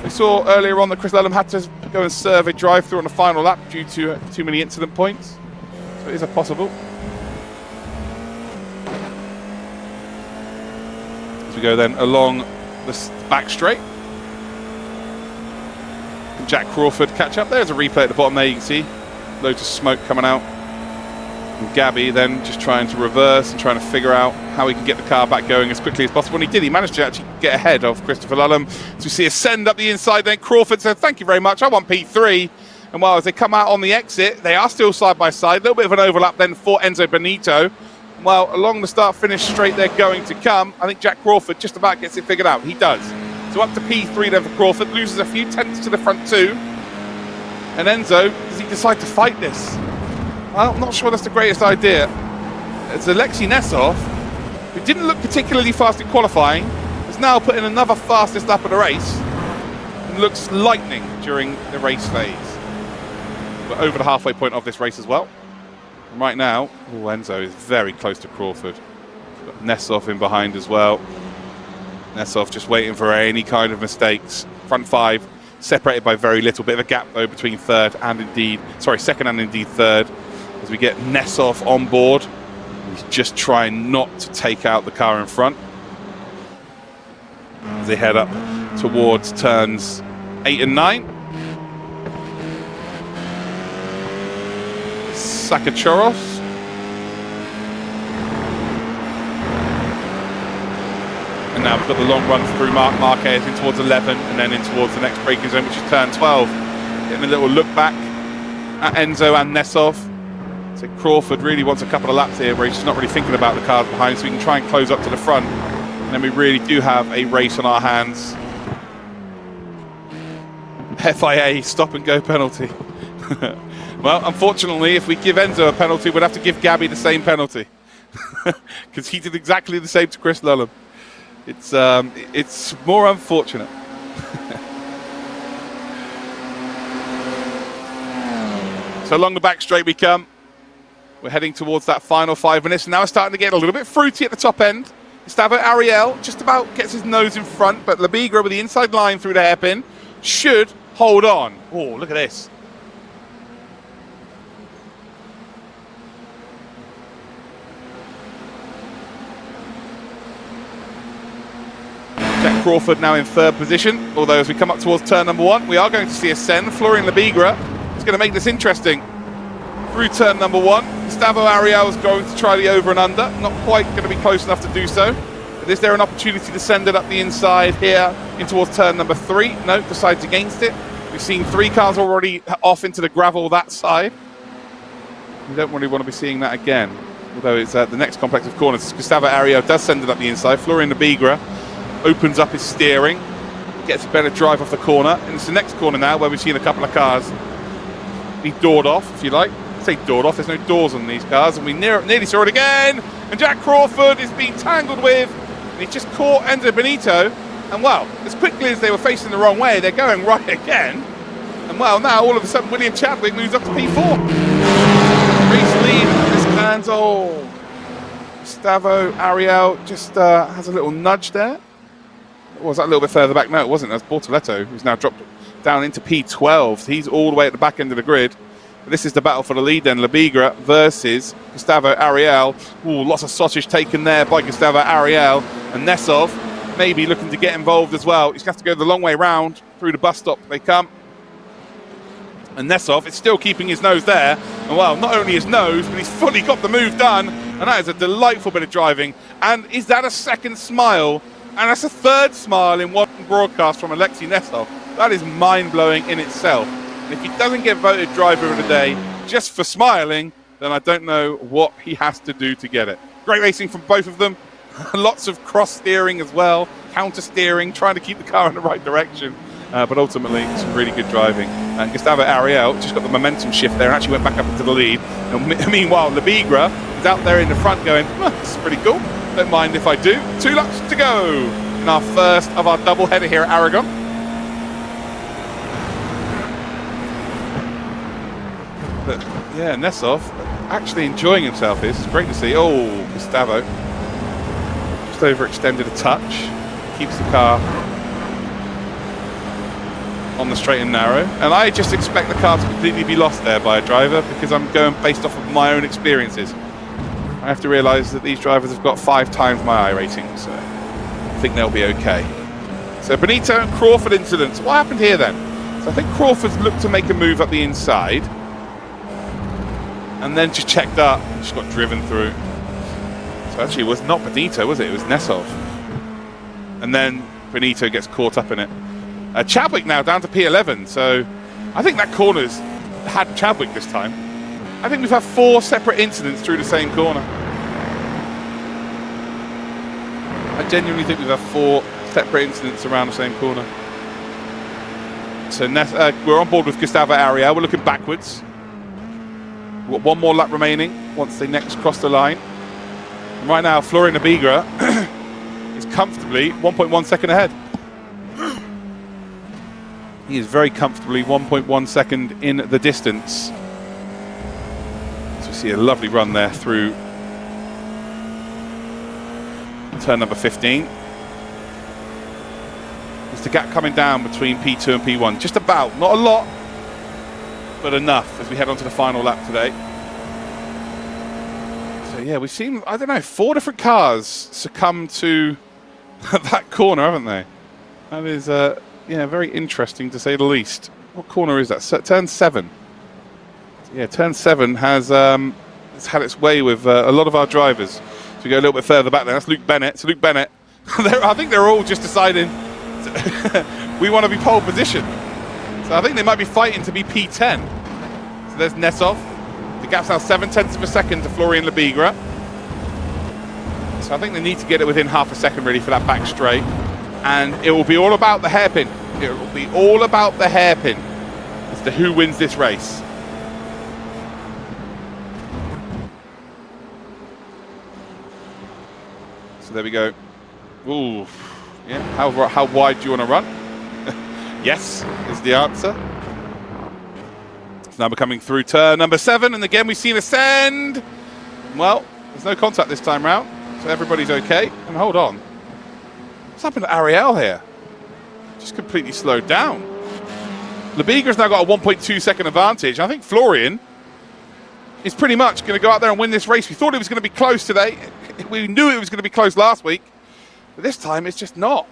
We saw earlier on that Chris Lulham had to go and serve a drive-through on the final lap due to too many incident points. So it is a possible. As we go then along the back straight. Can Jack Crawford catch up? There's a replay at the bottom there, you can see. Loads of smoke coming out. And Gabby then just trying to reverse and trying to figure out how he can get the car back going as quickly as possible. And he did. He managed to actually get ahead of Christopher Lulham. So we see a send up the inside. Then Crawford said, thank you very much. I want P3. And while as they come out on the exit, they are still side by side. A little bit of an overlap then for Enzo Benito. And while along the start-finish straight they're going to come, I think Jack Crawford just about gets it figured out. He does. So up to P3 then for Crawford. Loses a few tenths to the front two. And Enzo, does he decide to fight this? Well, I'm not sure that's the greatest idea. It's Alexei Nessov, who didn't look particularly fast in qualifying, has now put in another fastest lap of the race and looks lightning during the race phase. We're over the halfway point of this race as well. And right now, Enzo is very close to Crawford. Got Nessov in behind as well. Nessov just waiting for any kind of mistakes. Front five separated by very little, bit of a gap though between second and indeed third. As we get Nessov on board, he's just trying not to take out the car in front. As they head up towards turns 8 and 9. Sakachoros. And now we've got the long run through Marquez in towards 11 and then in towards the next braking zone, which is turn 12. Getting a little look back at Enzo and Nesov. So Crawford really wants a couple of laps here where he's just not really thinking about the cars behind, so we can try and close up to the front. And then we really do have a race on our hands. FIA stop and go penalty. Well, unfortunately, if we give Enzo a penalty, we'd have to give Gabby the same penalty. Because he did exactly the same to Chris Lullum. It's more unfortunate. So along the back straight we come. We're heading towards that final 5 minutes. And now it's starting to get a little bit fruity at the top end. Gustavo Ariel just about gets his nose in front, but Labigra with the inside line through the hairpin should hold on. Oh, look at this. Jack Crawford now in third position, although as we come up towards turn number 1, we are going to see a send. Florian Labigra is going to make this interesting. Through turn number 1, Gustavo Ariel is going to try the over and under. Not quite going to be close enough to do so. But is there an opportunity to send it up the inside here in towards turn number 3? No, decides against it. We've seen 3 cars already off into the gravel that side. We don't really want to be seeing that again. Although it's the next complex of corners. Gustavo Ariel does send it up the inside. Florian Labigra opens up his steering, gets a better drive off the corner, and it's the next corner now where we've seen a couple of cars be doored off, if you like. I say doored off, there's no doors on these cars, and we nearly saw it again, and Jack Crawford is being tangled with, and he's just caught Enzo Benito, and well, as quickly as they were facing the wrong way, they're going right again, and well, now all of a sudden William Chadwick moves up to P4. Race lead, this man's, Gustavo Ariel just has a little nudge there. Or was that a little bit further back? No, it wasn't. That's Bortoletto, who's now dropped down into P12. He's all the way at the back end of the grid. But this is the battle for the lead then. Labigra versus Gustavo Ariel. Ooh, lots of sausage taken there by Gustavo Ariel. And Nesov maybe looking to get involved as well. He's going to have to go the long way round. Through the bus stop they come. And Nesov is still keeping his nose there. And well, not only his nose, but he's fully got the move done. And that is a delightful bit of driving. And is that a second smile? And that's a third smile in one broadcast from Alexei Nesov. That is mind-blowing in itself. And if he doesn't get voted driver of the day just for smiling, then I don't know what he has to do to get it. Great racing from both of them. Lots of cross-steering as well, counter-steering, trying to keep the car in the right direction. But ultimately, some really good driving. And Gustavo Ariel just got the momentum shift there and actually went back up into the lead. And meanwhile, Labigra is out there in the front going, this is pretty cool. Don't mind if I do. 2 laps to go in our first of our double header here at Aragon. But yeah, Nesov actually enjoying himself here. It's great to see. Oh, Gustavo just overextended a touch. Keeps the car on the straight and narrow. And I just expect the car to completely be lost there by a driver because I'm going based off of my own experiences. I have to realise that these drivers have got 5 times my I rating, so I think they'll be okay. So Benito and Crawford incidents. What happened here then? So I think Crawford's looked to make a move up the inside, and then just checked up, just got driven through. So actually it was not Benito, was it? It was Nesov. And then Benito gets caught up in it. Chadwick now down to P11, so I think that corner's had Chadwick this time. I think we've had 4 separate incidents through the same corner. I genuinely think we've had 4 separate incidents around the same corner. So we're on board with Gustavo Ariel. We're looking backwards. We've got 1 more lap remaining once they next cross the line. And right now, Florian Labigra is comfortably 1.1 second ahead. He is very comfortably 1.1 second in the distance. See a lovely run there through turn number 15. There's the gap coming down between P2 and P1. Just about, not a lot, but enough as we head on to the final lap today. So yeah, we've seen, I don't know, 4 different cars succumb to that corner, haven't they? That is, yeah, very interesting to say the least. What corner is that? Turn 7. Yeah, turn 7 has it's had its way with a lot of our drivers. So we go a little bit further back there. That's Luke Bennett. So Luke Bennett, I think they're all just deciding we want to be pole position. So I think they might be fighting to be P10. So there's Nesov. The gap's now 7/10 of a second to Florian Lebigra. So I think they need to get it within half a second really for that back straight. And it will be all about the hairpin. It will be all about the hairpin as to who wins this race. So there we go. Ooh, yeah. How wide do you want to run? Yes, is the answer. It's now coming through turn number 7, and again we've seen ascend. Well, there's no contact this time round, so everybody's okay. And hold on, what's happened to Ariel here? Just completely slowed down. Lebigra's now got a 1.2 second advantage. I think Florian is pretty much going to go out there and win this race. We thought it was going to be close today. We knew it was going to be close last week, but this time it's just not.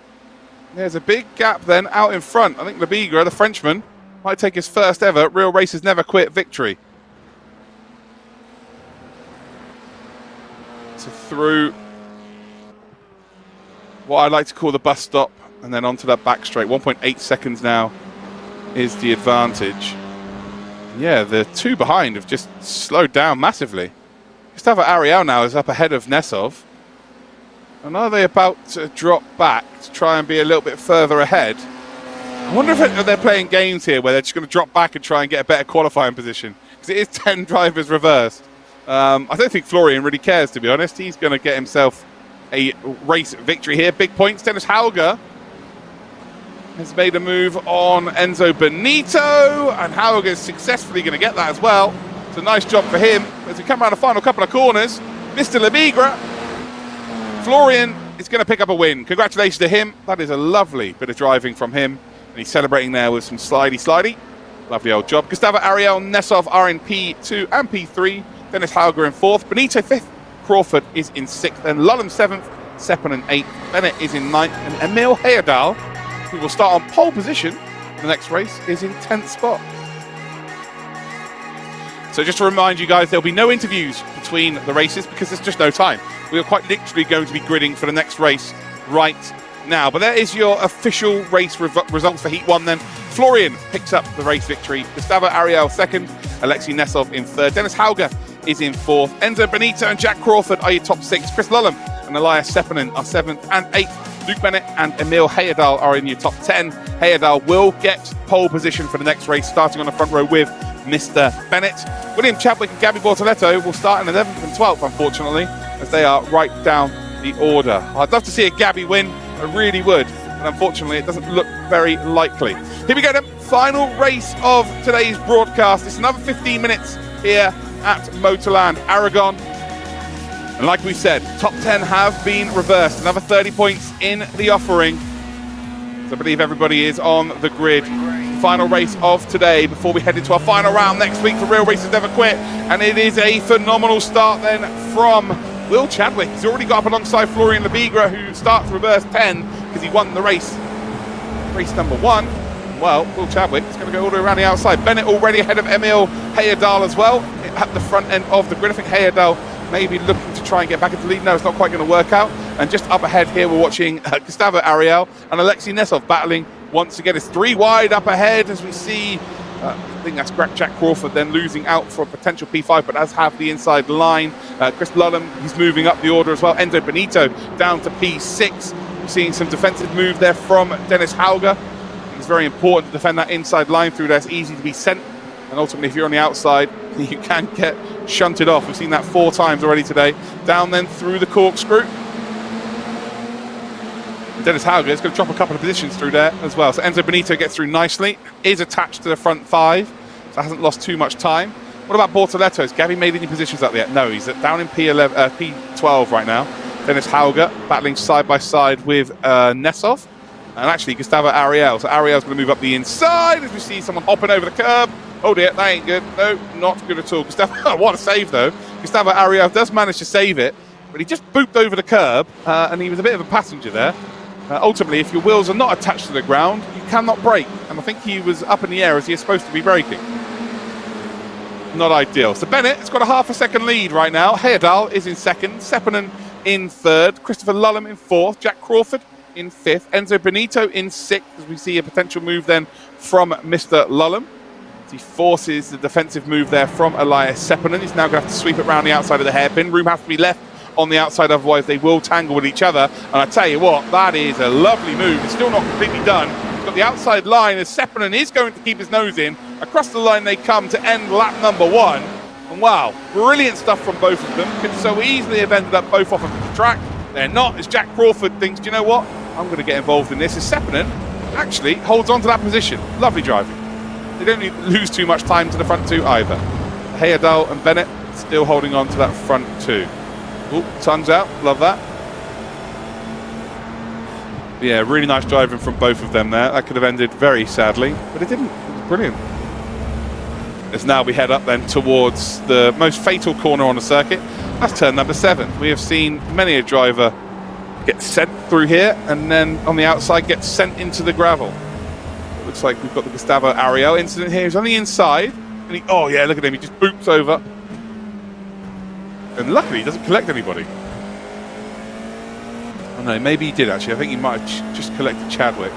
There's a big gap then out in front. I think Lebigra, the Frenchman, might take his first ever Real Races Never Quit victory. So through what I like to call the bus stop and then onto that back straight. 1.8 seconds now is the advantage. Yeah, the two behind have just slowed down massively. Gustavo Ariel now is up ahead of Nesov. And are they about to drop back to try and be a little bit further ahead? I wonder if they're playing games here where they're just going to drop back and try and get a better qualifying position. Because it is 10 drivers reversed. I don't think Florian really cares, to be honest. He's going to get himself a race victory here. Big points. Dennis Hauger has made a move on Enzo Benito. And Hauger is successfully going to get that as well. It's a nice job for him. As we come around the final couple of corners, Mr. Lebigra, Florian is going to pick up a win. Congratulations to him. That is a lovely bit of driving from him. And he's celebrating there with some slidey. Lovely old job. Gustavo Ariel, Nesov are in P2 and P3. Dennis Hauger in 4th. Benito 5th. Crawford is in 6th. And Lullum 7th. Sepinen 8th. Bennett is in 9th. And Emil Heyerdahl, who will start on pole position for the next race, is in 10th spot. So just to remind you guys, there'll be no interviews between the races because there's just no time. We are quite literally going to be gridding for the next race right now. But there is your official race results for Heat 1 then. Florian picks up the race victory. Gustavo Ariel 2nd. Alexei Nesov in 3rd. Dennis Hauger is in 4th. Enzo Benito and Jack Crawford are your top 6. Chris Lullum and Elias Sepinen are 7th and 8th. Luke Bennett and Emil Heyerdahl are in your top 10. Heyerdahl will get pole position for the next race, starting on the front row with Mr. Bennett. William Chadwick and Gabby Bortoletto will start in 11th and 12th, unfortunately, as they are right down the order. I'd love to see a Gabby win, I really would, but unfortunately it doesn't look very likely. Here we go then, final race of today's broadcast. It's another 15 minutes here at Motorland Aragon. And like we said, top 10 have been reversed. Another 30 points in the offering. So I believe everybody is on the grid. Final race of today before we head into our final round next week for Real Races Never Quit. And it is a phenomenal start then from Will Chadwick. He's already got up alongside Florian Lebigra, who starts reverse 10 because he won the race number 1. Well, Will Chadwick is going to go all the way around the outside. Bennett already ahead of Emil Heyerdahl as well at the front end of the grid. I think Heyerdahl maybe looking to try and get back into the lead. No, it's not quite going to work out. And just up ahead here, we're watching Gustavo Ariel and Alexei Nesov battling once again. It's 3 wide up ahead as we see. I think that's Jack Crawford then losing out for a potential P5, but does have the inside line. Chris Lullum, he's moving up the order as well. Enzo Benito down to P6. We're seeing some defensive move there from Dennis Hauger. It's very important to defend that inside line through there. It's easy to be sent. And ultimately, if you're on the outside, you can get shunted off. We've seen that 4 times already today. Down then through the corkscrew. Dennis Hauger is going to drop a couple of positions through there as well. So Enzo Benito gets through nicely, is attached to the front 5, so hasn't lost too much time. What about Bortoletto? Has Gabby made any positions up yet? No, he's down in P12 right now. Dennis Hauger battling side by side with Nesov. And actually Gustavo Ariel. So Ariel's going to move up the inside as we see someone hopping over the curb. Oh dear, that ain't good. No, not good at all. Gustavo, what a save though. Gustavo Ariel does manage to save it, but he just booped over the curb and he was a bit of a passenger there. Ultimately, if your wheels are not attached to the ground, you cannot brake. And I think he was up in the air as he is supposed to be braking. Not ideal. So Bennett has got a half a second lead right now. Heyerdahl is in second. Seppänen in third. Christopher Lullum in fourth. Jack Crawford in fifth. Enzo Benito in sixth, as we see a potential move then from Mr. Lullum. He forces the defensive move there from Elias Seppänen. He's now going to have to sweep it around the outside of the hairpin. Room has to be left on the outside, otherwise they will tangle with each other. And I tell you what, that is a lovely move. It's still not completely done. He's got the outside line as Seppänen is going to keep his nose in. Across the line they come to end lap number one. And wow, brilliant stuff from both of them. Could so easily have ended up both off of the track. They're not, as Jack Crawford thinks, do you know what? I'm going to get involved in this. As Seppänen actually holds on to that position. Lovely driving. They don't lose too much time to the front two either. Heyerdahl and Bennett still holding on to that front two. Ooh, tongues out, love that. Yeah, really nice driving from both of them there. That could have ended very sadly, but it didn't. It was brilliant. As now we head up then towards the most fatal corner on the circuit. That's turn number 7. We have seen many a driver get sent through here and then on the outside get sent into the gravel. Looks like we've got the Gustavo Ariel incident here. He's on the inside, and oh yeah, look at him. He just boops over, and luckily he doesn't collect anybody. Oh no, maybe he did actually. I think he might have just collected Chadwick.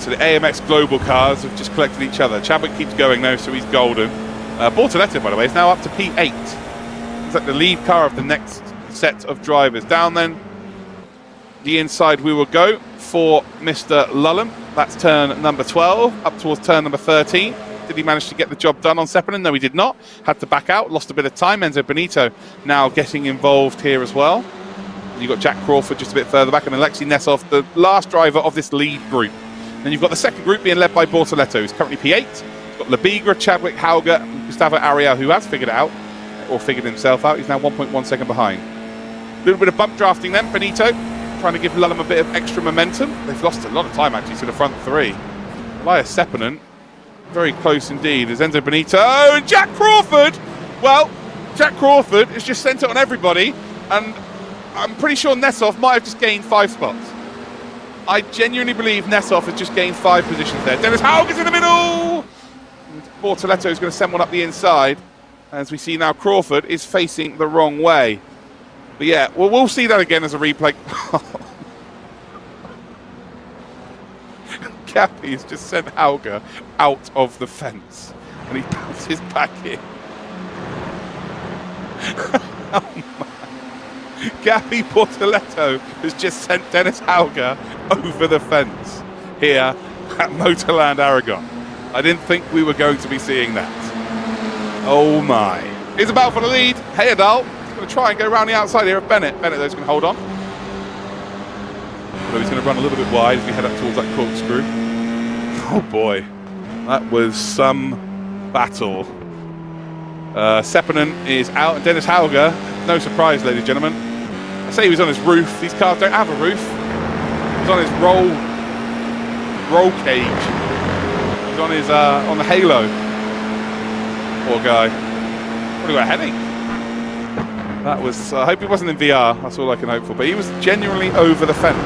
So the AMX Global cars have just collected each other. Chadwick keeps going though, so he's golden. Bortoletto, by the way, is now up to P8. It's like the lead car of the next set of drivers. Down then, the inside we will go for Mr. Lullum. That's turn number 12, up towards turn number 13. Did he manage to get the job done on Seppänen? No, he did not. Had to back out, lost a bit of time. Enzo Benito now getting involved here as well. You've got Jack Crawford just a bit further back, and Alexei Nesov, the last driver of this lead group. Then you've got the second group being led by Bortoletto, who's currently P8. You've got Lebigra, Chadwick, Hauger, and Gustavo Ariel, who has figured it out, or figured himself out. He's now 1.1 second behind. A little bit of bump drafting then, Benito, trying to give Lullum a bit of extra momentum. They've lost a lot of time actually to the front three. Elias Seppänen, very close indeed. There's Enzo Benito and Jack Crawford. Well, Jack Crawford has just sent it on everybody, and I'm pretty sure Nesov might have just gained 5 spots. I genuinely believe Nesov has just gained 5 positions there. Dennis Hauger's in the middle. Bortoletto is going to send one up the inside. As we see now, Crawford is facing the wrong way. But yeah, well, we'll see that again as a replay. Cappy's just sent Hauger out of the fence, and he bounces back in. Oh man. Gabby Bortoletto has just sent Dennis Hauger over the fence here at Motorland Aragon. I didn't think we were going to be seeing that. Oh my. He's about for the lead. Heyerdahl going to try and go around the outside here of Bennett. Bennett, though, is going to hold on. Although he's going to run a little bit wide as we head up towards that corkscrew. Oh boy. That was some battle. Seppänen is out, and Dennis Hauger, no surprise, ladies and gentlemen. I say he was on his roof. These cars don't have a roof. He's on his roll cage. He's on his on the halo. Poor guy. What got a headache? That was. I hope he wasn't in VR. That's all I can hope for. But he was genuinely over the fence.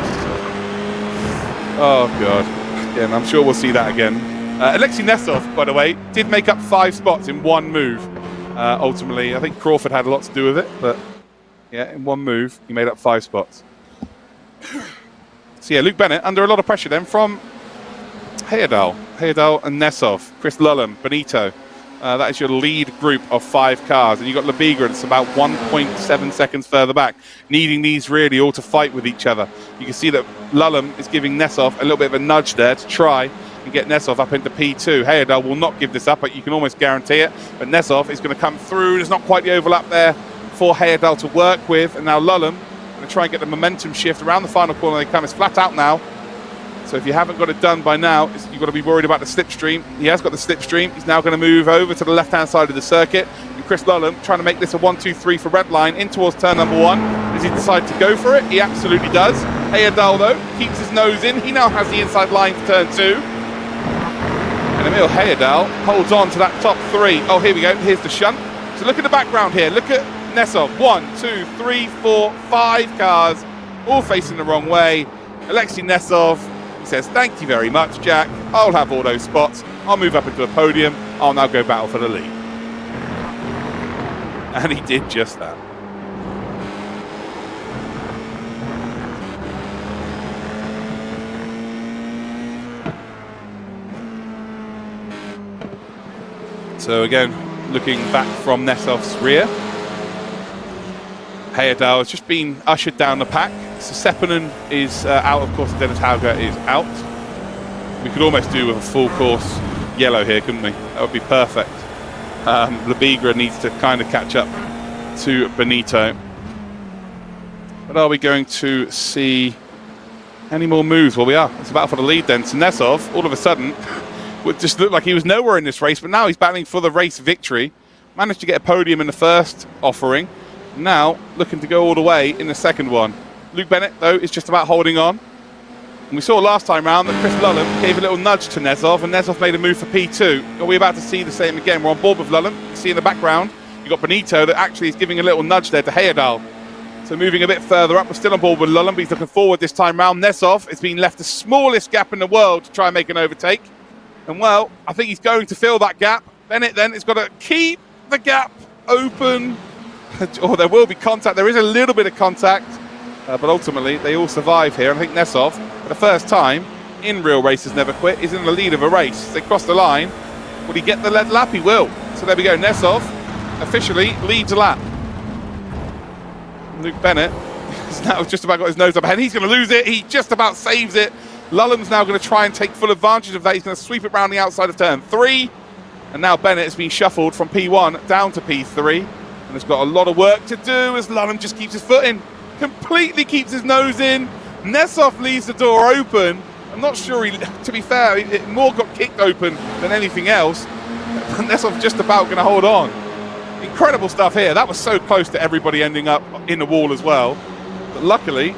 Oh god. Again, I'm sure we'll see that again. Alexei Nesov, by the way, did make up 5 spots in one move. Ultimately, I think Crawford had a lot to do with it, but yeah, in one move, he made up 5 spots. So yeah, Luke Bennett under a lot of pressure then from Heyerdahl and Nesov, Chris Lullum, Benito. That is your lead group of 5 cars, and you've got Lebigra that's about 1.7 seconds further back, needing these really all to fight with each other. You can see that Lullum is giving Nesov a little bit of a nudge there to try and get Nesov up into P2. Heyerdahl will not give this up, but you can almost guarantee it. But Nesov is going to come through. There's not quite the overlap there for Heyerdahl to work with, and now Lullum going to try and get the momentum shift around the final corner. They come. It's flat out now. So if you haven't got it done by now, you've got to be worried about the slipstream. He has got the slipstream. He's now going to move over to the left-hand side of the circuit. And Chris Lullum trying to make this a 1-2-3 for Redline in towards turn number 1. Does he decide to go for it? He absolutely does. Heyerdahl, though, keeps his nose in. He now has the inside line for turn 2. And Emil Heyerdahl holds on to that top 3. Oh, here we go. Here's the shunt. So look at the background here. Look at Nesov. 1, 2, 3, 4, 5 cars all facing the wrong way. Alexei Nesov, he says, thank you very much, Jack. I'll have all those spots. I'll move up into a podium. I'll now go battle for the lead. And he did just that. So again, looking back from Nesov's rear, Heyerdahl has just been ushered down the pack. So Seppänen is out, of course, Dennis Hauger is out. We could almost do with a full course yellow here, couldn't we? That would be perfect. Lebigra needs to kind of catch up to Benito. But are we going to see any more moves? Well, we are. It's a battle for the lead then. So Nesov, all of a sudden, would just look like he was nowhere in this race, but now he's battling for the race victory. Managed to get a podium in the first offering. Now, looking to go all the way in the second one. Luke Bennett, though, is just about holding on. And we saw last time round that Chris Lullam gave a little nudge to Nesov, and Nesov made a move for P2. Are we about to see the same again? We're on board with Lullam. You can see in the background, you've got Benito that actually is giving a little nudge there to Heyerdahl. So moving a bit further up, we're still on board with Lullam, but he's looking forward this time round. Nesov has been left the smallest gap in the world to try and make an overtake. And, well, I think he's going to fill that gap. Bennett then has got to keep the gap open. Or there will be contact. There is a little bit of contact. But ultimately, they all survive here. And I think Nesov, for the first time in Real Racers Never Quit, is in the lead of a race. They cross the line. Will he get the lead lap? He will. So there we go. Nesov officially leads a lap. Luke Bennett has now just about got his nose up ahead. He's going to lose it. He just about saves it. Lullam's now going to try and take full advantage of that. He's going to sweep it round the outside of turn 3. And now Bennett has been shuffled from P1 down to P3. And has got a lot of work to do as Lullam just keeps his foot in. Completely keeps his nose in. Nesov leaves the door open. I'm not sure to be fair, it more got kicked open than anything else. Nesov just about going to hold on. Incredible stuff here. That was so close to everybody ending up in the wall as well. But luckily,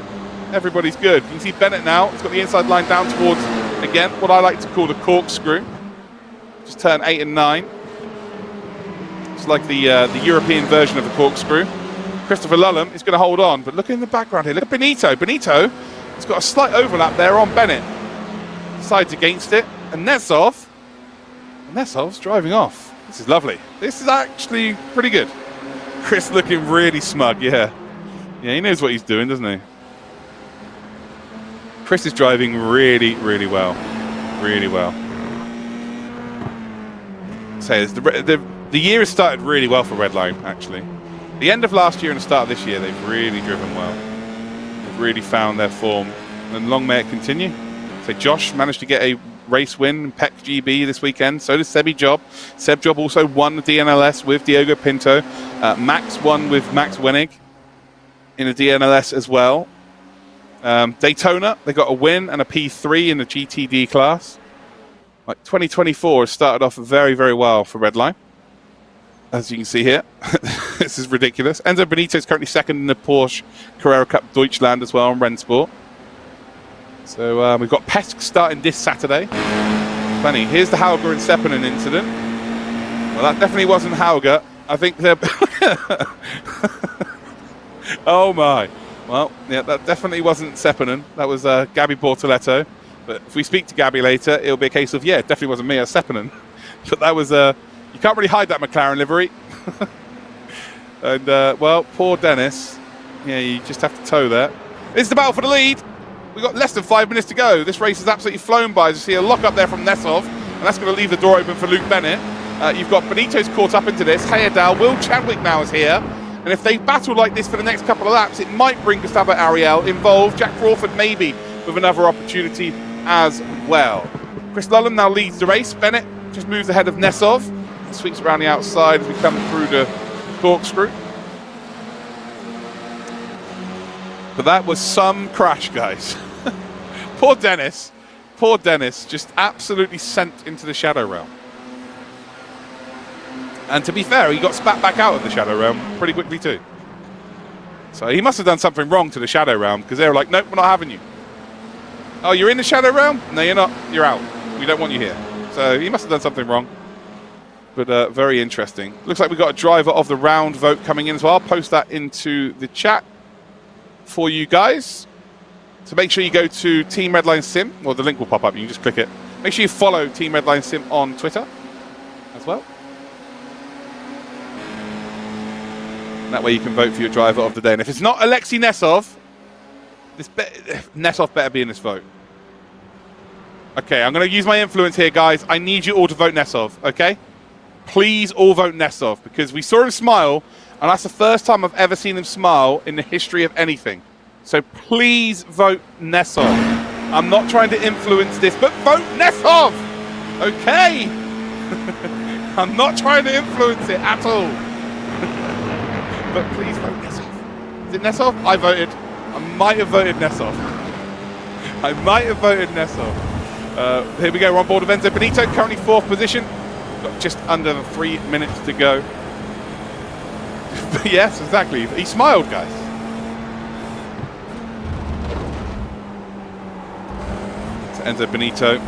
everybody's good. You can see Bennett now. He's got the inside line down towards, again, what I like to call the corkscrew. Just turn 8 and 9. It's like the European version of the corkscrew. Christopher Lullam is going to hold on, but look in the background here. Look at Benito. Benito has got a slight overlap there on Bennett. Sides against it. And Nesov's driving off. This is lovely. This is actually pretty good. Chris looking really smug, yeah. Yeah, he knows what he's doing, doesn't he? Chris is driving really, really well. Really well. So the year has started really well for Redline, actually. The end of last year and the start of this year, they've really driven well. They've really found their form, and long may it continue. So Josh managed to get a race win in PEC GB this weekend. So did Sebi Job. Seb Job also won the DNLS with Diogo Pinto. Max won with Max Wenig in the DNLS as well. Daytona, they got a win and a P3 in the GTD class. Like 2024 has started off very, very well for Redline. As you can see here, this is ridiculous. Enzo Benito is currently second in the Porsche Carrera Cup Deutschland as well on Rennsport. So we've got Pesk starting this Saturday. Funny, here's the Hauger and Seppänen incident. Well, that definitely wasn't Hauger. I think they're... Oh my. Well, yeah, that definitely wasn't Seppänen. That was Gabby Bortoletto. But if we speak to Gabby later, it'll be a case of, yeah, it definitely wasn't me, it's Seppänen. But that was... You can't really hide that McLaren livery. And, well, poor Dennis. Yeah, you just have to toe that. It's the battle for the lead. We've got less than 5 minutes to go. This race has absolutely flown by. As you see a lock up there from Nesov, and that's going to leave the door open for Luke Bennett. You've got Benito's caught up into this. Heyerdahl, Will Chadwick now is here. And if they battle like this for the next couple of laps, it might bring Gustavo Ariel involved. Jack Crawford maybe with another opportunity as well. Chris Lullam now leads the race. Bennett just moves ahead of Nesov. Sweeps around the outside as we come through the corkscrew. But that was some crash, guys. Poor Dennis. Poor Dennis, just absolutely sent into the Shadow Realm. And to be fair, he got spat back out of the Shadow Realm pretty quickly too. So he must have done something wrong to the Shadow Realm, because they were like, nope, we're not having you. Oh, you're in the Shadow Realm? No, you're not. You're out. We don't want you here. So he must have done something wrong. But very interesting. Looks like we've got a driver of the round vote coming in as well. I'll post that into the chat for you guys. So make sure you go to Team Redline Sim, or the link will pop up, you can just click it. Make sure you follow Team Redline Sim on Twitter as well. And that way you can vote for your driver of the day. And if it's not Alexei Nesov, Nesov better be in this vote. Okay, I'm going to use my influence here, guys. I need you all to vote Nesov, okay? Please all vote Nesov, because we saw him smile, and that's the first time I've ever seen him smile in the history of anything. So please vote Nesov. I'm not trying to influence this, but vote Nesov! Okay? I'm not trying to influence it at all. But please vote Nesov. Is it Nesov? I voted. I might have voted Nesov. I might have voted Nesov. Here we go, we're on board with Enzo Benito, currently 4th position. Got just under 3 minutes to go. Yes, exactly. He smiled, guys. Enzo Benito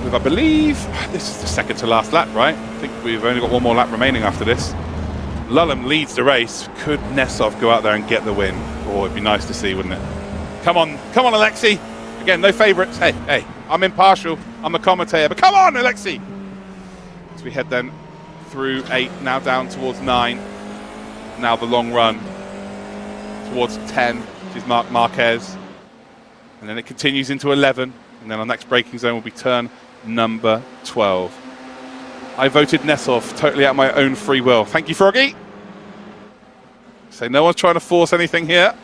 with, I believe, this is the second to last lap, right? I think we've only got one more lap remaining after this. Lullum leads the race. Could Nesov go out there and get the win? Oh, it'd be nice to see, wouldn't it? Come on, Alexei. Again, no favourites. Hey, I'm impartial. I'm a commentator, but come on, Alexei. As we head then through 8, now down towards 9. Now the long run towards 10, which is Marc Marquez. And then it continues into 11, and then our next braking zone will be turn number 12. I voted Nesov totally out of my own free will. Thank you, Froggy. So no one's trying to force anything here.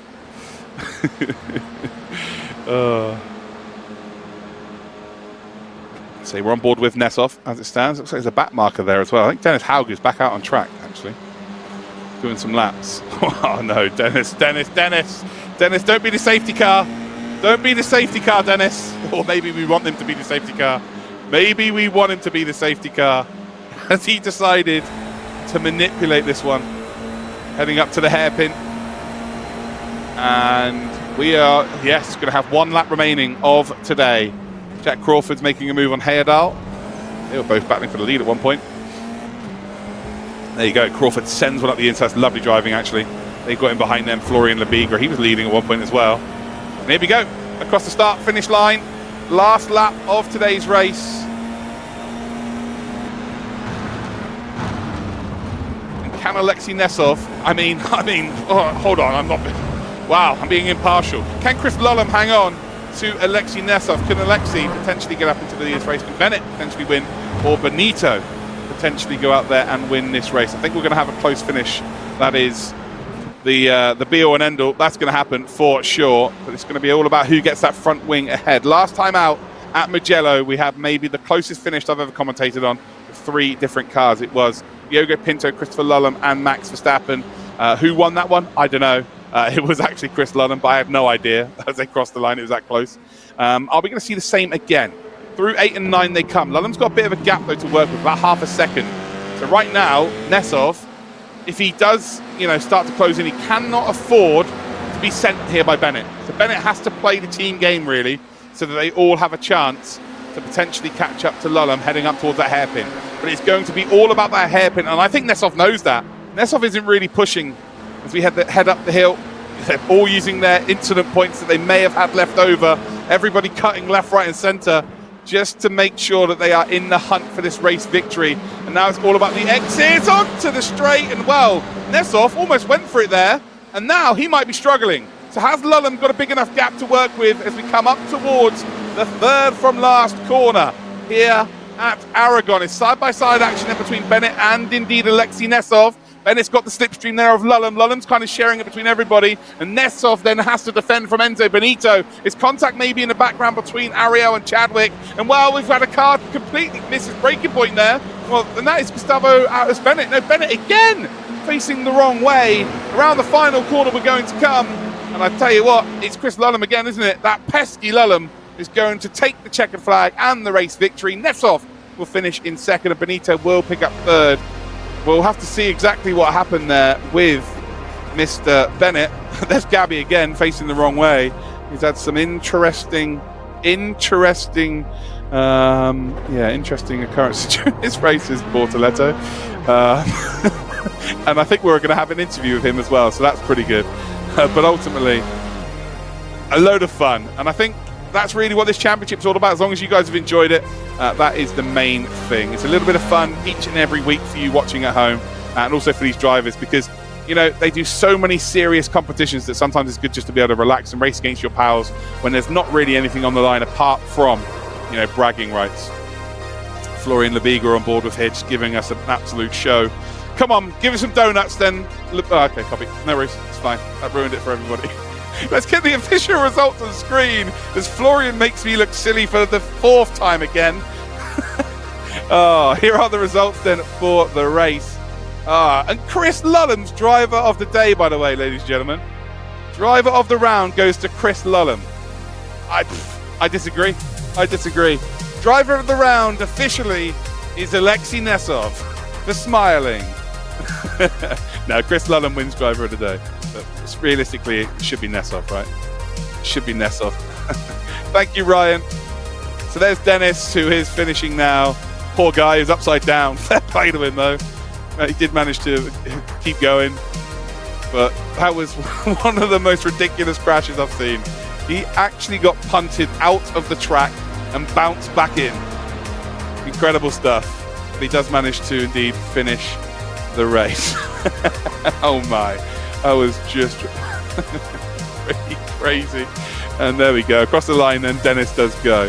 So we're on board with Nesov as it stands. Looks like there's a back marker there as well. I think Dennis Hauger's back out on track, actually. Doing some laps. Oh no, Dennis, don't be the safety car. Don't be the safety car, Dennis. Or maybe we want him to be the safety car. Maybe we want him to be the safety car. As he decided to manipulate this one. Heading up to the hairpin. And we are, yes, going to have 1 lap remaining of today. Jack Crawford's making a move on Heyerdahl. They were both battling for the lead at one point. There you go. Crawford sends one up the inside. Lovely driving, actually. They got him behind them. Florian Lebigra, he was leading at one point as well. And here we go, across the start-finish line. Last lap of today's race. And can Alexei Nesov, hold on, I'm being impartial. Can Chris Lullum hang on to Alexei Nesov? Can Alexei potentially get up into the race? Can Bennett potentially win? Or Benito potentially go out there and win this race? I think we're going to have a close finish. That is the be-all and end-all. That's going to happen for sure, but it's going to be all about who gets that front wing ahead. Last time out at Mugello, we had maybe the closest finish I've ever commentated on with 3 different cars. It was Diogo Pinto, Christopher Lullum, and Max Verstappen. Who won that one? I don't know. It was actually Chris Lullum, but I had no idea as they crossed the line. It was that close. Are we going to see the same again? Through 8 and 9 they come. Lullum's got a bit of a gap, though, to work with, about half a second. So right now, Nesov, if he does, start to close in, he cannot afford to be sent here by Bennett. So Bennett has to play the team game, really, so that they all have a chance to potentially catch up to Lullum heading up towards that hairpin. But it's going to be all about that hairpin, and I think Nesov knows that. Nesov isn't really pushing as we head up the hill. They're all using their incident points that they may have had left over. Everybody cutting left, right, and centre, just to make sure that they are in the hunt for this race victory. And now it's all about the exits onto the straight, and well, Nesov almost went for it there, and now he might be struggling. So has Lullum got a big enough gap to work with as we come up towards the 3rd from last corner here at Aragon? It's side-by-side action in between Bennett and indeed Alexei Nesov. Bennett's got the slipstream there of Lullum. Lullum's kind of sharing it between everybody. And Nesov then has to defend from Enzo Benito. His contact may be in the background between Ariel and Chadwick. And well, we've had a car completely miss his braking point there. Well, and that is Gustavo Autos Bennett. No, Bennett again facing the wrong way. Around the final corner we're going to come. And I tell you what, it's Chris Lullum again, isn't it? That pesky Lullum is going to take the checkered flag and the race victory. Nesov will finish in 2nd and Benito will pick up 3rd. We'll have to see exactly what happened there with Mr. Bennett. There's Gabby again, facing the wrong way. He's had some interesting interesting occurrence during his races, Bortoletto. And I think we're going to have an interview with him as well, so that's pretty good. But ultimately, a load of fun. And I think that's really what this championship's all about. As long as you guys have enjoyed it, that is the main thing. It's a little bit of fun each and every week for you watching at home, and also for these drivers, because you know, they do so many serious competitions that sometimes it's good just to be able to relax and race against your pals when there's not really anything on the line apart from, you know, bragging rights. Florian Lebiga on board with Hitch, giving us an absolute show. Come on, give us some donuts then. Okay, copy. No worries, it's fine. That ruined it for everybody. Let's get the official results on screen as Florian makes me look silly for the 4th time again. Oh, here are the results then for the race. And Chris Lulham's driver of the day, by the way, ladies and gentlemen. Driver of the round goes to Chris Lulham. I disagree. I disagree. Driver of the round officially is Alexei Nesov for smiling. No, Chris Lulham wins driver of the day. But realistically, it should be Nesov, right? It should be Nesov. Thank you, Ryan. So there's Dennis, who is finishing now. Poor guy, who's upside down. Fair play to him, though. He did manage to keep going, but that was one of the most ridiculous crashes I've seen. He actually got punted out of the track and bounced back in. Incredible stuff. But he does manage to indeed finish the race. Oh my, that was just really crazy. And there we go, across the line then Dennis does go.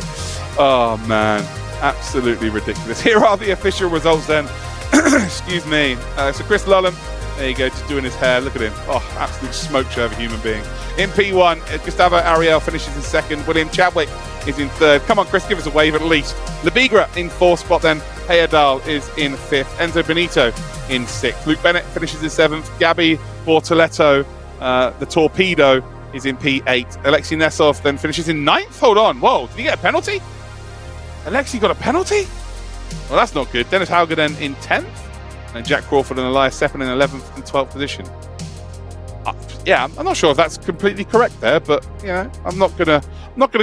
Oh man, absolutely ridiculous. Here are the official results then. Excuse me. So Chris Lulham, there you go, just doing his hair. Look at him. Oh, absolute smoke show of a human being. In P1, Gustavo Ariel finishes in 2nd. William Chadwick is in 3rd. Come on, Chris, give us a wave at least. Lebigra in 4th spot then. Heyerdahl is in 5th. Enzo Benito in 6th. Luke Bennett finishes in 7th. Gabby Bortoletto, the Torpedo, is in P8. Alexei Nesov then finishes in 9th. Hold on. Whoa, did he get a penalty? Alexei got a penalty? Well, that's not good. Dennis Hauger in 10th, and Jack Crawford and Elias Seppin in 11th and 12th position. Yeah, I'm not sure if that's completely correct there, but you know, I'm not gonna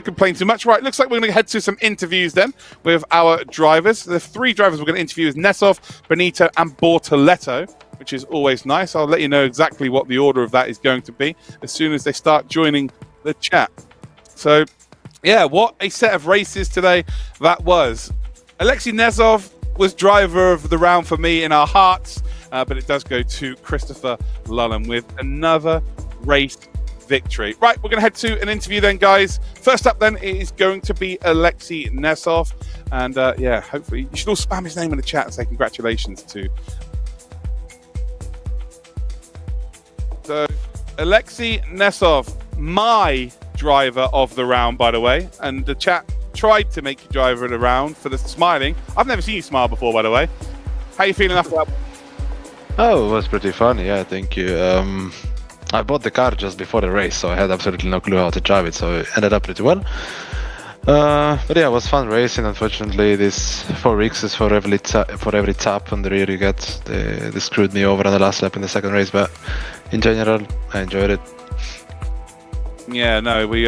complain too much. Right, looks like we're gonna head to some interviews then with our drivers. The 3 drivers we're gonna interview is Nesov, Benito, and Bortoletto, which is always nice. I'll let you know exactly what the order of that is going to be as soon as they start joining the chat. So, yeah, what a set of races today that was. Alexei Nesov was driver of the round for me in our hearts, but it does go to Christopher Lulham with another race victory. Right, we're going to head to an interview then, guys. First up then is going to be Alexei Nesov, and yeah, hopefully you should all spam his name in the chat and say congratulations to. So, Alexei Nesov, my driver of the round, by the way, and the chat tried to make you driver of the round for the smiling. I've never seen you smile before, by the way. How are you feeling after that? Oh, it was pretty fun, yeah, thank you. I bought the car just before the race, so I had absolutely no clue how to drive it, so it ended up pretty well. But yeah, it was fun racing. Unfortunately, these 4 weeks is for every tap on the rear you get. They screwed me over on the last lap in the 2nd race, but in general, I enjoyed it. Yeah, no, we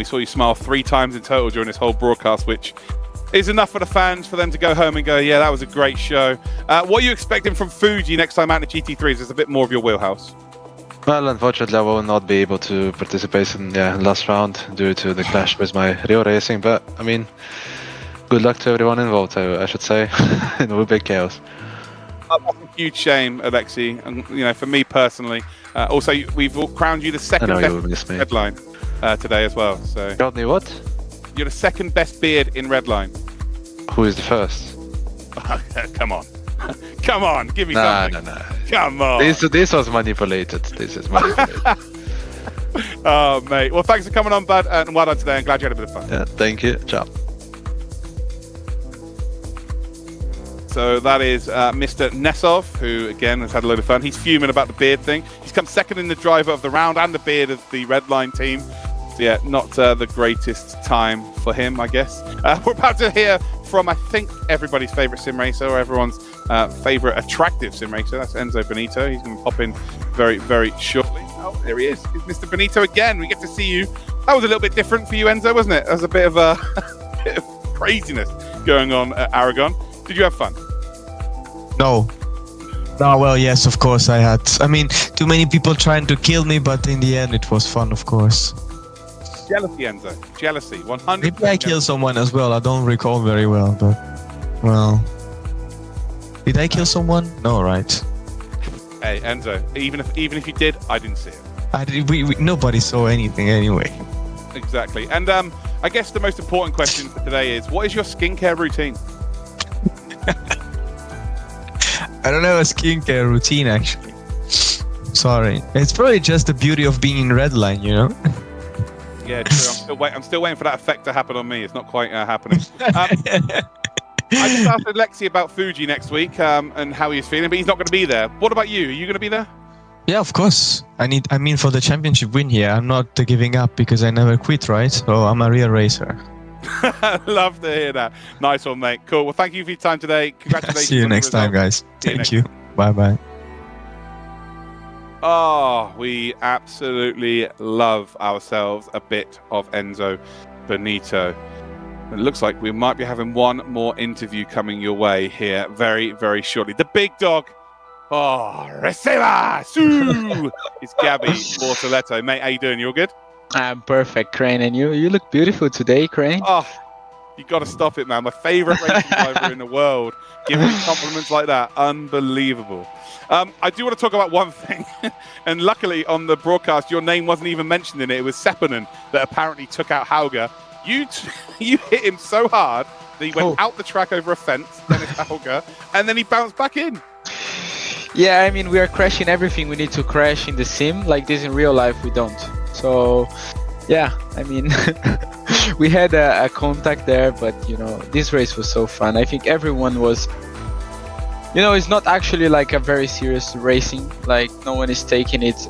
saw you smile 3 times in total during this whole broadcast, which is enough for the fans for them to go home and go, yeah, that was a great show. What are you expecting from Fuji next time out in the GT3s? It's a bit more of your wheelhouse. Well, unfortunately, I will not be able to participate in the last round due to the clash with my Rio racing, but I mean, good luck to everyone involved, I should say. It will be chaos. That's a huge shame, Alexei, and you know, for me personally. Also, we've crowned you the 2nd best Redline today as well. So, got me what? You're the 2nd best beard in Redline. Who is the 1st? Come on, come on, give me something. No. Come on. This was manipulated. This is manipulated. Oh, mate. Well, thanks for coming on, bud, and well done today. I'm glad you had a bit of fun. Yeah, thank you. Ciao. So that is Mr. Nesov, who again has had a load of fun. He's fuming about the beard thing. He's come 2nd in the driver of the round and the beard of the Redline team. So yeah, not the greatest time for him, I guess. We're about to hear from, I think, everybody's favourite sim racer, or everyone's favourite attractive sim racer. That's Enzo Benito. He's going to pop in very, very shortly. Oh, there he is. It's Mr. Benito again. We get to see you. That was a little bit different for you, Enzo, wasn't it? There was a bit of bit of craziness going on at Aragon. Did you have fun? No. Oh, well, yes, of course I had. I mean, too many people trying to kill me, but in the end it was fun, of course. Jealousy, Enzo. Jealousy. 100%. Maybe I killed someone as well. I don't recall very well, but well, did I kill someone? No, right? Hey, Enzo. Even if you did, I didn't see it. Nobody saw anything anyway. Exactly. And I guess the most important question for today is, what is your skincare routine? I don't have a skincare routine actually. Sorry. It's probably just the beauty of being in Redline, you know? Yeah, true. I'm still waiting for that effect to happen on me. It's not quite happening. I just asked Alexi about Fuji next week and how he's feeling, but he's not going to be there. What about you? Are you going to be there? Yeah, of course. I mean, for the championship win here, I'm not giving up because I never quit, right? So I'm a real racer. Love to hear that. Nice one, mate. Cool. Well, thank you for your time today. Congratulations. See you next time, guys. Thank you. Bye-bye. Oh, we absolutely love ourselves a bit of Enzo Benito. It looks like we might be having one more interview coming your way here very, very shortly. The big dog. Oh, Receba! Sue! It's Gabby Bortoletto. Mate, how you doing? You all good? I'm perfect, Crane. And you look beautiful today, Crane. Oh, you got to stop it, man. My favourite racing driver in the world. Giving me compliments like that. Unbelievable. I do want to talk about one thing. And luckily, on the broadcast, your name wasn't even mentioned in it. It was Sepponen that apparently took out Hauger. You hit him so hard that he went out the track over a fence, Dennis Hauger, and then he bounced back in. Yeah, I mean, we are crashing everything we need to crash in the sim. Like this in real life, we don't. So, yeah, I mean, we had a contact there, but, you know, this race was so fun. I think everyone was, you know, it's not actually like a very serious racing. Like, no one is taking it,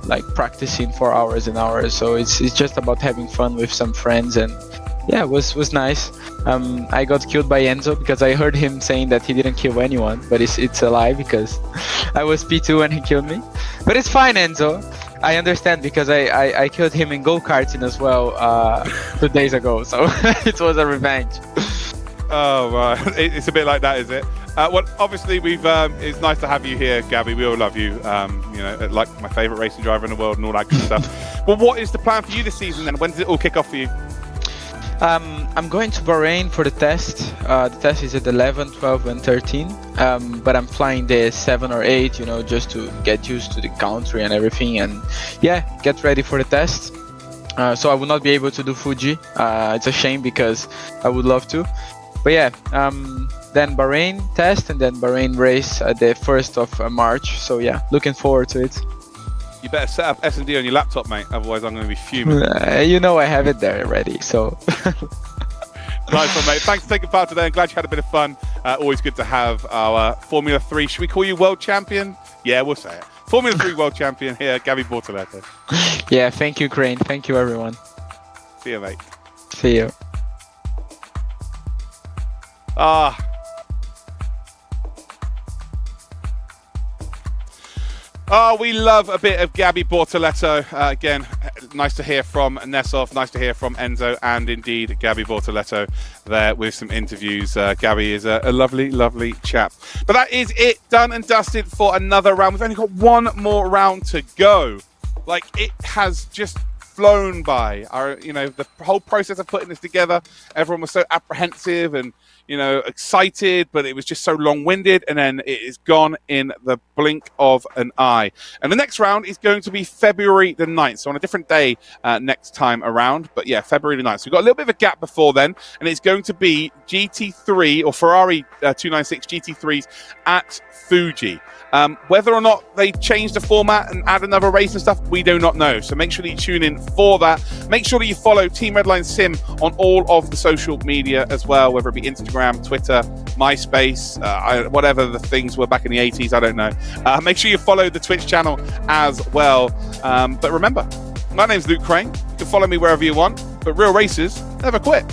like, practicing for hours and hours. So it's just about having fun with some friends, and yeah, it was nice. I got killed by Enzo because I heard him saying that he didn't kill anyone, but it's a lie because I was P2 when he killed me. But it's fine, Enzo. I understand because I killed him in go-karting as well 2 days ago, so it was a revenge. Oh, right. It's a bit like that, is it? Well, obviously, it's nice to have you here, Gabby. We all love you. You know, like my favourite racing driver in the world and all that good stuff. But what is the plan for you this season then? When does it all kick off for you? I'm going to Bahrain for the test. The test is at 11, 12, and 13. But I'm flying the 7 or 8, you know, just to get used to the country and everything. And yeah, get ready for the test. So I will not be able to do Fuji. It's a shame because I would love to. But yeah, then Bahrain test and then Bahrain race at the 1st of March. So yeah, looking forward to it. You better set up S&D on your laptop, mate. Otherwise, I'm going to be fuming. You know I have it there already, so... Nice one, mate. Thanks for taking part today. I'm glad you had a bit of fun. Always good to have our Formula 3. Should we call you World Champion? Yeah, we'll say it. Formula 3 World Champion here, Gabby Bortoletto. Yeah, thank you, Crane. Thank you, everyone. See you, mate. See you. Oh, we love a bit of Gabby Bortoletto. Again, nice to hear from Nesov, nice to hear from Enzo, and indeed Gabby Bortoletto there with some interviews. Gabby is a lovely, lovely chap. But that is it, done and dusted for another round. We've only got one more round to go. Like, it has just flown by. The whole process of putting this together, everyone was so apprehensive and excited, but it was just so long-winded, and then it is gone in the blink of an eye. And the next round is going to be February the 9th, so on a different day next time around. But yeah, February the 9th. So we've got a little bit of a gap before then, and it's going to be GT3 or Ferrari 296 GT3s at Fuji. Whether or not they change the format and add another race and stuff, we do not know. So make sure that you tune in for that. Make sure that you follow Team Redline Sim on all of the social media as well, whether it be Instagram, Twitter, MySpace, whatever the things were back in the 80s, I don't know. Make sure you follow the Twitch channel as well. But remember, my name's Luke Crane. You can follow me wherever you want, but real racers never quit.